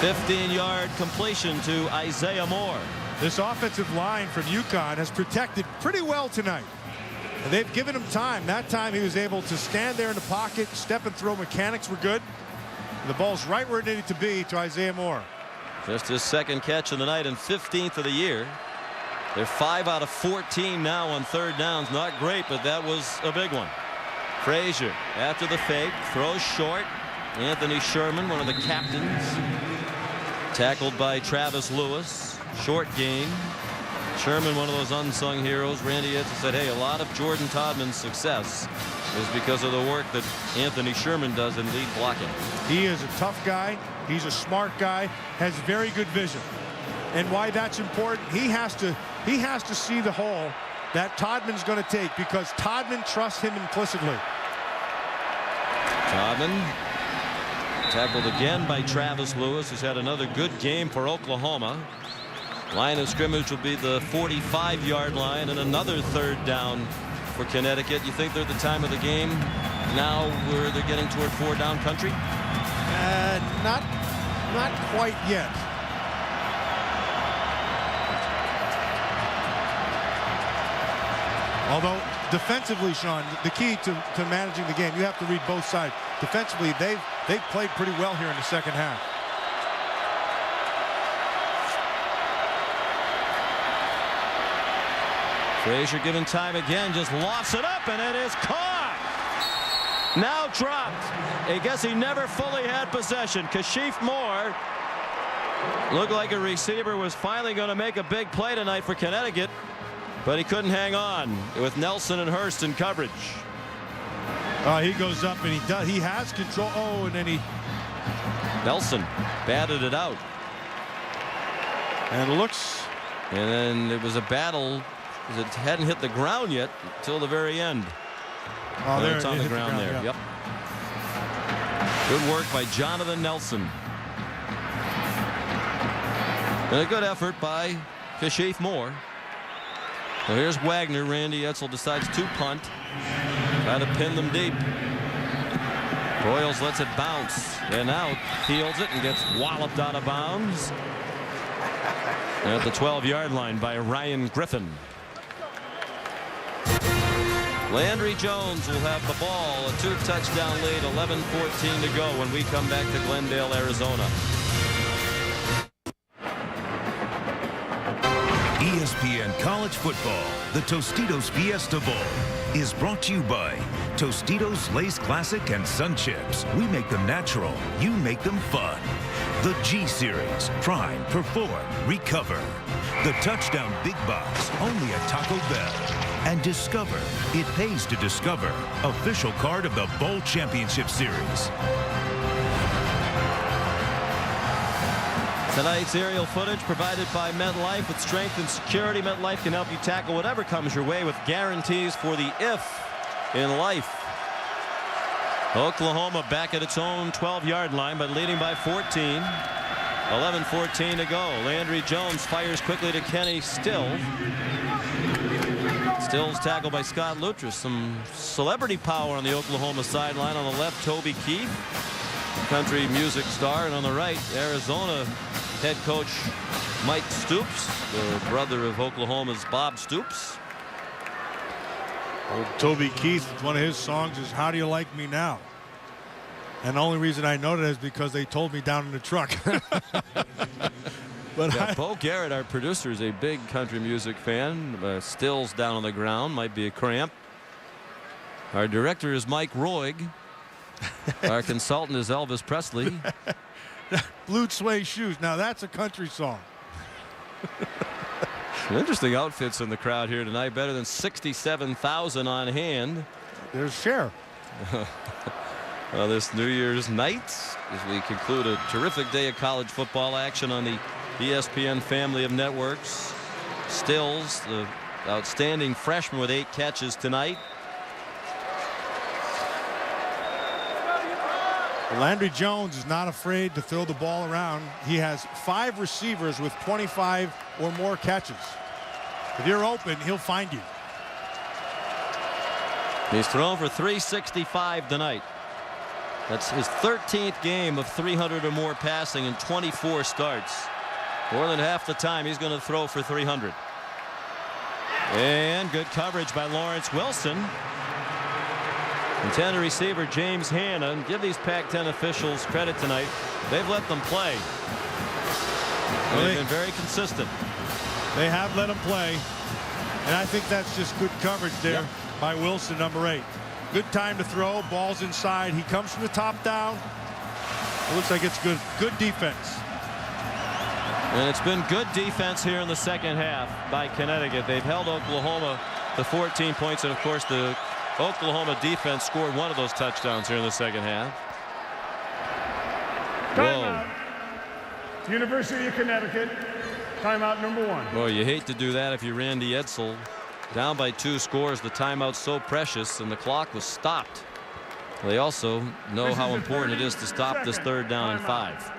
15-yard completion to Isaiah Moore. This offensive line from UConn has protected pretty well tonight. And they've given him time. That time he was able to stand there in the pocket. Step and throw mechanics were good. The ball's right where it needed to be to Isaiah Moore. Just his 2nd catch of the night and 15th of the year. They're 5 out of 14 now on 3rd downs. Not great, but that was a big one. Frazier after the fake throws short. Anthony Sherman, one of the captains, tackled by Travis Lewis. Short gain. Sherman, one of those unsung heroes. Randy Edsall said, hey, a lot of Jordan Todman's success is because of the work that Anthony Sherman does in lead blocking. He is a tough guy. He's a smart guy, has very good vision. And why that's important, he has to see the hole that Todman's going to take, because Todman trusts him implicitly. Todman tackled again by Travis Lewis, who's had another good game for Oklahoma. Line of scrimmage will be the 45-yard line, and another third down for Connecticut. You think they're at the time of the game now where they're getting toward 4-down country? Not quite yet. Although defensively, Sean, the key to managing the game, you have to read both sides. Defensively, they've played pretty well here in the second half. Frazier given time again, just lofts it up, and it is caught. Now dropped. I guess he never fully had possession. Kashif Moore looked like a receiver was finally going to make a big play tonight for Connecticut, but he couldn't hang on with Nelson and Hurst in coverage. He goes up and he has control. Oh, and then Nelson batted it out. And then it was a battle because it hadn't hit the ground yet until the very end. Oh, there it's on the ground there. Yeah. Yep. Good work by Jonathan Nelson. And a good effort by Kashif Moore. So here's Wagner. Randy Edsall decides to punt. Try to pin them deep. Broyles lets it bounce and out. Fields it and gets walloped out of bounds. At the 12-yard line by Ryan Griffin. Landry Jones will have the ball. A 2-touchdown lead. 11-14 to go when we come back to Glendale, Arizona. ESPN College Football, the Tostitos Fiesta Bowl, is brought to you by Tostitos Lay's Classic and Sun Chips. We make them natural. You make them fun. The G Series, Prime, Perform, Recover. The Touchdown Big Box, only at Taco Bell. And Discover, it pays to discover, official card of the Bowl Championship Series. Tonight's aerial footage provided by MetLife. With strength and security, MetLife can help you tackle whatever comes your way with guarantees for the if in life. Oklahoma back at its own 12-yard line, but leading by 14. 11-14 to go. Landry Jones fires quickly to Kenny Still. Still's tackled by Scott Luttrell. Some celebrity power on the Oklahoma sideline. On the left, Toby Keith, country music star, and on the right, Arizona head coach Mike Stoops, the brother of Oklahoma's Bob Stoops. Old Toby Keith, one of his songs is "How Do You Like Me Now?" And the only reason I know that is because they told me down in the truck. But yeah, Bo Garrett, our producer, is a big country music fan. Stills down on the ground, might be a cramp. Our director is Mike Roig. Our consultant is Elvis Presley. Blue suede shoes. Now that's a country song. Some interesting outfits in the crowd here tonight. Better than 67,000 on hand. There's Cher. This New Year's night, as we conclude a terrific day of college football action on the ESPN family of networks. Stills, the outstanding freshman with 8 catches tonight. Landry Jones is not afraid to throw the ball around. He has 5 receivers with 25 or more catches. If you're open, he'll find you. He's thrown for 365 tonight. That's his 13th game of 300 or more passing in 24 starts. More than half the time he's going to throw for 300. And good coverage by Lawrence Wilson. Intended receiver James Hanna. And give these Pac-10 officials credit tonight. They've let them play. They've been very consistent. They have let him play. And I think that's just good coverage there by Wilson, number 8. Good time to throw. Ball's inside. He comes from the top down. It looks like it's good defense. And it's been good defense here in the second half by Connecticut. They've held Oklahoma to 14 points. And, of course, the Oklahoma defense scored one of those touchdowns here in the second half. Timeout. University of Connecticut. Timeout number 1. Well, you hate to do that if you're Randy Edsall. Down by 2 scores. The timeout's so precious, and the clock was stopped. They also know how important it is to stop this 3rd down and 5.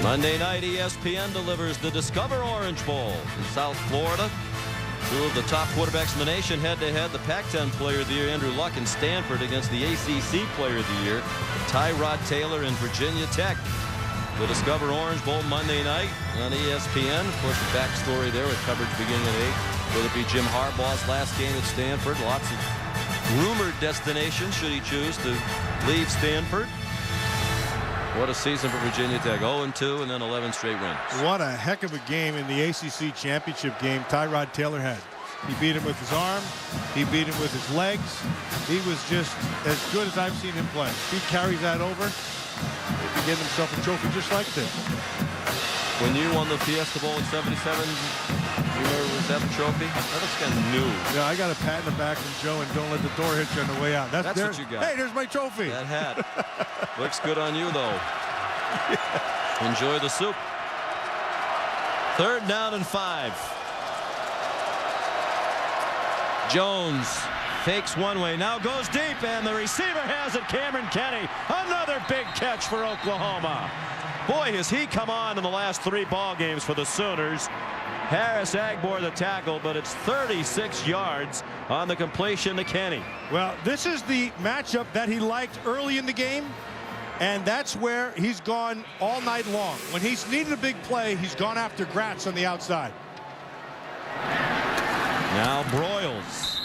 Monday night, ESPN delivers the Discover Orange Bowl in South Florida. Two of the top quarterbacks in the nation head-to-head. The Pac-10 Player of the Year, Andrew Luck in Stanford, against the ACC Player of the Year, Tyrod Taylor in Virginia Tech. The Discover Orange Bowl Monday night on ESPN. Of course, the backstory there with coverage beginning at 8. Will it be Jim Harbaugh's last game at Stanford? Lots of rumored destinations should he choose to leave Stanford. What a season for Virginia Tech. 0-2 and then 11 straight wins. What a heck of a game in the ACC championship game Tyrod Taylor had. He beat him with his arm. He beat him with his legs. He was just as good as I've seen him play. He carries that over. He gave himself a trophy just like this. When you won the Fiesta Bowl in '77, you remember, was that the trophy? That looks kind of new. Yeah, I got a pat in the back from Joe, and don't let the door hit you on the way out. That's what you got. Hey, there's my trophy. That hat. Looks good on you, though. Enjoy the soup. 3rd down and 5. Jones fakes one way, now goes deep, and the receiver has it. Cameron Kenny, another big catch for Oklahoma. Boy, has he come on in the last 3 ball games for the Sooners. Harris Agbor the tackle, but it's 36 yards on the completion to Kenny. Well, this is the matchup that he liked early in the game, and that's where he's gone all night long. When he's needed a big play, he's gone after Gratz on the outside. Now Broyles,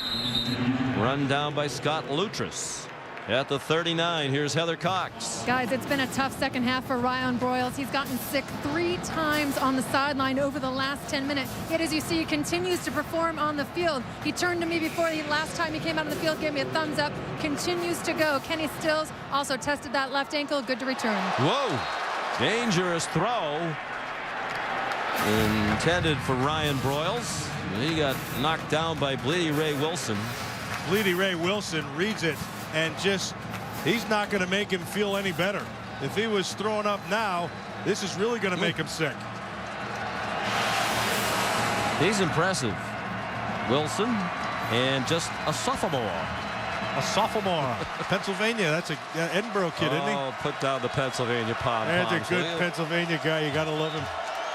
run down by Scott Luttress. At the 39, here's Heather Cox. Guys, it's been a tough second half for Ryan Broyles. He's gotten sick 3 times on the sideline over the last 10 minutes. Yet, as you see, he continues to perform on the field. He turned to me before the last time he came out on the field, gave me a thumbs up, continues to go. Kenny Stills also tested that left ankle, good to return. Whoa, dangerous throw. Intended for Ryan Broyles. He got knocked down by Bleedy Ray Wilson. Bleedy Ray Wilson reads it. And just, he's not going to make him feel any better. If he was throwing up now, this is really going to make him sick. He's impressive. Wilson, and just a sophomore. A sophomore. Pennsylvania. That's a Edinburgh kid, isn't he? Oh, put down the Pennsylvania pom-poms. That's a good Pennsylvania guy. You got to love him.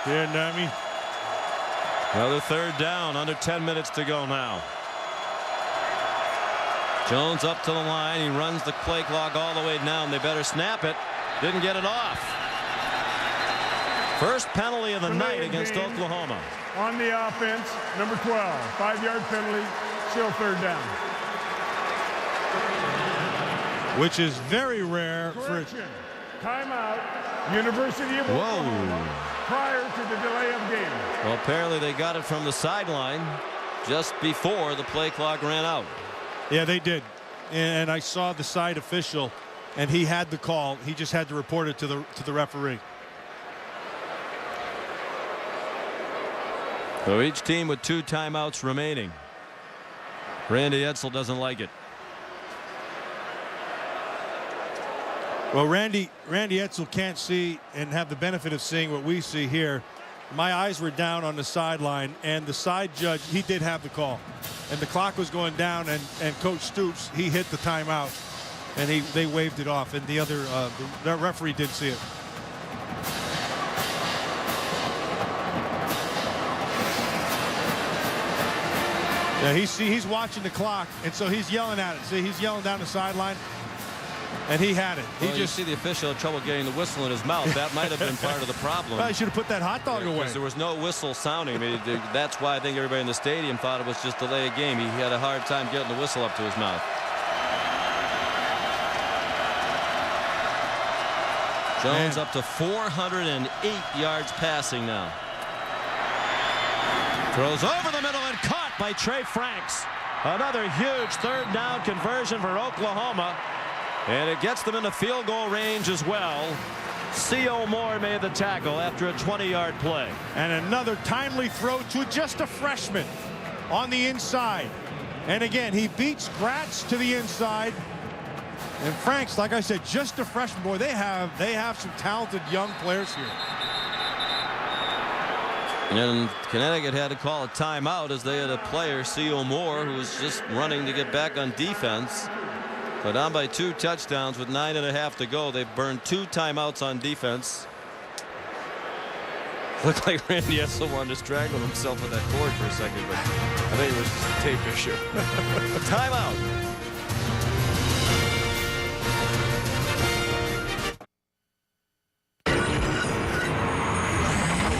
Yeah, Nami. Another 3rd down, under 10 minutes to go now. Jones up to the line. He runs the play clock all the way down. They better snap it. Didn't get it off. First penalty of the night against Oklahoma. On the offense, number 12, 5-yard penalty, still 3rd down. Which is very rare. Correction. Timeout, University of Oklahoma, prior to the delay of game. Well, apparently they got it from the sideline just before the play clock ran out. Yeah, they did. And I saw the side official, and he had the call. He just had to report it to the referee. So each team with 2 timeouts remaining. Randy Edsall doesn't like it. Well, Randy Edsall can't see and have the benefit of seeing what we see here. My eyes were down on the sideline, and the side judge, he did have the call. And the clock was going down, and Coach Stoops, he hit the timeout, and they waved it off. And the other the referee did see it. Yeah, he's watching the clock, and so he's yelling at it. See, he's yelling down the sideline, and he had it. Well, you see the official had trouble getting the whistle in his mouth. That might have been part of the problem. Well, he should have put that hot dog away. Because there was no whistle sounding. I mean, that's why I think everybody in the stadium thought it was just delay a game. He had a hard time getting the whistle up to his mouth. Jones up to 408 yards passing now. Throws over the middle and caught by Trey Franks. Another huge 3rd down conversion for Oklahoma. And it gets them in the field goal range as well. C.O. Moore made the tackle after a 20-yard play. And another timely throw to just a freshman on the inside. And again, he beats Gratz to the inside. And Franks, like I said, just a freshman. Boy, they have some talented young players here. And Connecticut had to call a timeout as they had a player, C.O. Moore, who was just running to get back on defense. But down by 2 touchdowns with 9.5 to go. They've burned 2 timeouts on defense. Looked like Randy Esso wanted to strangle himself with that cord for a second, but I think it was just a tape issue. Timeout.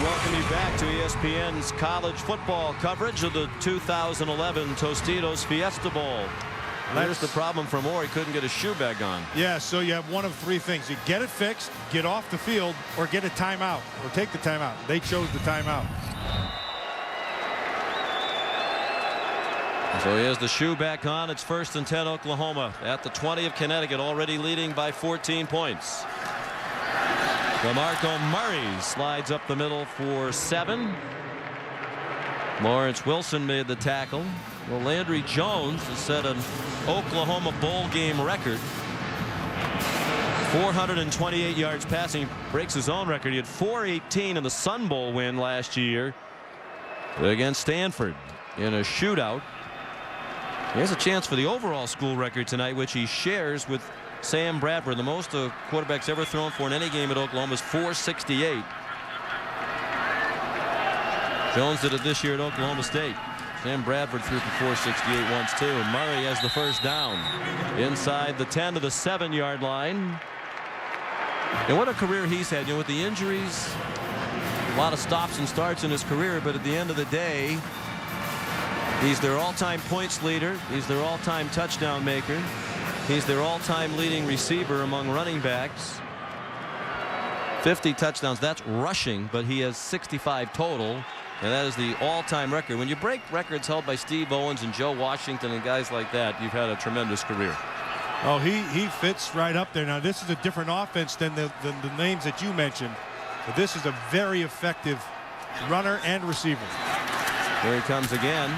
Welcome you back to ESPN's college football coverage of the 2011 Tostitos Fiesta Bowl. There's the problem for Moore. He couldn't get his shoe bag on. Yeah, so you have one of three things. You get it fixed, get off the field, or get a timeout, or take the timeout. They chose the timeout. So he has the shoe back on. It's 1st and 10 Oklahoma at the 20 of Connecticut, already leading by 14 points. DeMarco Murray slides up the middle for 7. Lawrence Wilson made the tackle. Well, Landry Jones has set an Oklahoma bowl game record. 428 yards passing, breaks his own record. He had 418 in the Sun Bowl win last year against Stanford in a shootout. He has a chance for the overall school record tonight, which he shares with Sam Bradford. The most quarterbacks ever thrown for in any game at Oklahoma is 468. Jones did it this year at Oklahoma State. Sam Bradford threw for 468 once too. And Murray has the first down inside the 10 to the 7-yard line. And what a career he's had, with the injuries, a lot of stops and starts in his career, but at the end of the day, he's their all-time points leader. He's their all-time touchdown maker. He's their all-time leading receiver among running backs. 50 touchdowns, that's rushing, but he has 65 total. And that is the all-time record. When you break records held by Steve Owens and Joe Washington and guys like that, you've had a tremendous career. Oh, he fits right up there. Now, this is a different offense than the names that you mentioned. But this is a very effective runner and receiver. Here he comes again.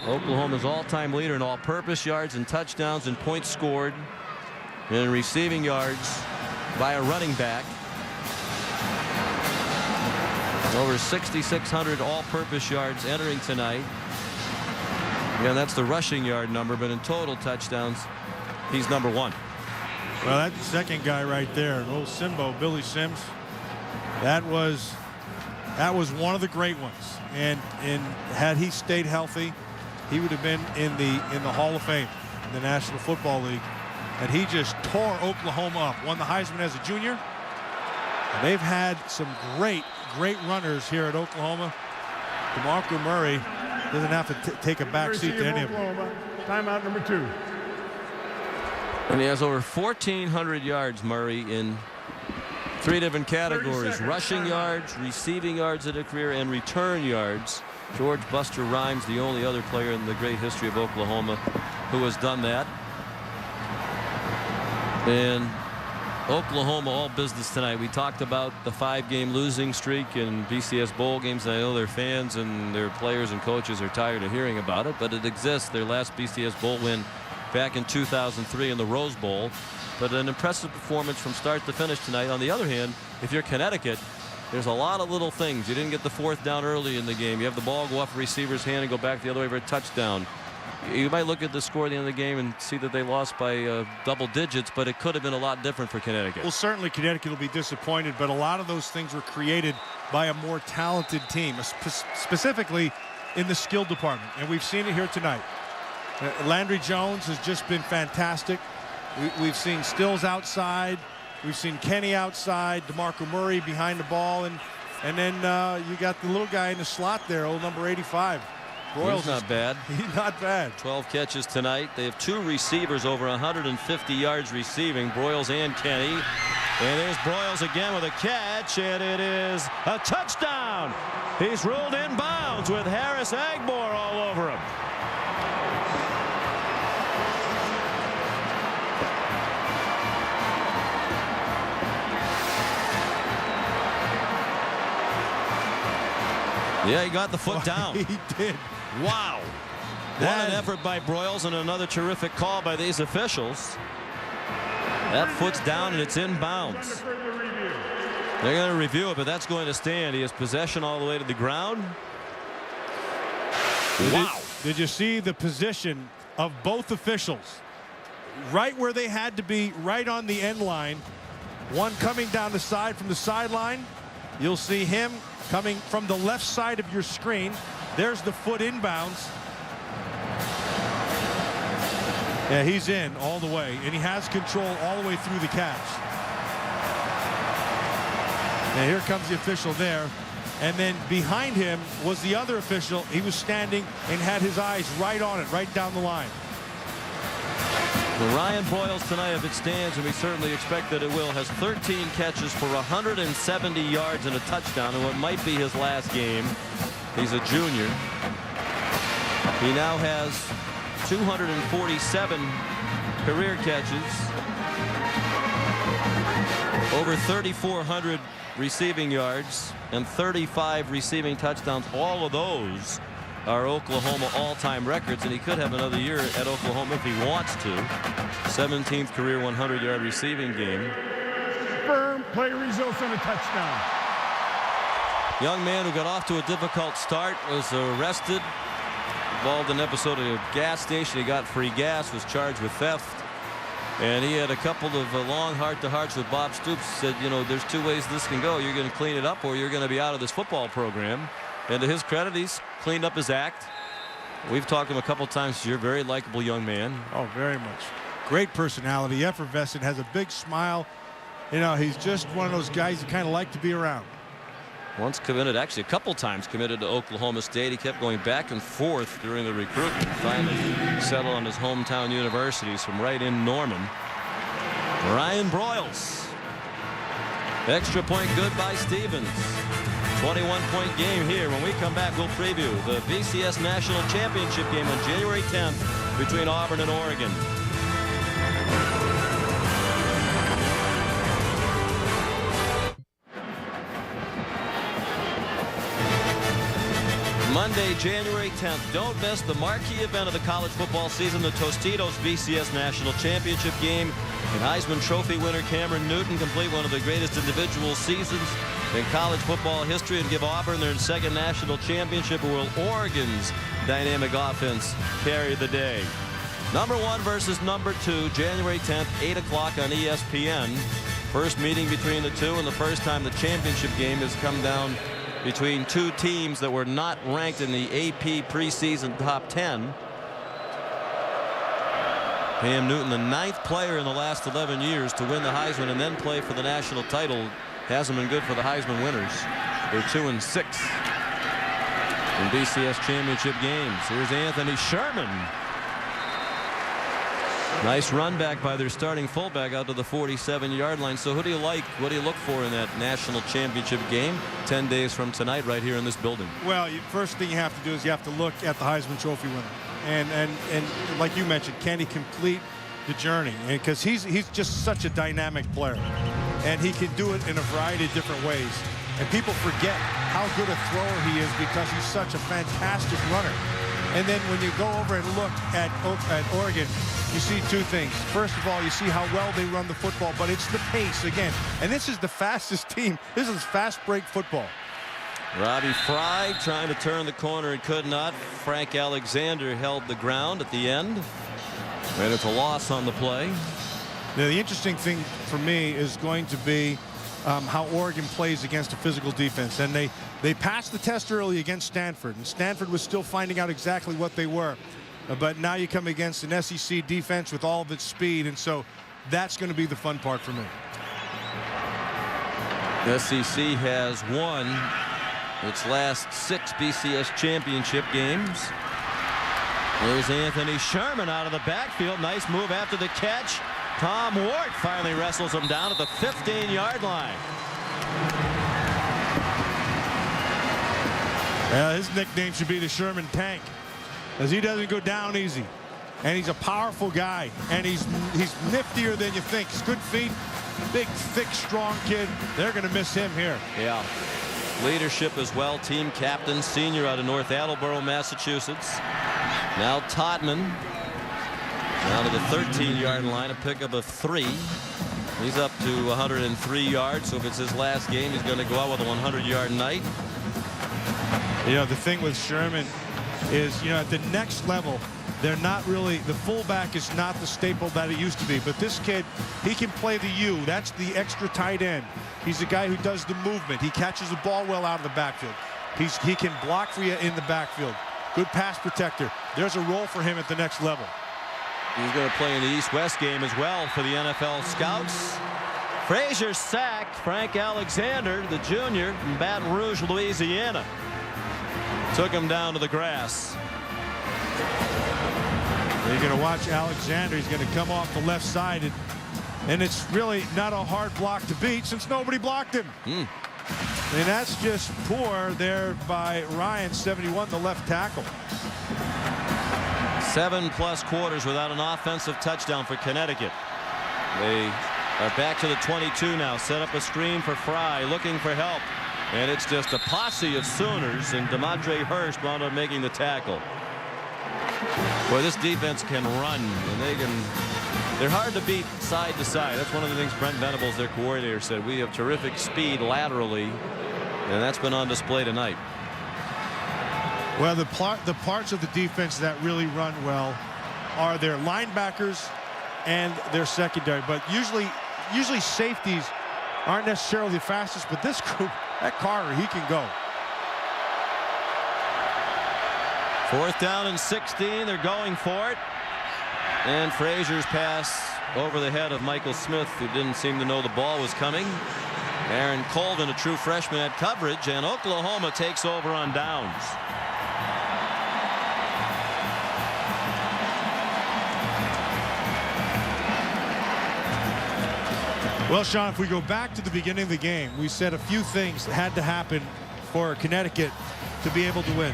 Oklahoma's all-time leader in all-purpose yards and touchdowns and points scored and receiving yards by a running back. Over 6,600 all-purpose yards entering tonight. Yeah, that's the rushing yard number, but in total touchdowns, he's number 1. Well, that second guy right there, little Simbo, Billy Sims, that was one of the great ones. And had he stayed healthy, he would have been in the Hall of Fame in the National Football League. And he just tore Oklahoma up. Won the Heisman as a junior. And they've had some great runners here at Oklahoma. DeMarco Murray doesn't have to take a back seat to any of them. Timeout number 2. And he has over 1,400 yards, Murray, in 3 different categories: rushing yards, receiving yards in a career, and return yards. George Buster Rhymes, the only other player in the great history of Oklahoma who has done that. And Oklahoma all business tonight. We talked about the 5-game losing streak in BCS bowl games. I know their fans and their players and coaches are tired of hearing about it, but it exists. Their last BCS bowl win back in 2003 in the Rose Bowl. But an impressive performance from start to finish tonight. On the other hand, if you're Connecticut, there's a lot of little things. You didn't get the 4th down early in the game. You have the ball go off a receiver's hand and go back the other way for a touchdown. You might look at the score at the end of the game and see that they lost by double digits, but it could have been a lot different for Connecticut. Well, certainly Connecticut will be disappointed, but a lot of those things were created by a more talented team, specifically in the skill department, and we've seen it here tonight. Landry Jones has just been fantastic. We've seen Stills outside. We've seen Kenny outside. DeMarco Murray behind the ball, and then you got the little guy in the slot there, old number 85. Broyles. He's not bad. He's not bad. 12 catches tonight. They have 2 receivers over 150 yards receiving, Broyles and Kenny. And there's Broyles again with a catch, and it is a touchdown. He's ruled in bounds with Harris Agmore all over him. Yeah, he got the foot down. He did. Wow. What an effort by Broyles, and another terrific call by these officials. That foot's down and it's in bounds. They're going to review it, but that's going to stand. He has possession all the way to the ground. Wow. Did you see the position of both officials? Right where they had to be, right on the end line. One coming down the side from the sideline, You'll see him coming from the left side of your screen. There's the foot inbounds. Yeah, he's in all the way, and he has control all the way through the catch. And here comes the official there. And then behind him was the other official. He was standing and had his eyes right on it, right down the line. Well, Ryan Broyles tonight, if it stands, and we certainly expect that it will, has 13 catches for 170 yards and a touchdown in what might be his last game. He's a junior. He now has 247 career catches, over 3,400 receiving yards, and 35 receiving touchdowns. All of those are Oklahoma all-time records, and he could have another year at Oklahoma if he wants to. 17th career 100-yard receiving game. Firm play results in a touchdown. Young man who got off to a difficult start was arrested, involved in an episode of a gas station. He got free gas, was charged with theft. And he had a couple of long heart-to-hearts with Bob Stoops. Said, you know, there's two ways this can go. You're going to clean it up or you're going to be out of this football program. And to his credit, he's cleaned up his act. We've talked to him a couple times. You're a very likable young man. Oh, very much. Great personality, effervescent, has a big smile. You know, he's just one of those guys you kind of like to be around. Once committed, actually a couple times committed to Oklahoma State. He kept going back and forth during the recruitment. Finally settled on his hometown universities from right in Norman. Ryan Broyles. Extra point good by Stevens. 21-point game here. When we come back, we'll preview the BCS National Championship game on January 10th between Auburn and Oregon. Monday, January 10th. Don't miss the marquee event of the college football season, the Tostitos BCS National Championship game. And Heisman Trophy winner Cameron Newton complete one of the greatest individual seasons in college football history and give Auburn their second national championship, or will Oregon's dynamic offense carry the day? Number 1 versus number 2, January 10th, 8 o'clock on ESPN. First meeting between the two, and the first time the championship game has come down between two teams that were not ranked in the AP preseason top 10. Cam Newton, the 9th player in the last 11 years to win the Heisman and then play for the national title. Hasn't been good for the Heisman winners. They're 2-6 in BCS championship games. Here's Anthony Sherman. Nice run back by their starting fullback out to the 47-yard line. So who do you like? What do you look for in that national championship game 10 days from tonight right here in this building? Well, first thing you have to do is you have to look at the Heisman Trophy winner. And like you mentioned, can he complete the journey? Because he's just such a dynamic player. And he can do it in a variety of different ways. And people forget how good a thrower he is because he's such a fantastic runner. And then when you go over and look at Oregon, you see two things. First of all, you see how well they run the football, but it's the pace again. And this is the fastest team. This is fast break football. Robbie Fry trying to turn the corner and could not. Frank Alexander held the ground at the end. And it's a loss on the play. Now, the interesting thing for me is going to be how Oregon plays against a physical defense. And they passed the test early against Stanford, and Stanford was still finding out exactly what they were. But now you come against an SEC defense with all of its speed, and so that's going to be the fun part for me. The SEC has won its last 6 BCS championship games. There's Anthony Sherman out of the backfield. Nice move after the catch. Tom Ward finally wrestles him down at the 15-yard line. His nickname should be the Sherman Tank, as he doesn't go down easy. And he's a powerful guy, and he's niftier than you think. He's good feet, big, thick, strong kid. They're going to miss him here. Yeah. Leadership as well. Team captain, senior out of North Attleboro, Massachusetts. Now Todman down to the 13-yard line, a pickup of 3. He's up to 103 yards, so if it's his last game, he's going to go out with a 100-yard night. You know, the thing with Sherman is, you know, at the next level, they're not really, the fullback is not the staple that it used to be. But this kid, he can play the U. That's the extra tight end. He's the guy who does the movement. He catches the ball well out of the backfield. He can block for you in the backfield. Good pass protector. There's a role for him at the next level. He's going to play in the East-West game as well for the NFL scouts. Frazier sacked Frank Alexander, the junior from Baton Rouge, Louisiana. Took him down to the grass. You're going to watch Alexander. He's going to come off the left side, and it's really not a hard block to beat since nobody blocked him. And that's just poor there by Ryan, 71, the left tackle. 7+ quarters without an offensive touchdown for Connecticut. They are back to the 22 now. Set up a screen for Fry, looking for help. And it's just a posse of Sooners, and DeMondre Hurst wound up making the tackle. Boy, this defense can run, and they're hard to beat side to side. That's one of the things Brent Venables, their coordinator, said. We have terrific speed laterally, and that's been on display tonight. Well, the parts of the defense that really run well are their linebackers and their secondary. But usually safeties aren't necessarily the fastest, but this group, that Carter, he can go. 4th down and 16. They're going for it. And Frazier's pass over the head of Michael Smith, who didn't seem to know the ball was coming. Aaron Colvin, a true freshman, had coverage, and Oklahoma takes over on downs. Well, Sean, if we go back to the beginning of the game, we said a few things had to happen for Connecticut to be able to win.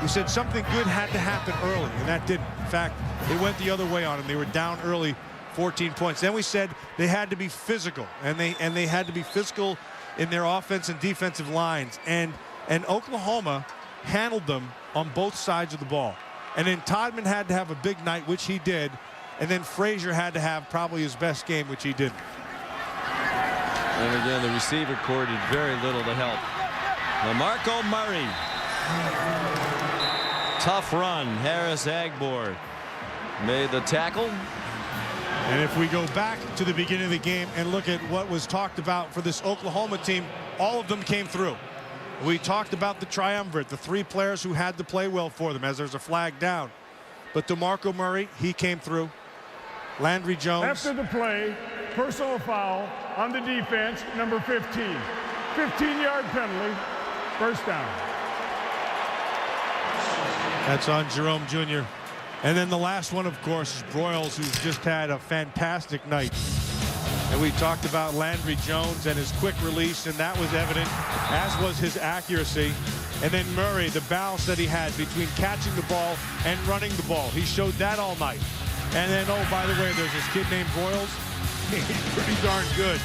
We said something good had to happen early, and that didn't. In fact, it went the other way on them. They were down early, 14 points. Then we said they had to be physical, and they had to be physical in their offense and defensive lines. And Oklahoma handled them on both sides of the ball. And then Todman had to have a big night, which he did. And then Frazier had to have probably his best game, which he didn't. And again, the receiver corps did very little to help. Marco Murray. Tough run. Harris Agbor made the tackle. And if we go back to the beginning of the game and look at what was talked about for this Oklahoma team, all of them came through. We talked about the triumvirate, the 3 players who had to play well for them as there's a flag down. But DeMarco Murray, he came through. Landry Jones. After the play, personal foul on the defense, number 15. 15-yard penalty, first down. That's on Jerome Jr. And then the last one, of course, is Broyles, who's just had a fantastic night. And we talked about Landry Jones and his quick release, and that was evident, as was his accuracy. And then Murray, the balance that he had between catching the ball and running the ball. He showed that all night. And then, oh, by the way, there's this kid named Broyles. He's pretty darn good.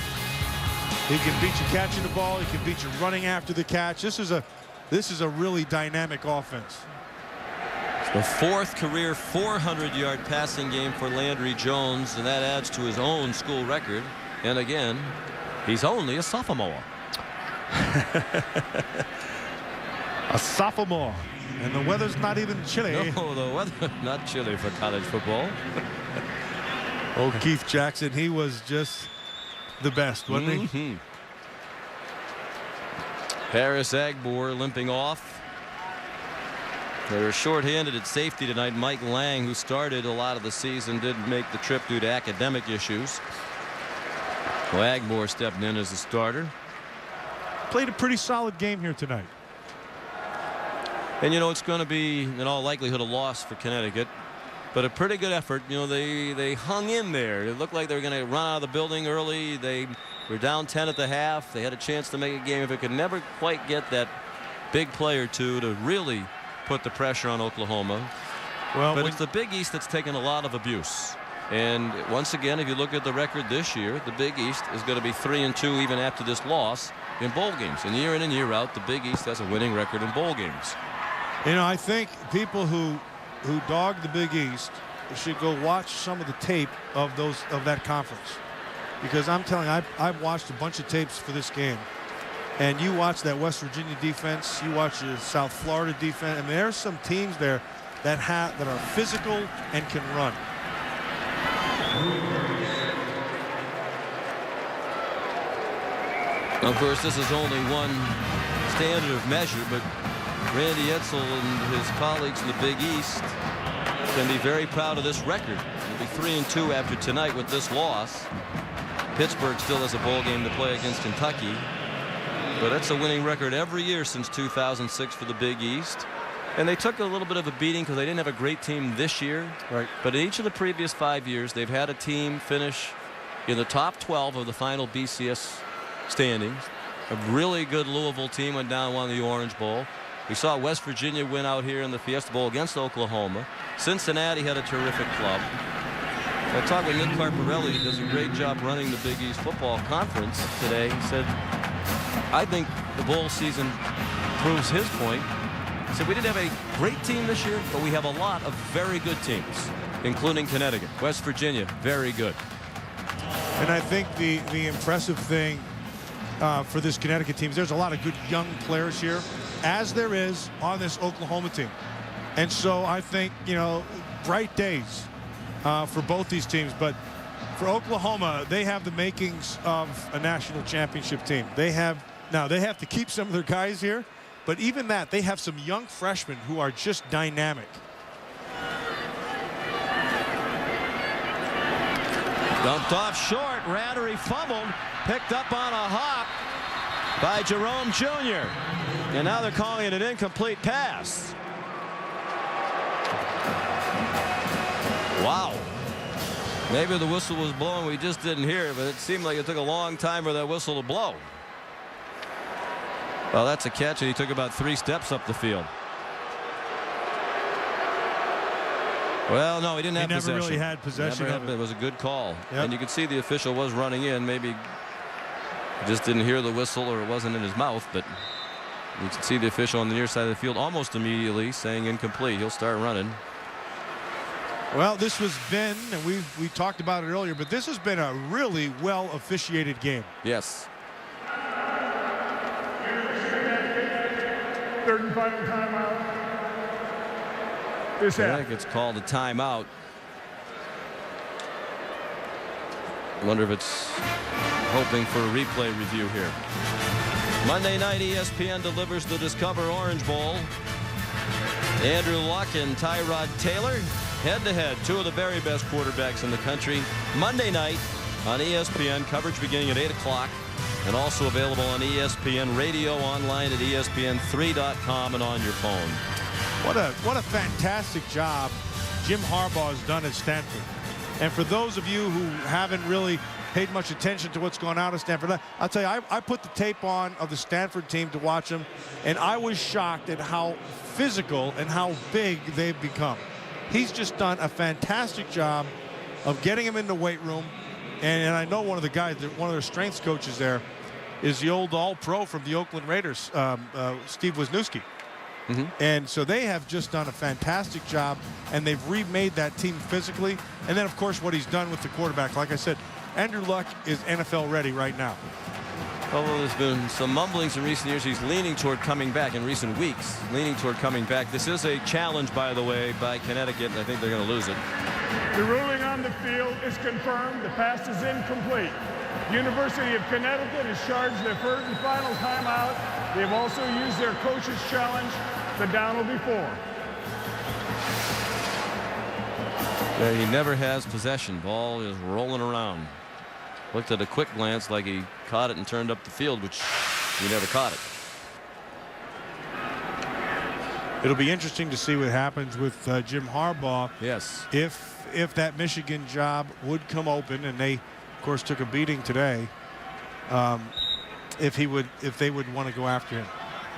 He can beat you catching the ball. He can beat you running after the catch. This is a really dynamic offense. The 4th career 400-yard passing game for Landry Jones, and that adds to his own school record. And again, he's only a sophomore. A sophomore. And the weather's not even chilly. No, the weather not chilly for college football. Oh, Keith Jackson, he was just the best, wasn't he? Harris Agbor limping off. They were short-handed at safety tonight. Mike Lang, who started a lot of the season, didn't make the trip due to academic issues. Well, Agbor stepped in as the starter. Played a pretty solid game here tonight. And, you know, it's going to be, in all likelihood, a loss for Connecticut. But a pretty good effort. You know, they hung in there. It looked like they were going to run out of the building early. They were down 10 at the half. They had a chance to make a game. If it could never quite get that big play or two to really put the pressure on Oklahoma. Well, but it's the Big East that's taken a lot of abuse. And once again, if you look at the record this year, the Big East is going to be 3-2 even after this loss in bowl games. And year in and year out, the Big East has a winning record in bowl games. You know, I think people who dog the Big East should go watch some of the tape of that conference, because I'm telling you, I've watched a bunch of tapes for this game, and you watch that West Virginia defense, you watch the South Florida defense, and there's some teams there that are physical and can run. Of course, this is only one standard of measure, but Randy Edsall and his colleagues in the Big East can be very proud of this record. They'll be 3-2 after tonight with this loss. Pittsburgh still has a bowl game to play against Kentucky, but it's a winning record every year since 2006 for the Big East. And they took a little bit of a beating because they didn't have a great team this year. Right. But in each of the previous 5 years, they've had a team finish in the top 12 of the final BCS standings. A really good Louisville team went down and won the Orange Bowl. We saw West Virginia win out here in the Fiesta Bowl against Oklahoma. Cincinnati had a terrific club. I talked with Nick Carparelli, who does a great job running the Big East Football Conference today. He said, I think the bowl season proves his point. He said, we didn't have a great team this year, but we have a lot of very good teams, including Connecticut. West Virginia, very good. And I think the impressive thing for this Connecticut team is there's a lot of good young players here, as there is on this Oklahoma team. And so I think, you know, bright days for both these teams. But for Oklahoma, they have the makings of a national championship team. They have to keep some of their guys here, but even that, they have some young freshmen who are just dynamic. Dumped off short. Landry fumbled. Picked up on a hop by Jerome Jr. And now they're calling it an incomplete pass. Wow. Maybe the whistle was blowing. We just didn't hear it, but it seemed like it took a long time for that whistle to blow. Well, that's a catch, and he took about 3 steps up the field. Well, no, he didn't have possession. He never really had possession of it. It was a good call. Yep. And you could see the official was running in. Maybe he just didn't hear the whistle, or it wasn't in his mouth, but you can see the official on the near side of the field almost immediately saying incomplete. He'll start running. Well, this has been, and we talked about it earlier, but this has been a really well officiated game. Yes. Third and final timeout. This half. It's called a timeout. I wonder if it's hoping for a replay review here. Monday night, ESPN delivers the Discover Orange Bowl. Andrew Luck and Tyrod Taylor head-to-head, 2 of the very best quarterbacks in the country. Monday night on ESPN, coverage beginning at 8 o'clock, and also available on ESPN Radio, online at ESPN3.com, and on your phone. What a fantastic job Jim Harbaugh has done at Stanford. And for those of you who haven't really paid much attention to what's going on at Stanford, I'll tell you, I put the tape on of the Stanford team to watch them, and I was shocked at how physical and how big they've become. He's just done a fantastic job of getting him in the weight room. And I know one of the guys, one of their strengths coaches there, is the old All-Pro from the Oakland Raiders, Steve Wisniewski. Mm-hmm. And so they have just done a fantastic job, and they've remade that team physically. And then, of course, what he's done with the quarterback. Like I said, Andrew Luck is NFL ready right now. Although there's been some mumblings in recent years, he's leaning toward coming back in recent weeks. Leaning toward coming back. This is a challenge, by the way, by Connecticut, and I think they're going to lose it. The ruling on the field is confirmed. The pass is incomplete. University of Connecticut has charged their third and final timeout. They have also used their coach's challenge. The down will be 4. Yeah, he never has possession. Ball is rolling around. Looked at a quick glance like he caught it and turned up the field, which he never caught it. It'll be interesting to see what happens with Jim Harbaugh. Yes. If that Michigan job would come open, and they, of course, took a beating today, if they would want to go after him.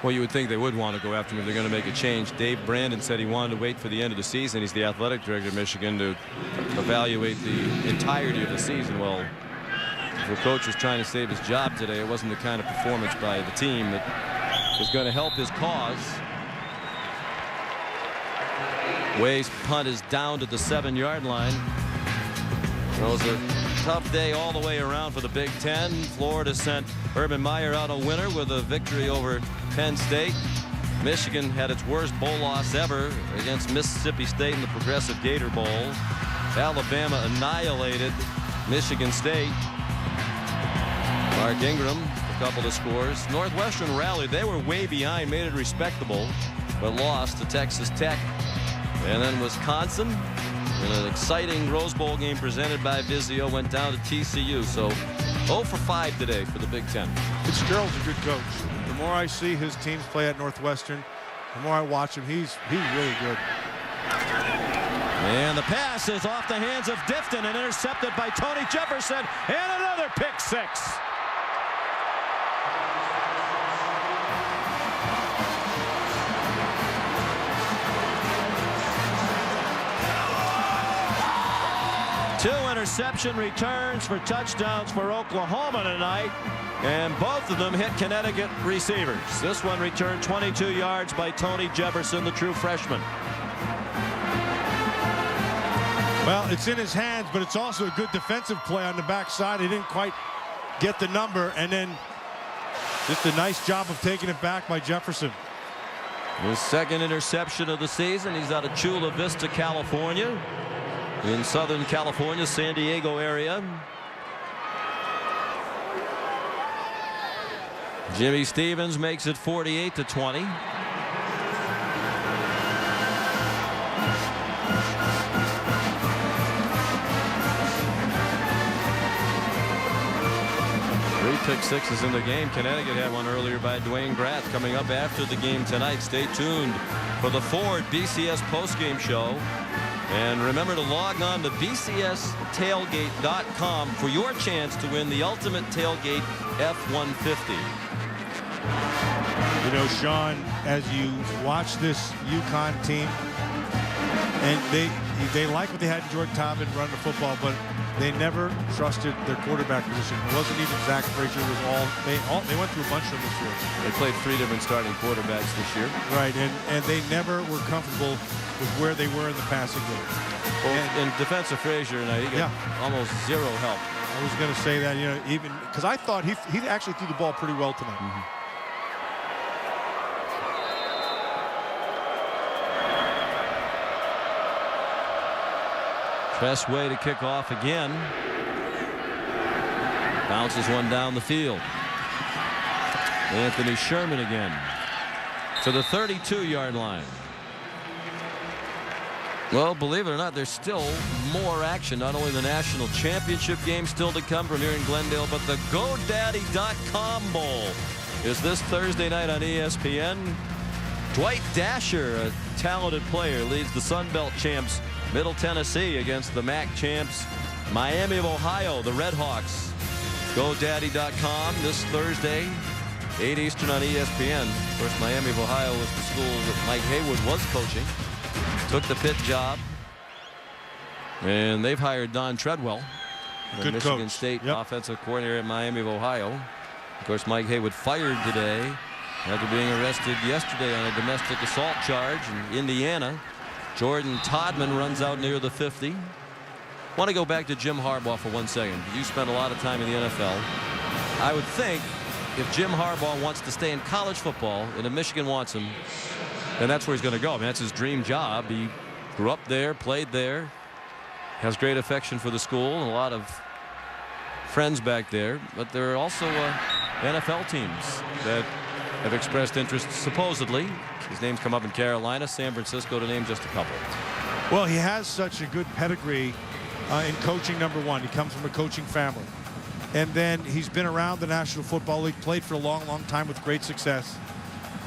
Well, you would think they would want to go after him if they're going to make a change. Dave Brandon said he wanted to wait for the end of the season. He's the athletic director of Michigan, to evaluate the entirety of the season. Well, if the coach was trying to save his job today, it wasn't the kind of performance by the team that was going to help his cause. Way's punt is down to the 7-yard line. It was a tough day all the way around for the Big Ten. Florida sent Urban Meyer out a winner with a victory over Penn State. Michigan had its worst bowl loss ever against Mississippi State in the Progressive Gator Bowl. Alabama annihilated Michigan State. Mark Ingram, a couple of scores. Northwestern rallied. They were way behind, made it respectable, but lost to Texas Tech. And then Wisconsin, in an exciting Rose Bowl game presented by Vizio, went down to TCU. So 0 for 5 today for the Big Ten. Fitzgerald's a good coach. The more I see his teams play at Northwestern, the more I watch him, he's really good. And the pass is off the hands of Difton and intercepted by Tony Jefferson, and another pick six. Two interception returns for touchdowns for Oklahoma tonight, and both of them hit Connecticut receivers. This one returned 22 yards by Tony Jefferson, the true freshman. Well, it's in his hands, but it's also a good defensive play on the backside. He didn't quite get the number, and then just a nice job of taking it back by Jefferson. His second interception of the season. He's out of Chula Vista, California, in Southern California, San Diego area. Jimmy Stevens makes it 48-20. Pick sixes in the game. Connecticut had one earlier by Dwayne Gratz. Coming up after the game tonight. Stay tuned for the Ford BCS postgame show. And remember to log on to bcstailgate.com for your chance to win the ultimate tailgate F-150. You know, Sean, as you watch this UConn team, and they like what they had in Jordan Tobin run the football, but they never trusted their quarterback position. It wasn't even Zach Frazier. It was they went through a bunch of them this year. They played 3 different starting quarterbacks this year. Right, and they never were comfortable with where they were in the passing game. Well, in defense of Frazier tonight, he got almost zero help. I was going to say that, you know, even because I thought he actually threw the ball pretty well tonight. Mm-hmm. Best way to kick off again. Bounces one down the field. Anthony Sherman again to the 32-yard line. Well, believe it or not, there's still more action. Not only the national championship game still to come from here in Glendale, but the GoDaddy.com Bowl is this Thursday night on ESPN. Dwight Dasher, a talented player, leads the Sun Belt champs Middle Tennessee against the MAC champs Miami of Ohio, the Redhawks. GoDaddy.com this Thursday, 8 Eastern on ESPN. Of course, Miami of Ohio was the school that Mike Haywood was coaching. Took the Pitt job. And they've hired Don Treadwell, the Michigan coach. State offensive coordinator at Miami of Ohio. Of course, Mike Haywood fired today after being arrested yesterday on a domestic assault charge in Indiana. Jordan Todman runs out near the 50. Want to go back to Jim Harbaugh for 1 second. You spent a lot of time in the NFL. I would think if Jim Harbaugh wants to stay in college football and if Michigan wants him, then that's where he's going to go. I mean, that's his dream job. He grew up there, played there, has great affection for the school and a lot of friends back there. But there are also NFL teams that have expressed interest, supposedly. His name's come up in Carolina, San Francisco, to name just a couple. Well, he has such a good pedigree in coaching, number one. He comes from a coaching family. And then he's been around the National Football League, played for a long, long time with great success.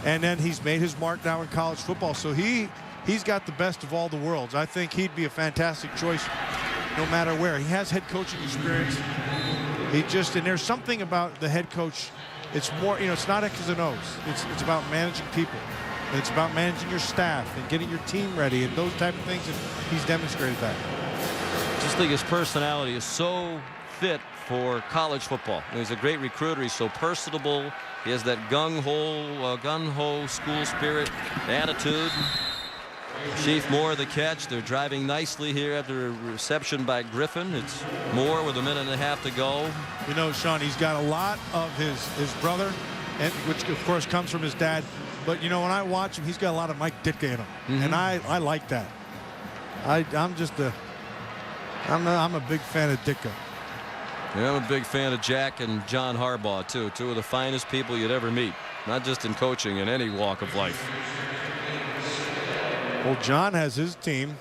And then he's made his mark now in college football. So he's got the best of all the worlds. I think he'd be a fantastic choice no matter where. He has head coaching experience. And there's something about the head coach. It's more, you know, it's not X's and O's. It's about managing people. And it's about managing your staff and getting your team ready and those type of things. And he's demonstrated that. Just think his personality is so fit for college football. He's a great recruiter. He's so personable. He has that gung-ho school spirit attitude. Chief Moore the catch. They're driving nicely here after a reception by Griffin. It's Moore with 1.5 minutes to go. You know, Sean, he's got a lot of his brother, and which of course comes from his dad, but you know, when I watch him, he's got a lot of Mike Ditka in him, and I like that. I'm a big fan of Ditka. Yeah, I'm a big fan of Jack and John Harbaugh too. Two of the finest people you'd ever meet, not just in coaching, in any walk of life. Well, John has his team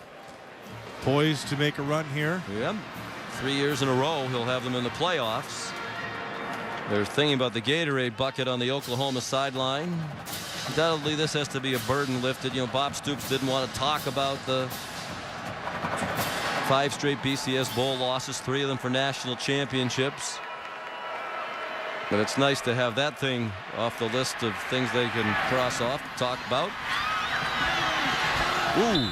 poised to make a run here. Yep. 3 years in a row, he'll have them in the playoffs. They're thinking about the Gatorade bucket on the Oklahoma sideline. Undoubtedly, this has to be a burden lifted. You know, Bob Stoops didn't want to talk about the 5 straight BCS Bowl losses, 3 of them for national championships. But it's nice to have that thing off the list of things they can cross off, talk about. Ooh.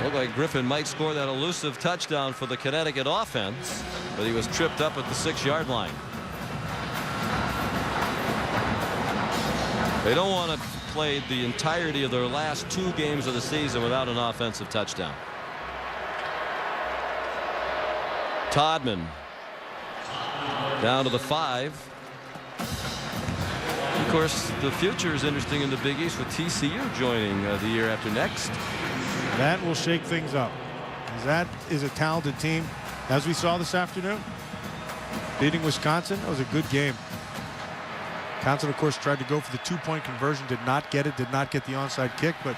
Looked like Griffin might score that elusive touchdown for the Connecticut offense, but he was tripped up at the 6-yard line. They don't want to play the entirety of their last 2 games of the season without an offensive touchdown. Todman down to the 5. Of course, the future is interesting in the Big East with TCU joining the year after next. That will shake things up. That is a talented team, as we saw this afternoon. Beating Wisconsin, that was a good game. Wisconsin, of course, tried to go for the 2-point conversion, did not get it, did not get the onside kick, but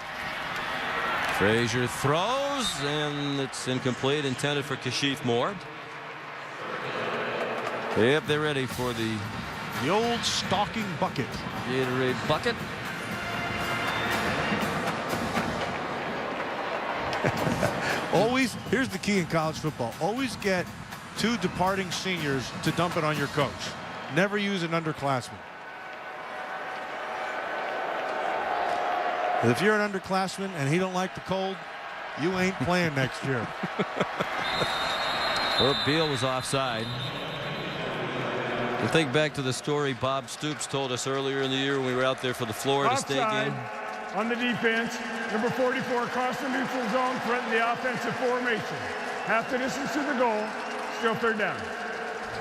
Frazier throws, and it's incomplete, intended for Kashif Moore. Yep, they're ready for the old stalking bucket. Gatorade bucket. Always, here's the key in college football. Always get 2 departing seniors to dump it on your coach. Never use an underclassman. If you're an underclassman and he don't like the cold, you ain't playing next year. Well, Beal was offside. And think back to the story Bob Stoops told us earlier in the year when we were out there for the Florida State game. On the defense, number 44 across the neutral zone, threatened the offensive formation. Half the distance to the goal, still 3rd down.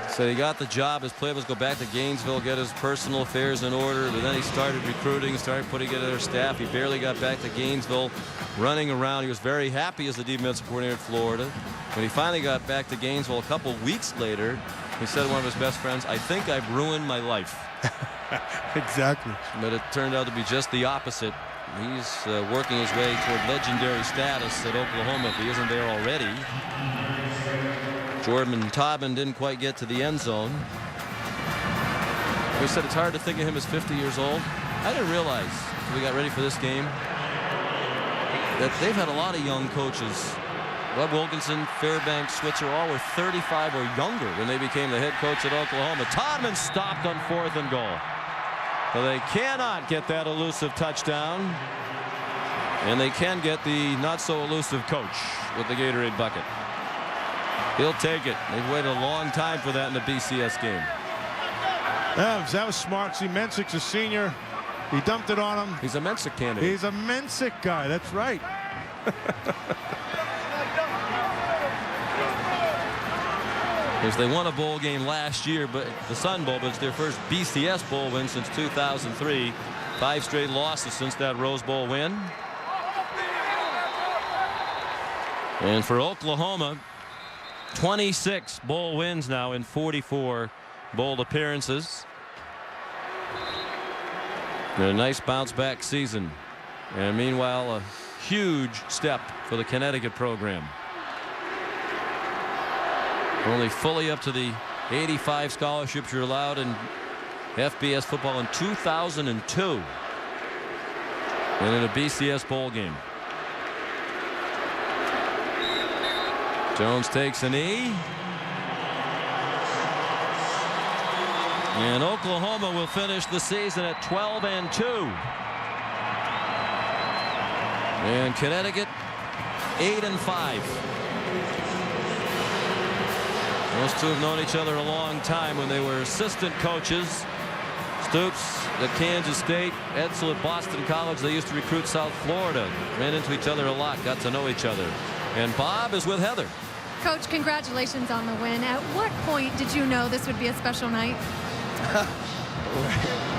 So he got the job. His plan was go back to Gainesville, get his personal affairs in order, but then he started recruiting, started putting together their staff. He barely got back to Gainesville, running around. He was very happy as the defensive coordinator at Florida. When he finally got back to Gainesville a couple weeks later, he said to one of his best friends, "I think I've ruined my life." Exactly. But it turned out to be just the opposite. He's working his way toward legendary status at Oklahoma if he isn't there already. Jordan Todman didn't quite get to the end zone. We said it's hard to think of him as 50 years old. I didn't realize until we got ready for this game that they've had a lot of young coaches. Webb Wilkinson, Fairbanks, Switzer, all were 35 or younger when they became the head coach at Oklahoma. Todman stopped on 4th and goal. So they cannot get that elusive touchdown. And they can get the not so elusive coach with the Gatorade bucket. He'll take it. They've waited a long time for that in the BCS game. Yeah, that was smart. See, Mensick's a senior. He dumped it on him. He's a Mensick candidate. He's a Mensick guy. That's right. Because they won a bowl game last year, but the Sun Bowl, but it's their first BCS bowl win since 2003. 5 straight losses since that Rose Bowl win. And for Oklahoma, 26 bowl wins now in 44 bowl appearances. And a nice bounce back season. And meanwhile, a huge step for the Connecticut program. Only fully up to the 85 scholarships you're allowed in FBS football in 2002. And in a BCS bowl game. Jones takes a knee. And Oklahoma will finish the season at 12-2. And Connecticut 8-5. Those two have known each other a long time when they were assistant coaches. Stoops at Kansas State, Edsel at Boston College. They used to recruit South Florida. Ran into each other a lot, got to know each other. And Bob is with Heather. Coach, congratulations on the win. At what point did you know this would be a special night?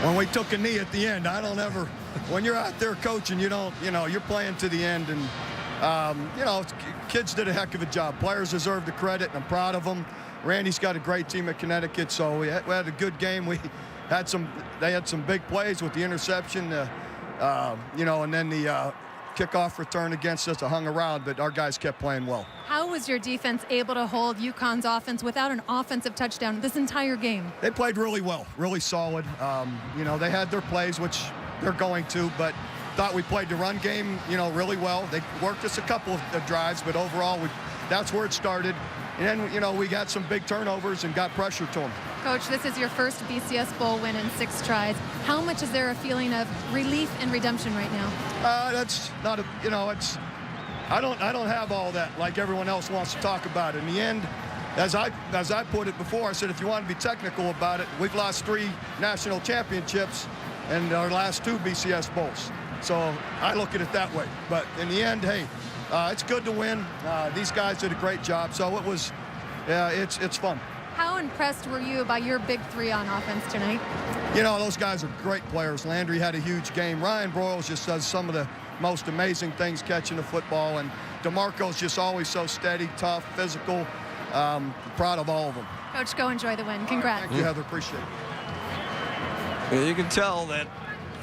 when we took a knee at the end. I don't ever, when you're out there coaching, you don't, you're playing to the end. And, kids did a heck of a job. Players deserve the credit, and I'm proud of them. Randy's got a great team at Connecticut, so we had a good game. They had some big plays with the interception, and then the kickoff return against us. Hung around, but our guys kept playing well. How was your defense able to hold UConn's offense without an offensive touchdown this entire game? They played really well, really solid. They had their plays, which they're going to, but thought we played the run game, really well. They worked us a couple of drives, but overall, that's where it started. And then, we got some big turnovers and got pressure to them. Coach, this is your first BCS Bowl win in 6 tries. How much is there a feeling of relief and redemption right now? That's not I don't have all that like everyone else wants to talk about. In the end, as I put it before, I said, if you want to be technical about it, we've lost 3 national championships and our last 2 BCS Bowls. So I look at it that way. But in the end, hey, it's good to win. These guys did a great job. So it was, it's fun. How impressed were you by your big 3 on offense tonight? Those guys are great players. Landry had a huge game. Ryan Broyles just does some of the most amazing things catching the football. And DeMarco's just always so steady, tough, physical. Proud of all of them. Coach, go enjoy the win. Congrats. Thank you, Heather. Appreciate it. You can tell that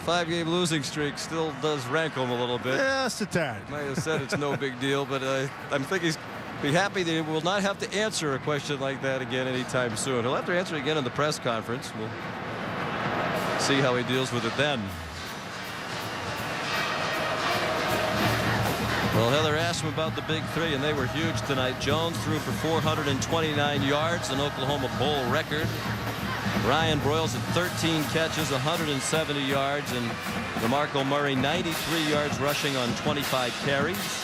5-game losing streak still does rankle him a little bit. Just a tad. Might have said it's no big deal, but I'm thinking he's be happy that he will not have to answer a question like that again anytime soon. He'll have to answer it again in the press conference. We'll see how he deals with it then. Well, Heather asked him about the big 3, and they were huge tonight. Jones threw for 429 yards, an Oklahoma Bowl record. Ryan Broyles at 13 catches, 170 yards, and DeMarco Murray 93 yards rushing on 25 carries.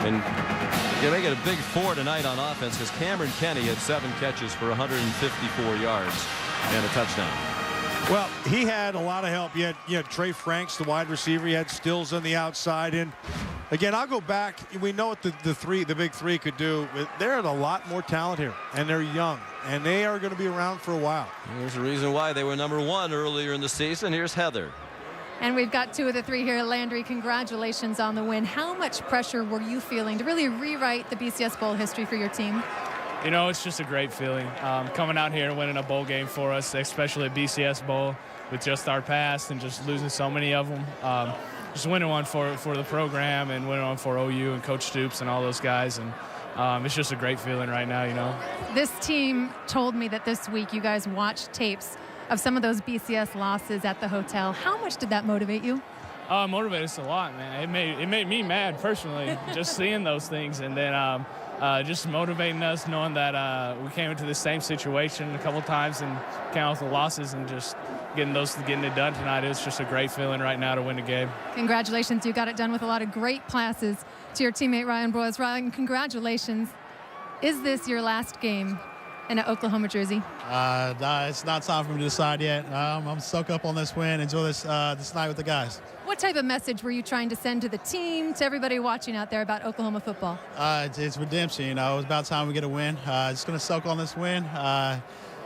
And you make it a big 4 tonight on offense because Cameron Kenny had 7 catches for 154 yards and a touchdown. Well, he had a lot of help. You had Trey Franks, the wide receiver. You had Stills on the outside. And again, I'll go back. We know what the big 3 could do. They're a lot more talent here, and they're young, and they are going to be around for a while. There's a reason why they were #1 earlier in the season. Here's Heather. And we've got 2 of the 3 here. Landry, congratulations on the win. How much pressure were you feeling to really rewrite the BCS Bowl history for your team? It's just a great feeling coming out here and winning a bowl game for us, especially a BCS Bowl with just our past and just losing so many of them. Just winning one for the program and winning one for OU and Coach Stoops and all those guys. And it's just a great feeling right now, This team told me that this week you guys watched tapes of some of those BCS losses at the hotel. How much did that motivate you? Motivated us a lot, man. It made me mad personally, just seeing those things, and then just motivating us, knowing that we came into the same situation a couple times and came out with the losses, and just getting it done tonight. It's just a great feeling right now to win the game. Congratulations, you got it done with a lot of great passes to your teammate Ryan Broyles. Ryan, congratulations. Is this your last game in an Oklahoma jersey? It's not time for me to decide yet. I'm soaked up on this win. Enjoy this night with the guys. What type of message were you trying to send to the team, to everybody watching out there about Oklahoma football? It's redemption. It was about time we get a win. Just going to soak on this win,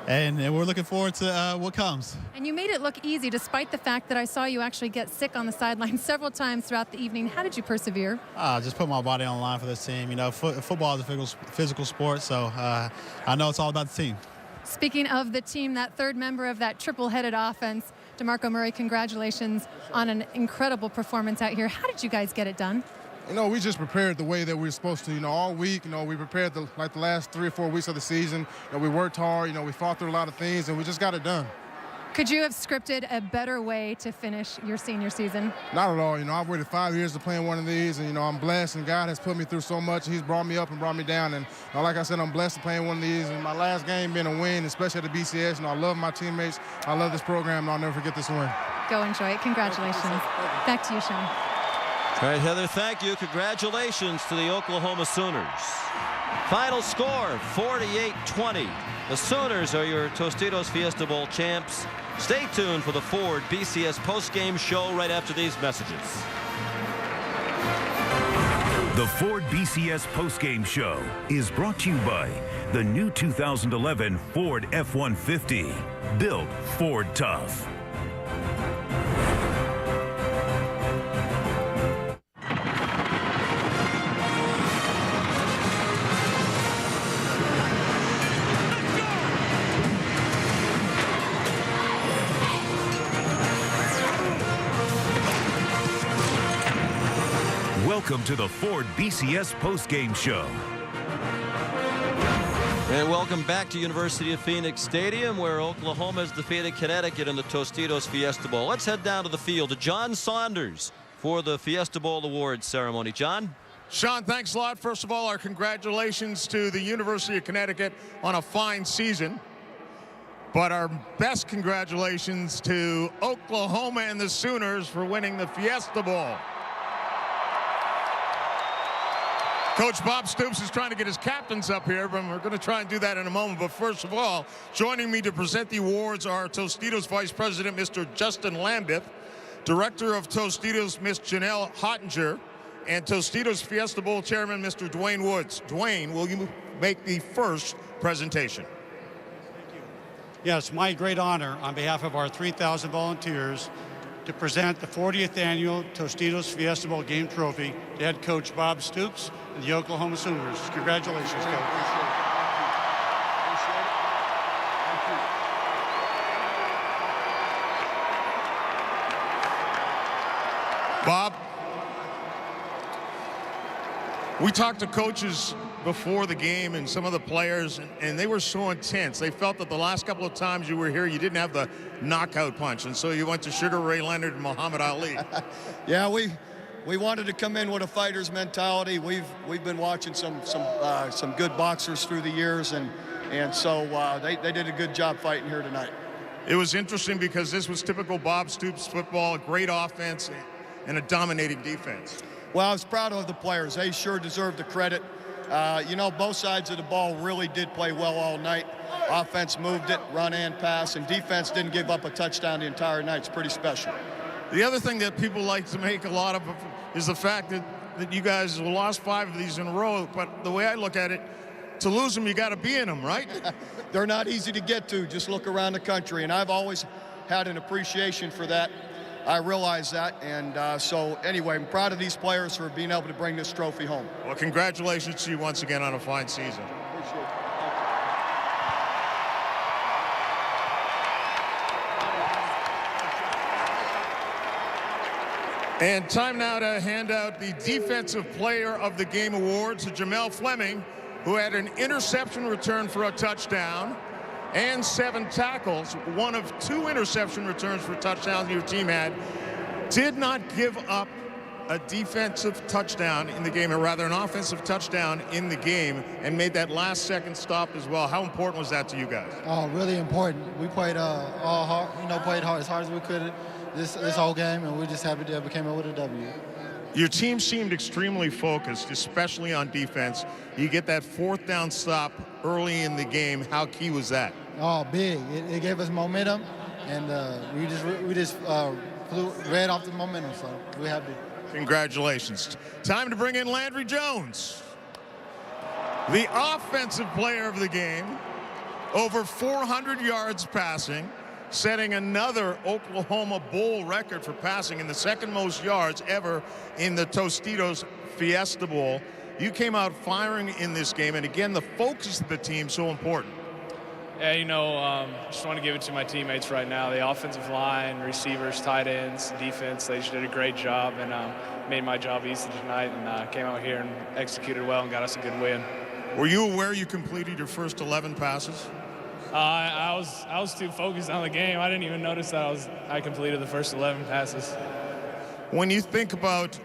and we're looking forward to what comes. And you made it look easy, despite the fact that I saw you actually get sick on the sideline several times throughout the evening. How did you persevere? Just put my body on the line for this team. Football is a physical sport, so I know it's all about the team. Speaking of the team, that 3rd member of that triple-headed offense, DeMarco Murray, congratulations on an incredible performance out here. How did you guys get it done? We just prepared the way that we were supposed to. All week, we prepared like the last 3 or 4 weeks of the season. We worked hard. We fought through a lot of things, and we just got it done. Could you have scripted a better way to finish your senior season? Not at all. I've waited 5 years to play in one of these, and, I'm blessed, and God has put me through so much. He's brought me up and brought me down, and like I said, I'm blessed to play in one of these. And my last game being a win, especially at the BCS, I love my teammates. I love this program, and I'll never forget this win. Go enjoy it. Congratulations. Back to you, Sean. All right, Heather, thank you. Congratulations to the Oklahoma Sooners. Final score, 48-20. The Sooners are your Tostitos Fiesta Bowl champs. Stay tuned for the Ford BCS postgame show right after these messages. The Ford BCS postgame show is brought to you by the new 2011 Ford F-150. Built Ford tough. Welcome to the Ford BCS postgame show. And welcome back to University of Phoenix Stadium, where Oklahoma has defeated Connecticut in the Tostitos Fiesta Bowl. Let's head down to the field to John Saunders for the Fiesta Bowl awards ceremony. John? Sean, thanks a lot. First of all, our congratulations to the University of Connecticut on a fine season. But our best congratulations to Oklahoma and the Sooners for winning the Fiesta Bowl. Coach Bob Stoops is trying to get his captains up here, but we're going to try and do that in a moment. But first of all, joining me to present the awards are Tostitos Vice President, Mr. Justin Lambeth, Director of Tostitos, Ms. Janelle Hottinger, and Tostitos Fiesta Bowl Chairman, Mr. Dwayne Woods. Dwayne, will you make the first presentation? Yes, my great honor on behalf of our 3,000 volunteers to present the 40th annual Tostitos Fiesta Bowl game trophy to head coach Bob Stoops and the Oklahoma Sooners. Congratulations, coach. Bob, we talked to coaches before the game and some of the players, and they were so intense. They felt that the last couple of times you were here, you didn't have the knockout punch, and so you went to Sugar Ray Leonard and Muhammad Ali. Yeah, we wanted to come in with a fighter's mentality. We've been watching some good boxers through the years, and so they did a good job fighting here tonight. It was interesting because this was typical Bob Stoops football, a great offense and a dominating defense. Well, I was proud of the players. They sure deserve the credit. You know, both sides of the ball really did play well all night. Offense moved it, run and pass, and defense didn't give up a touchdown the entire night. It's pretty special. The other thing that people like to make a lot of is the fact that you guys lost 5 of these in a row, but the way I look at it, to lose them, you got to be in them, right? They're not easy to get to. Just look around the country, and I've always had an appreciation for that. I realize that, and so anyway, I'm proud of these players for being able to bring this trophy home. Well, congratulations to you once again on a fine season. Appreciate it. And time now to hand out the Defensive Player of the Game award to Jamel Fleming, who had an interception return for a touchdown and 7 tackles, one of 2 interception returns for touchdowns your team had, did not give up a defensive touchdown in the game, or rather an offensive touchdown in the game, and made that last second stop as well. How important was that to you guys? Oh, really important. We played all hard, played hard as we could this whole game, and we're just happy that we came out with a W. Your team seemed extremely focused, especially on defense. You get that 4th down stop early in the game. How key was that? Oh, big. It gave us momentum, and we just flew right off the momentum, so we're happy. Congratulations. Time to bring in Landry Jones, the offensive player of the game, over 400 yards passing, setting another Oklahoma Bowl record for passing in the 2nd most yards ever in the Tostitos Fiesta Bowl. You came out firing in this game, and again, the focus of the team so important. Yeah, just want to give it to my teammates right now. The offensive line, receivers, tight ends, defense, they just did a great job and made my job easy tonight, and came out here and executed well and got us a good win. Were you aware you completed your first 11 passes? I was too focused on the game. I didn't even notice that I completed the first 11 passes. When you think about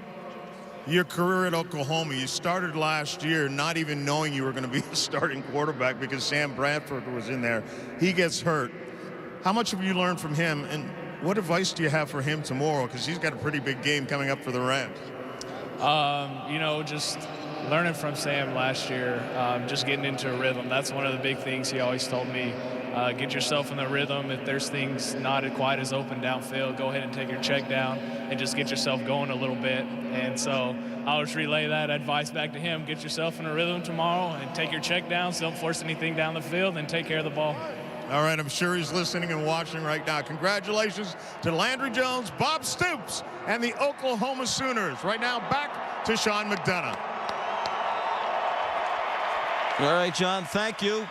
your career at Oklahoma, you started last year not even knowing you were going to be a starting quarterback because Sam Bradford was in there. He gets hurt. How much have you learned from him, and what advice do you have for him tomorrow? Because he's got a pretty big game coming up for the Rams. Just learning from Sam last year, just getting into a rhythm. That's one of the big things he always told me. get yourself in the rhythm. If there's things not quite as open downfield, go ahead and take your check down and just get yourself going a little bit. And so I'll just relay that advice back to him. Get yourself in a rhythm tomorrow and take your check down. So don't force anything down the field and take care of the ball. All right, I'm sure he's listening and watching right now. Congratulations to Landry Jones, Bob Stoops, and the Oklahoma Sooners. Right now, back to Sean McDonough. All right, John, thank you.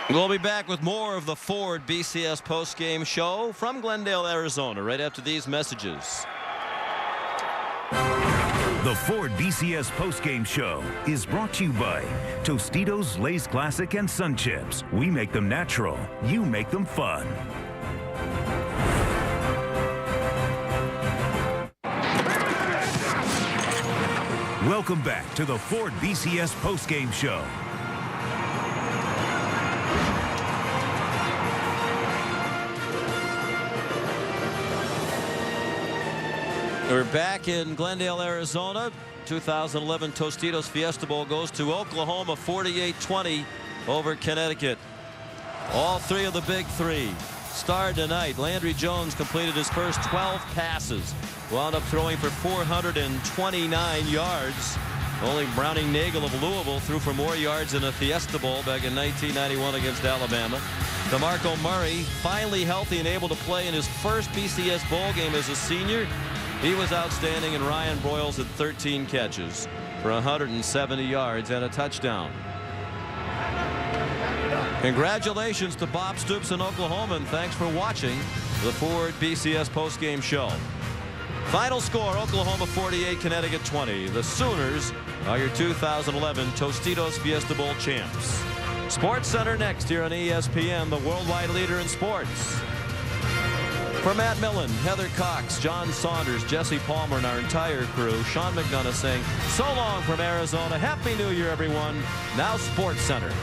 We'll be back with more of the Ford BCS postgame show from Glendale, Arizona, right after these messages. The Ford BCS postgame show is brought to you by Tostitos, Lay's Classic, and Sun Chips. We make them natural. You make them fun. Welcome back to the Ford BCS postgame show. We're back in Glendale, Arizona. 2011 Tostitos Fiesta Bowl goes to Oklahoma 48-20 over Connecticut. All three of the big three starred tonight. Landry Jones completed his first 12 passes. Wound up throwing for 429 yards. Only Browning Nagel of Louisville threw for more yards in a Fiesta Bowl back in 1991 against Alabama. DeMarco Murray, finally healthy and able to play in his first BCS bowl game as a senior. He was outstanding, and Ryan Broyles had 13 catches for 170 yards and a touchdown. Congratulations to Bob Stoops in Oklahoma, and thanks for watching the Ford BCS postgame show. Final score, Oklahoma 48, Connecticut 20. The Sooners are your 2011 Tostitos Fiesta Bowl champs. Sports Center next here on ESPN, the worldwide leader in sports. For Matt Millen, Heather Cox, John Saunders, Jesse Palmer, and our entire crew, Sean McDonough saying so long from Arizona. Happy New Year, everyone. Now Sports Center.